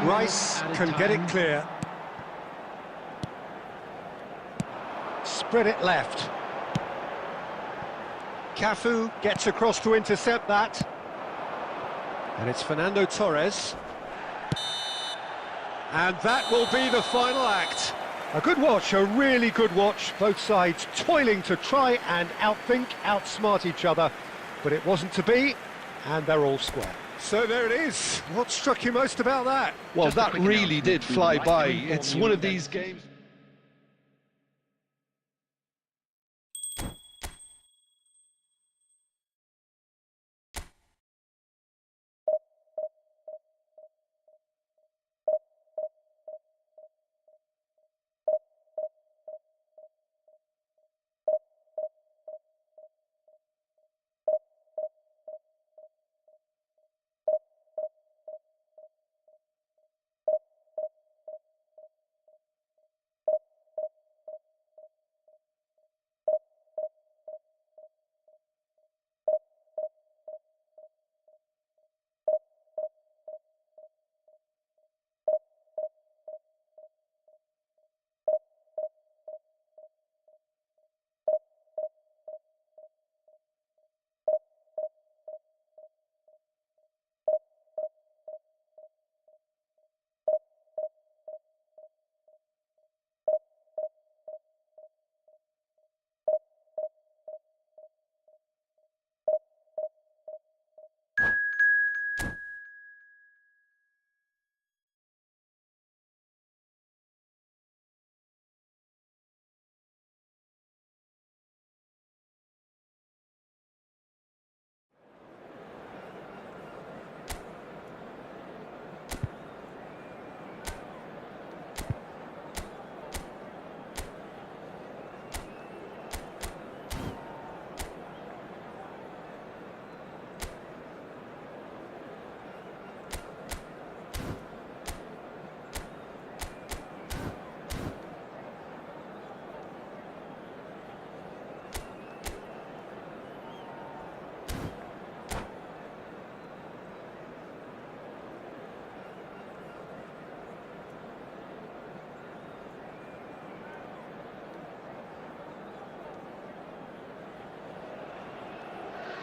Rice can get it clear. Spread it left. Cafu gets across to intercept that. And it's Fernando Torres. And that will be the final act. A good watch, a really good watch. Both sides toiling to try and outthink, outsmart each other. But it wasn't to be, and they're all square. So there it is. What struck you most about that? Well, that really did fly by. It's one of these games.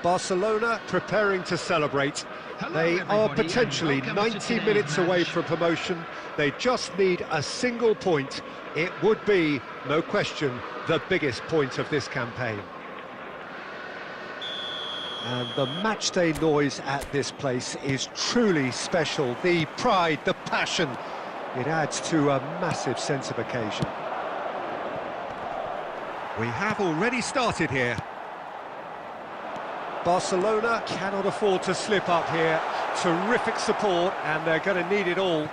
Barcelona preparing to celebrate. They are potentially 90 minutes away from promotion. They just need a single point. It would be, no question, the biggest point of this campaign. And the matchday noise at this place is truly special. The pride, the passion, it adds to a massive sense of occasion. We have already started here. Barcelona cannot afford to slip up here. Terrific support, and they're going to need it all.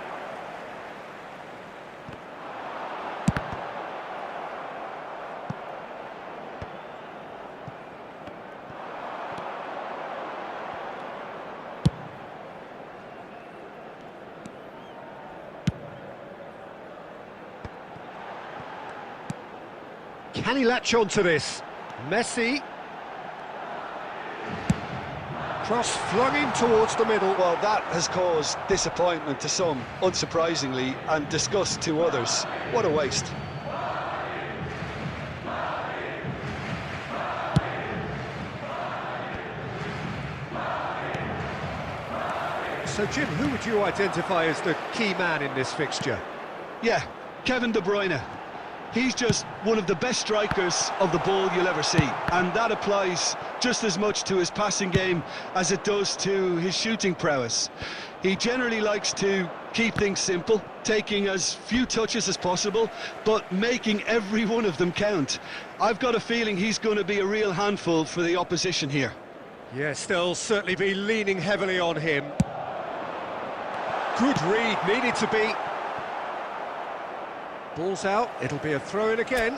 Can he latch on to this? Messi. Cross flung in towards the middle. Well, that has caused disappointment to some, unsurprisingly, and disgust to others. What a waste. So, Jim, who would you identify as the key man in this fixture? Yeah, Kevin De Bruyne. He's just one of the best strikers of the ball you'll ever see, and that applies just as much to his passing game as it does to his shooting prowess. He generally likes to keep things simple, taking as few touches as possible, but making every one of them count. I've got a feeling he's going to be a real handful for the opposition here. Yes, they'll certainly be leaning heavily on him. Good read, needed to be. Ball's out, it'll be a throw-in again.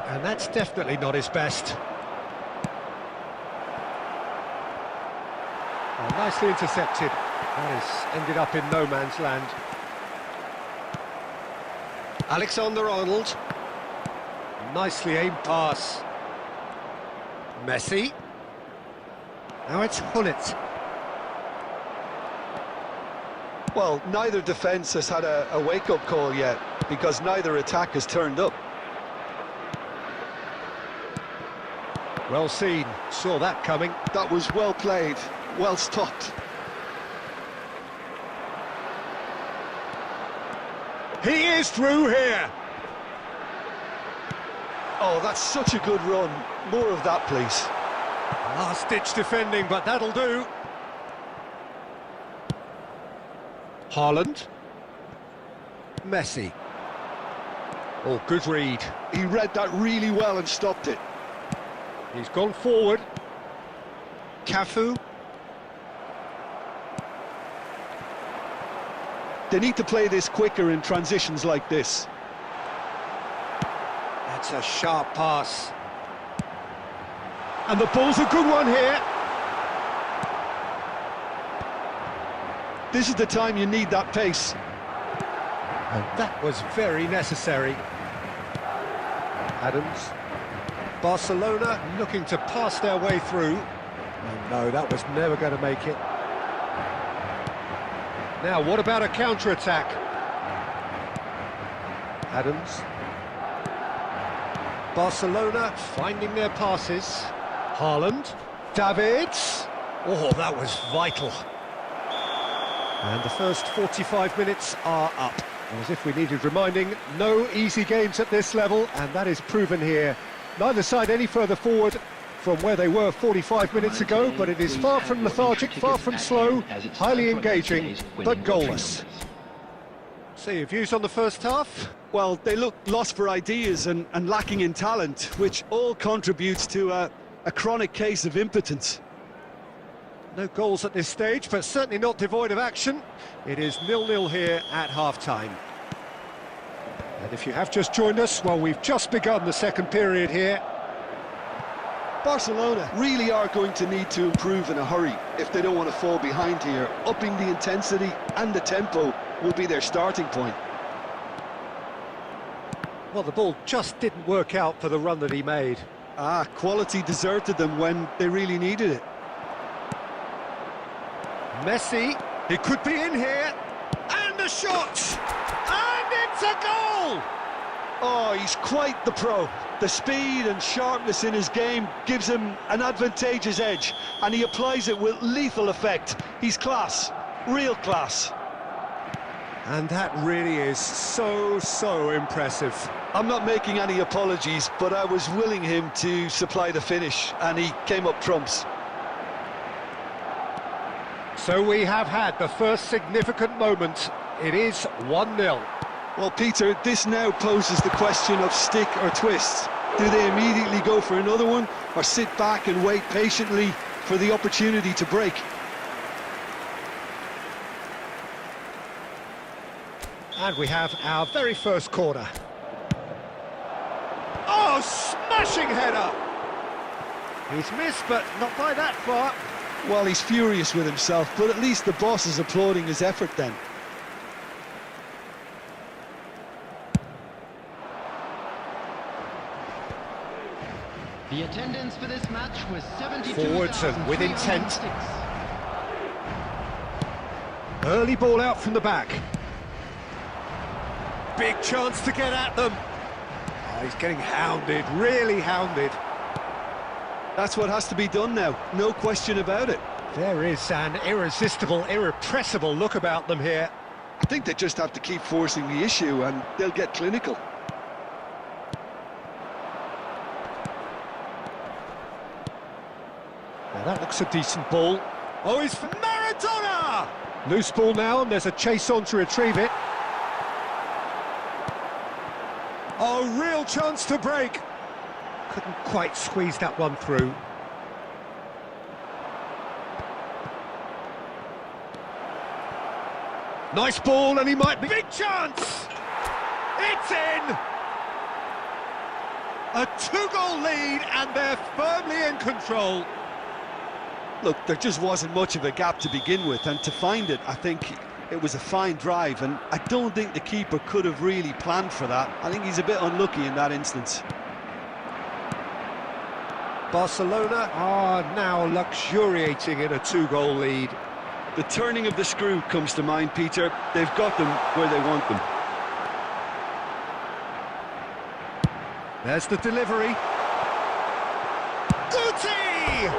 And that's definitely not his best. Oh, nicely intercepted. That has ended up in no man's land. Alexander-Arnold. Nicely aimed pass. Messi. Now it's Hullet. Well, neither defence has had a wake-up call yet, because neither attack has turned up. Well seen, saw that coming. That was well played, well stopped. He is through here! Oh, that's such a good run. More of that, please. Last-ditch defending, but that'll do. Haaland. Messi. Oh, good read. He read that really well and stopped it. He's gone forward. Cafu. They need to play this quicker in transitions like this. That's a sharp pass. And the ball's a good one here. This is the time you need that pace. And that was very necessary. Adams. Barcelona looking to pass their way through. Oh no, that was never going to make it. Now, what about a counter-attack? Adams. Barcelona finding their passes. Haaland. Davids. Oh, that was vital. And the first 45 minutes are up. As if we needed reminding, no easy games at this level, and that is proven here. Neither side any further forward from where they were 45 minutes ago, but it is far from lethargic, far from slow, highly engaging, but goalless. So your views on the first half? Well, they look lost for ideas and lacking in talent, which all contributes to a chronic case of impotence. No goals at this stage, but certainly not devoid of action. It is 0-0 here at half-time. And if you have just joined us, well, we've just begun the second period here. Barcelona really are going to need to improve in a hurry if they don't want to fall behind here. Upping the intensity and the tempo will be their starting point. Well, the ball just didn't work out for the run that he made. Quality deserted them when they really needed it. Messi, he could be in here, and a shot, and it's a goal! Oh, he's quite the pro. The speed and sharpness in his game gives him an advantageous edge, and he applies it with lethal effect. He's class, real class. And that really is so impressive. I'm not making any apologies, but I was willing him to supply the finish, and he came up trumps. So we have had the first significant moment. It is 1-0. Well, Peter, this now poses the question of stick or twist. Do they immediately go for another one, or sit back and wait patiently for the opportunity to break? And we have our very first corner. Oh, smashing header! He's missed, but not by that far. Well, he's furious with himself, but at least the boss is applauding his effort then. The attendance for this match was 72,000. Forwards and with intent. Early ball out from the back. Big chance to get at them. Oh, he's getting hounded, really hounded. That's what has to be done now, no question about it. There is an irresistible, irrepressible look about them here. I think they just have to keep forcing the issue and they'll get clinical. Now that looks a decent ball. Oh, he's for Maradona! Loose ball now, and there's a chase on to retrieve it. Oh, real chance to break. Couldn't quite squeeze that one through. Nice ball, and he might be... Big chance! It's in! A 2-goal lead, and they're firmly in control. Look, there just wasn't much of a gap to begin with, and to find it, I think it was a fine drive, and I don't think the keeper could have really planned for that. I think he's a bit unlucky in that instance. Barcelona are now luxuriating in a 2-goal lead. The turning of the screw comes to mind, Peter. They've got them where they want them. There's the delivery. Guti!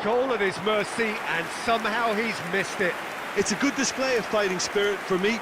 Goal at his mercy, and somehow he's missed it. It's a good display of fighting spirit for me.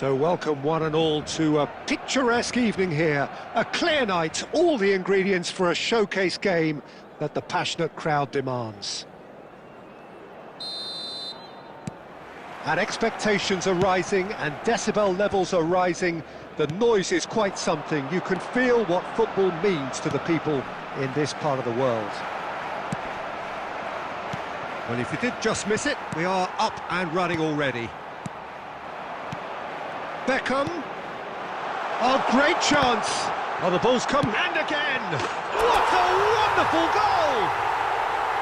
So welcome one and all to a picturesque evening here. A clear night, all the ingredients for a showcase game that the passionate crowd demands. And expectations are rising and decibel levels are rising. The noise is quite something. You can feel what football means to the people in this part of the world. Well, if you did just miss it, we are up and running already. Beckham. Oh, great chance. Oh, the ball's come. And again. What a wonderful goal!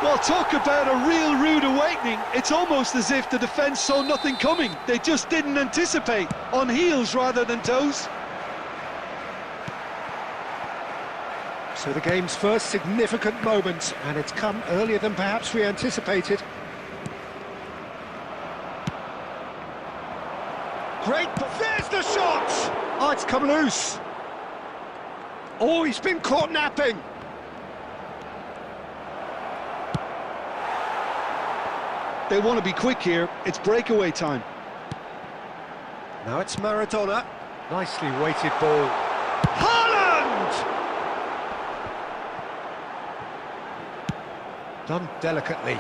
Well, talk about a real rude awakening. It's almost as if the defence saw nothing coming. They just didn't anticipate. On heels rather than toes. So the game's first significant moment, and it's come earlier than perhaps we anticipated. Great, there's the shot! Oh, it's come loose. Oh, he's been caught napping. They want to be quick here. It's breakaway time. Now it's Maradona. Nicely weighted ball. Haaland! Done delicately.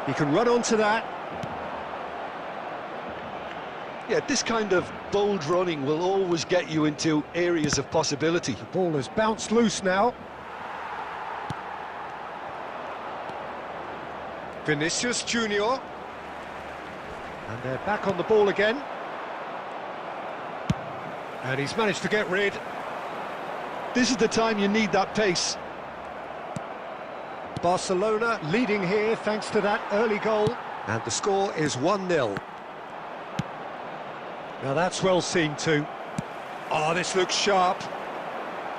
He can run onto that. Yeah, this kind of bold running will always get you into areas of possibility. The ball has bounced loose now. Vinicius Junior. And they're back on the ball again. And he's managed to get rid. This is the time you need that pace. Barcelona leading here thanks to that early goal. And the score is 1-0. Now that's well seen too. Oh, this looks sharp.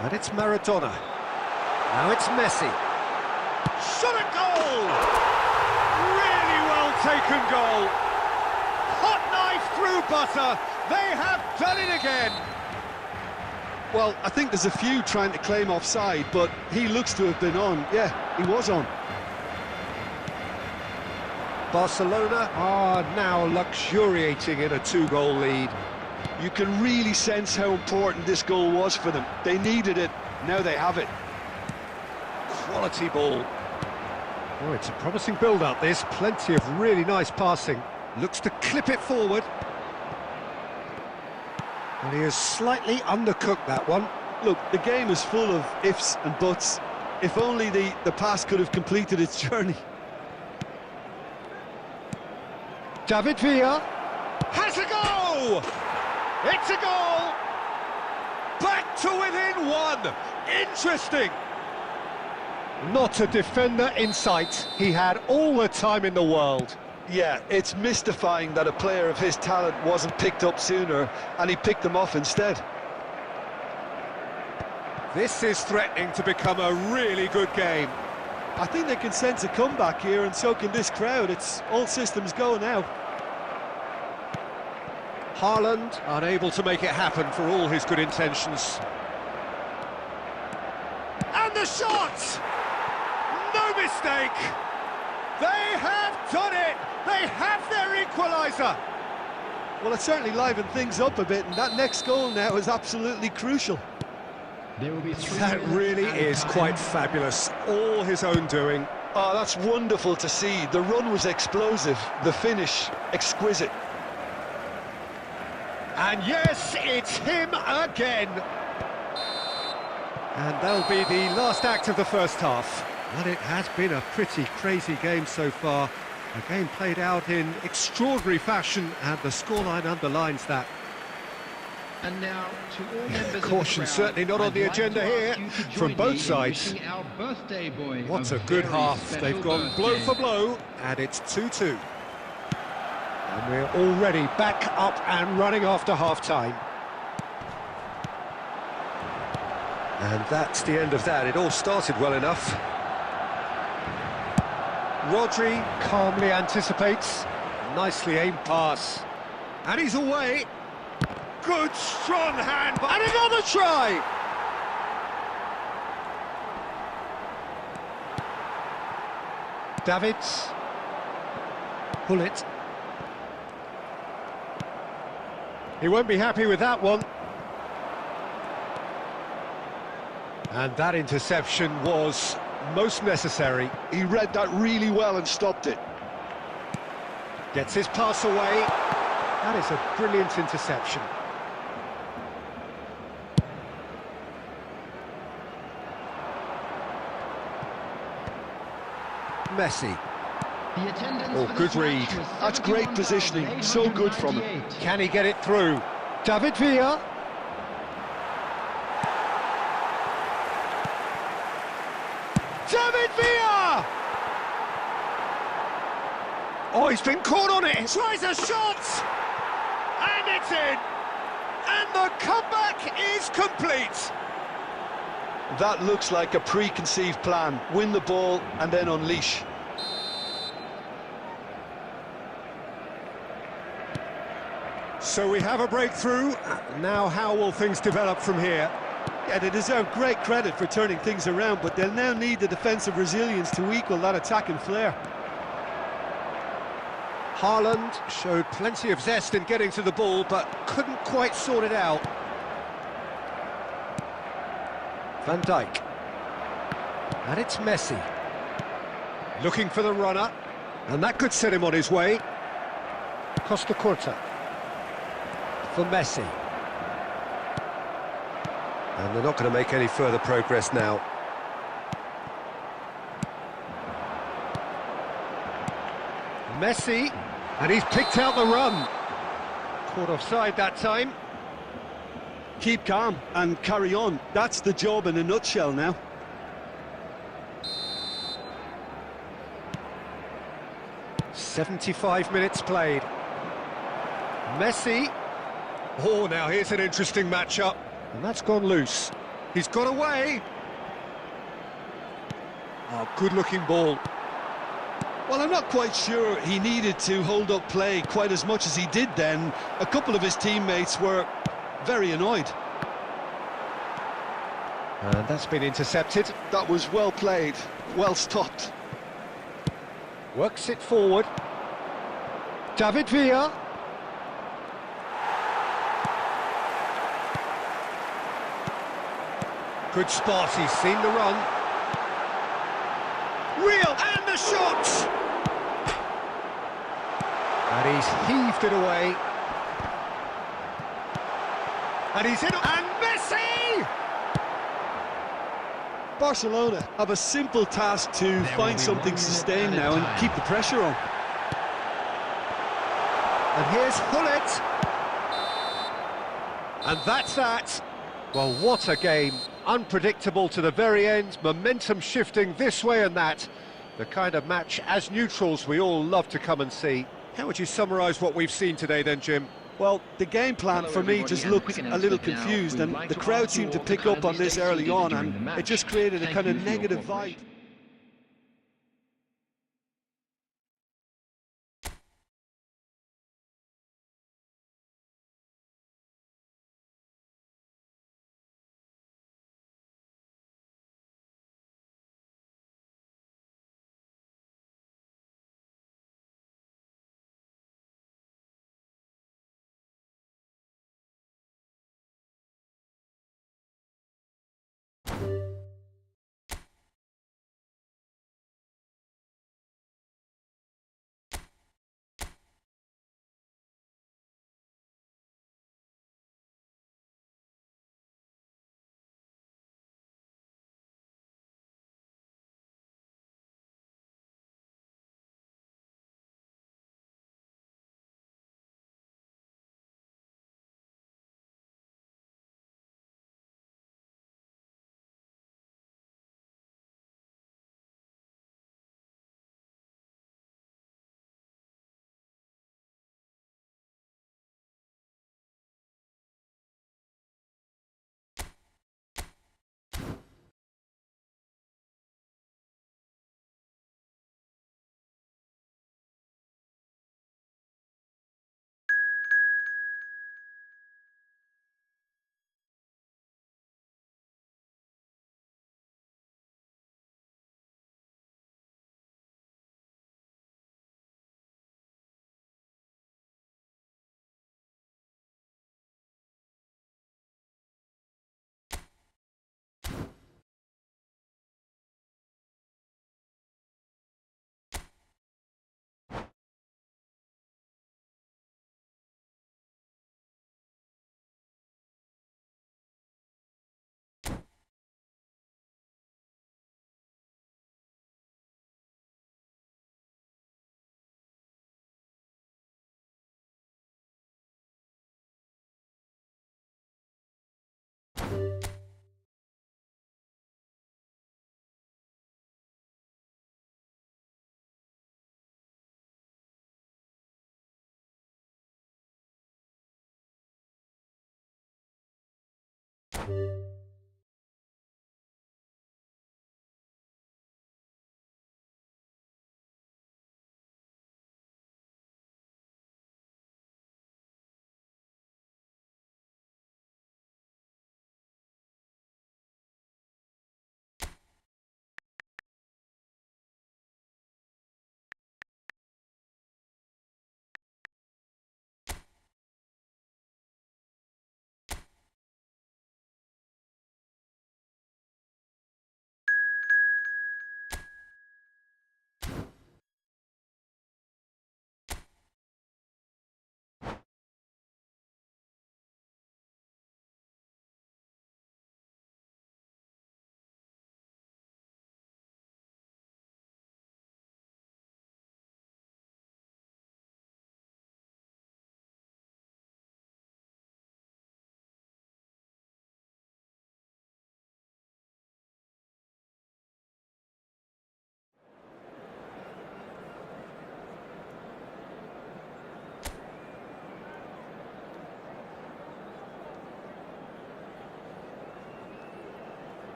And it's Maradona. Now it's Messi. Shot at goal! Really well taken goal. Hot knife through butter. They have done it again. Well, I think there's a few trying to claim offside, but he looks to have been on. Yeah, he was on. Barcelona are now luxuriating in a two-goal lead. You can really sense how important this goal was for them. They needed it, now they have it. Quality ball. Oh, it's a promising build-up, this. Plenty of really nice passing. Looks to clip it forward. And he has slightly undercooked that one. Look, the game is full of ifs and buts. If only the pass could have completed its journey. David Villa has a goal! It's a goal! Back to within one! Interesting! Not a defender in sight. He had all the time in the world. Yeah, it's mystifying that a player of his talent wasn't picked up sooner, and he picked them off instead. This is threatening to become a really good game. I think they can sense a comeback here, and so can this crowd. It's all systems go now. Haaland unable to make it happen for all his good intentions. And the shot! No mistake! They have done it! They have their equaliser! Well, it certainly livened things up a bit, and that next goal now is absolutely crucial. There will be That really is quite fabulous. All his own doing. Oh, that's wonderful to see. The run was explosive, the finish exquisite. And yes, it's him again. And that'll be the last act of the first half. And it has been a pretty crazy game so far. A game played out in extraordinary fashion, and the scoreline underlines that. And now, to all members Caution of the crowd, certainly not on I'd the like agenda to here ask you to from join both me in sides. wishing our birthday boy What a good very half. special They've gone blow birthday. for blow, and it's 2-2. And we're already back up and running after half-time. And that's the end of that. It all started well enough. Rodri calmly anticipates. Nicely aimed pass. And he's away. Good strong hand. And another try! Davids. Pull it. He won't be happy with that one. And that interception was most necessary. He read that really well and stopped it. Gets his pass away. That is a brilliant interception. Messi. Oh, good read. That's great positioning. So good from him. Can he get it through? David Villa. David Villa! Oh, he's been caught on it. Tries a shot! And it's in! And the comeback is complete! That looks like a preconceived plan. Win the ball and then unleash. So we have a breakthrough. Now how will things develop from here? Yeah, they deserve great credit for turning things around, but they'll now need the defensive resilience to equal that attacking flair. Haaland showed plenty of zest in getting to the ball, but couldn't quite sort it out. Van Dijk. And it's Messi. Looking for the runner, and that could set him on his way. Costa Curta. For Messi. And they're not going to make any further progress now. Messi, and he's picked out the run. Caught offside that time. Keep calm and carry on. That's the job in a nutshell now. "75 minutes played. Messi. Oh, now here's an interesting matchup. And that's gone loose. He's got away. Oh, good-looking ball. Well, I'm not quite sure he needed to hold up play quite as much as he did then. A couple of his teammates were very annoyed. And that's been intercepted. That was well played, well stopped. Works it forward. David Villa. Good spot, he's seen the run. Real, and the shot! And he's heaved it away. And he's in, and Messi! Barcelona have a simple task to find something sustained now and keep the pressure on. And here's Hullet. And that's that. Well, what a game. Unpredictable to the very end, momentum shifting this way and that. The kind of match, as neutrals, we all love to come and see. How would you summarise what we've seen today then, Jim? Well, the game plan for me just looked a little confused, and the crowd seemed to pick up on this early on, and it just created a kind of negative vibe.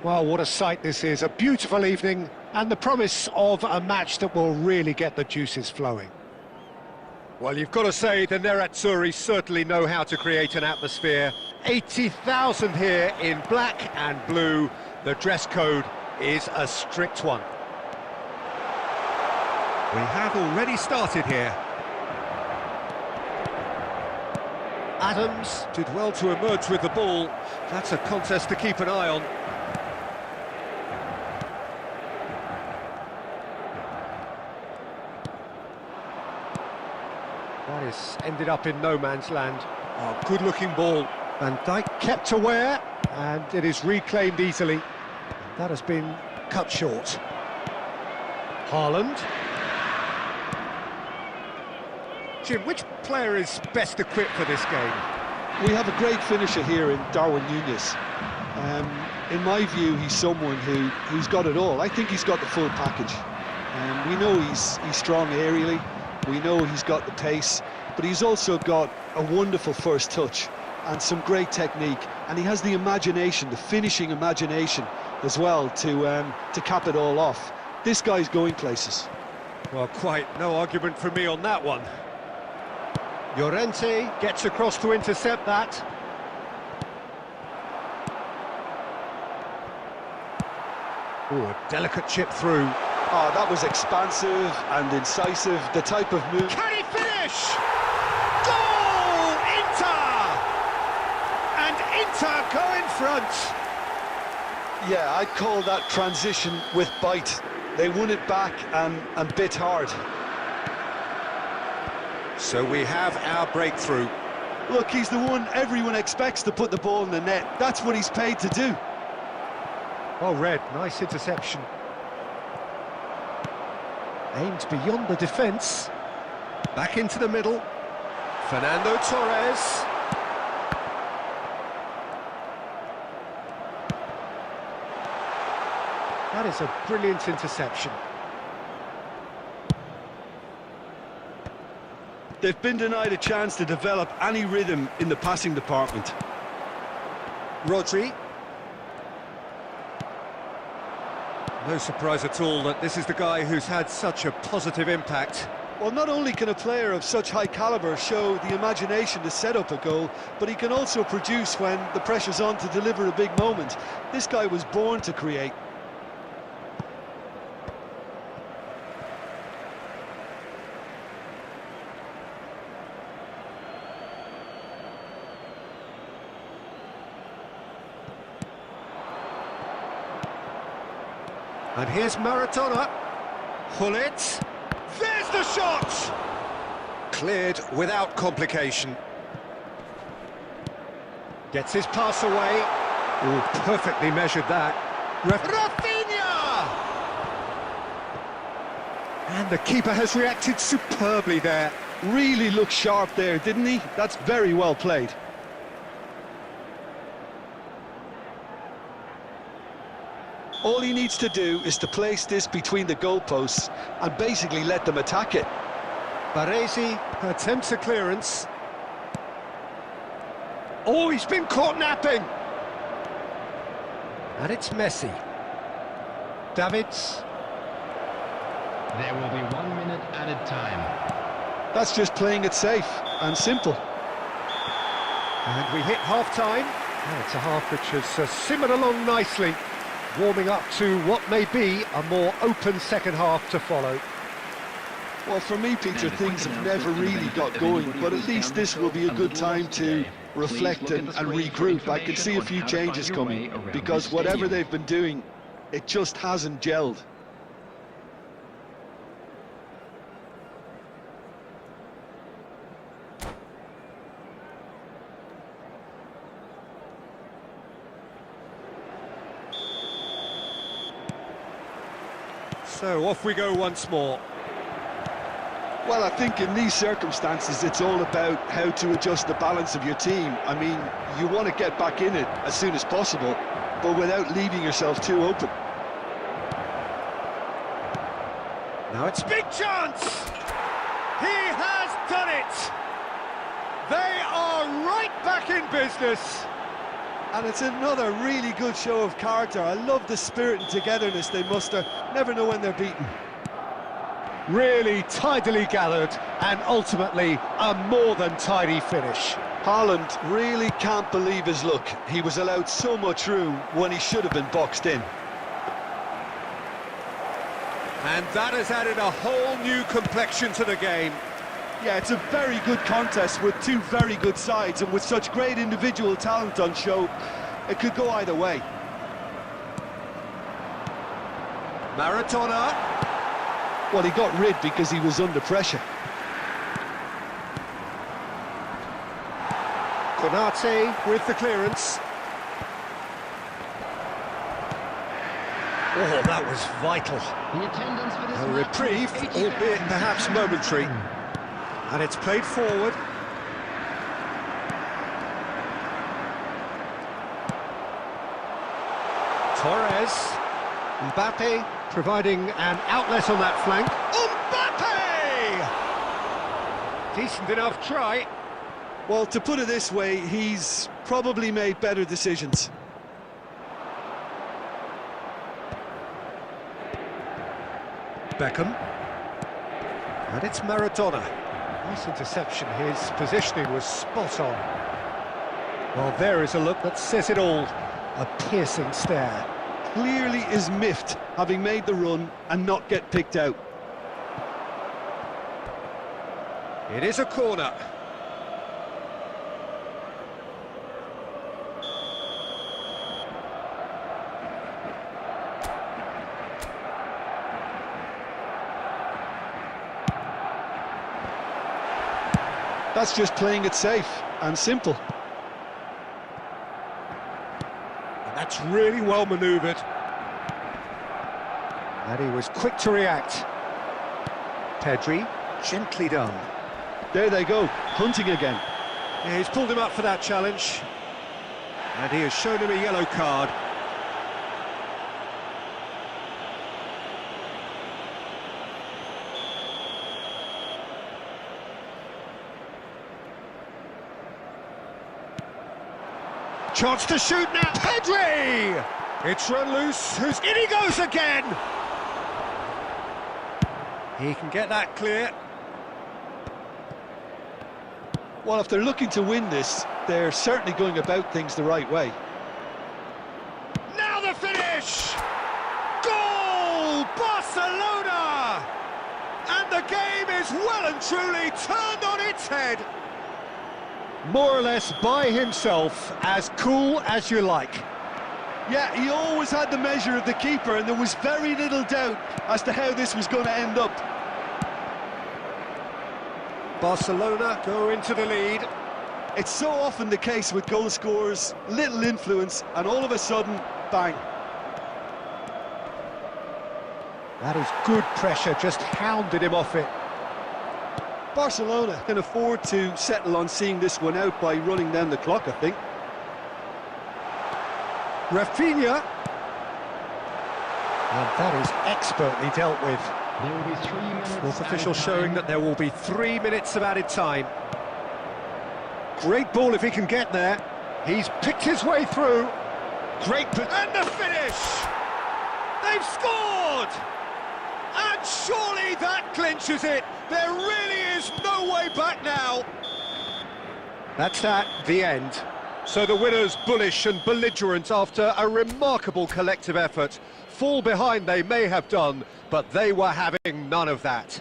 Well, what a sight this is. A beautiful evening and the promise of a match that will really get the juices flowing. Well, you've got to say the Nerazzurri certainly know how to create an atmosphere. 80,000 here in black and blue. The dress code is a strict one. We have already started here. Adams did well to emerge with the ball. That's a contest to keep an eye on. That is ended up in no man's land. Oh, good-looking ball. Van Dijk kept aware, and it is reclaimed easily. That has been cut short. Haaland. Jim, which player is best equipped for this game? We have a great finisher here in Darwin Núñez. In my view, he's someone who's got it all. I think he's got the full package. We know he's strong aerially. We know he's got the pace, but he's also got a wonderful first touch and some great technique, and he has the imagination, the finishing imagination as well to cap it all off. This guy's going places. Well, quite no argument from me on that one. Llorente gets across to intercept that. Oh, a delicate chip through. Oh, that was expansive and incisive, the type of move. Can he finish? Goal! Inter! And Inter go in front. Yeah, I'd call that transition with bite. They won it back and bit hard. So we have our breakthrough. Look, he's the one everyone expects to put the ball in the net. That's what he's paid to do. Oh, Red, nice interception. Aimed beyond the defence. Back into the middle. Fernando Torres. That is a brilliant interception. They've been denied a chance to develop any rhythm in the passing department. Rodri. No surprise at all that this is the guy who's had such a positive impact. Well, not only can a player of such high calibre show the imagination to set up a goal, but he can also produce when the pressure's on to deliver a big moment. This guy was born to create. And here's Maradona. Hullet. There's the shot! Cleared without complication. Gets his pass away. Oh, perfectly measured that. Rafinha! And the keeper has reacted superbly there. Really looked sharp there, didn't he? That's very well played. All he needs to do is to place this between the goalposts and basically let them attack it. Baresi attempts a clearance. Oh, he's been caught napping! And it's Messi. Davids. There will be 1 minute added time. That's just playing it safe and simple. And we hit half-time. And it's a half which has simmered along nicely, warming up to what may be a more open second half to follow. Well, for me, Peter, things have never really got going, but at least this will be a good time to reflect and regroup. I can see a few changes coming, because whatever they've been doing, it just hasn't gelled. So off we go once more. Well, I think in these circumstances, it's all about how to adjust the balance of your team. I mean, you want to get back in it as soon as possible, but without leaving yourself too open. Now it's big chance! He has done it! They are right back in business! And it's another really good show of character. I love the spirit and togetherness they muster. Never know when they're beaten. Really tidily gathered, and ultimately a more than tidy finish. Haaland really can't believe his luck. He was allowed so much room when he should have been boxed in. And that has added a whole new complexion to the game. Yeah, it's a very good contest with two very good sides, and with such great individual talent on show, it could go either way. Maradona. Well, he got rid because he was under pressure. Konate with the clearance. Oh, that was vital. The attendance for this A match reprieve, was 80,000. albeit perhaps momentary. And it's played forward. Torres. Mbappe providing an outlet on that flank. Mbappe! Decent enough try. Well, to put it this way, he's probably made better decisions. Beckham. And it's Maradona. Nice interception. His positioning was spot on. Well, there is a look that says it all. A piercing stare. Clearly is miffed, having made the run and not get picked out. It is a corner. That's just playing it safe and simple. And that's really well manoeuvred. And he was quick to react. Pedri, gently done. There they go, hunting again. Yeah, he's pulled him up for that challenge. And he has shown him a yellow card. Chance to shoot now, Pedri! It's run loose, in he goes again! He can get that clear. Well, if they're looking to win this, they're certainly going about things the right way. Now the finish! Goal! Barcelona! And the game is well and truly turned on its head. More or less by himself, as cool as you like. Yeah, he always had the measure of the keeper, and there was very little doubt as to how this was going to end up. Barcelona go into the lead. It's so often the case with goal scorers, little influence, and all of a sudden, bang. That is good pressure, just hounded him off it. Barcelona can afford to settle on seeing this one out by running down the clock, I think. Rafinha. And that is expertly dealt with. There will be 3 minutes. Fourth official added showing time. that there will be 3 minutes of added time. Great ball if he can get there. He's picked his way through. Great, and the finish! They've scored! And surely that clinches it. There really is no way back now. That's the end. So the winners bullish and belligerent after a remarkable collective effort. Fall behind they may have done, but they were having none of that.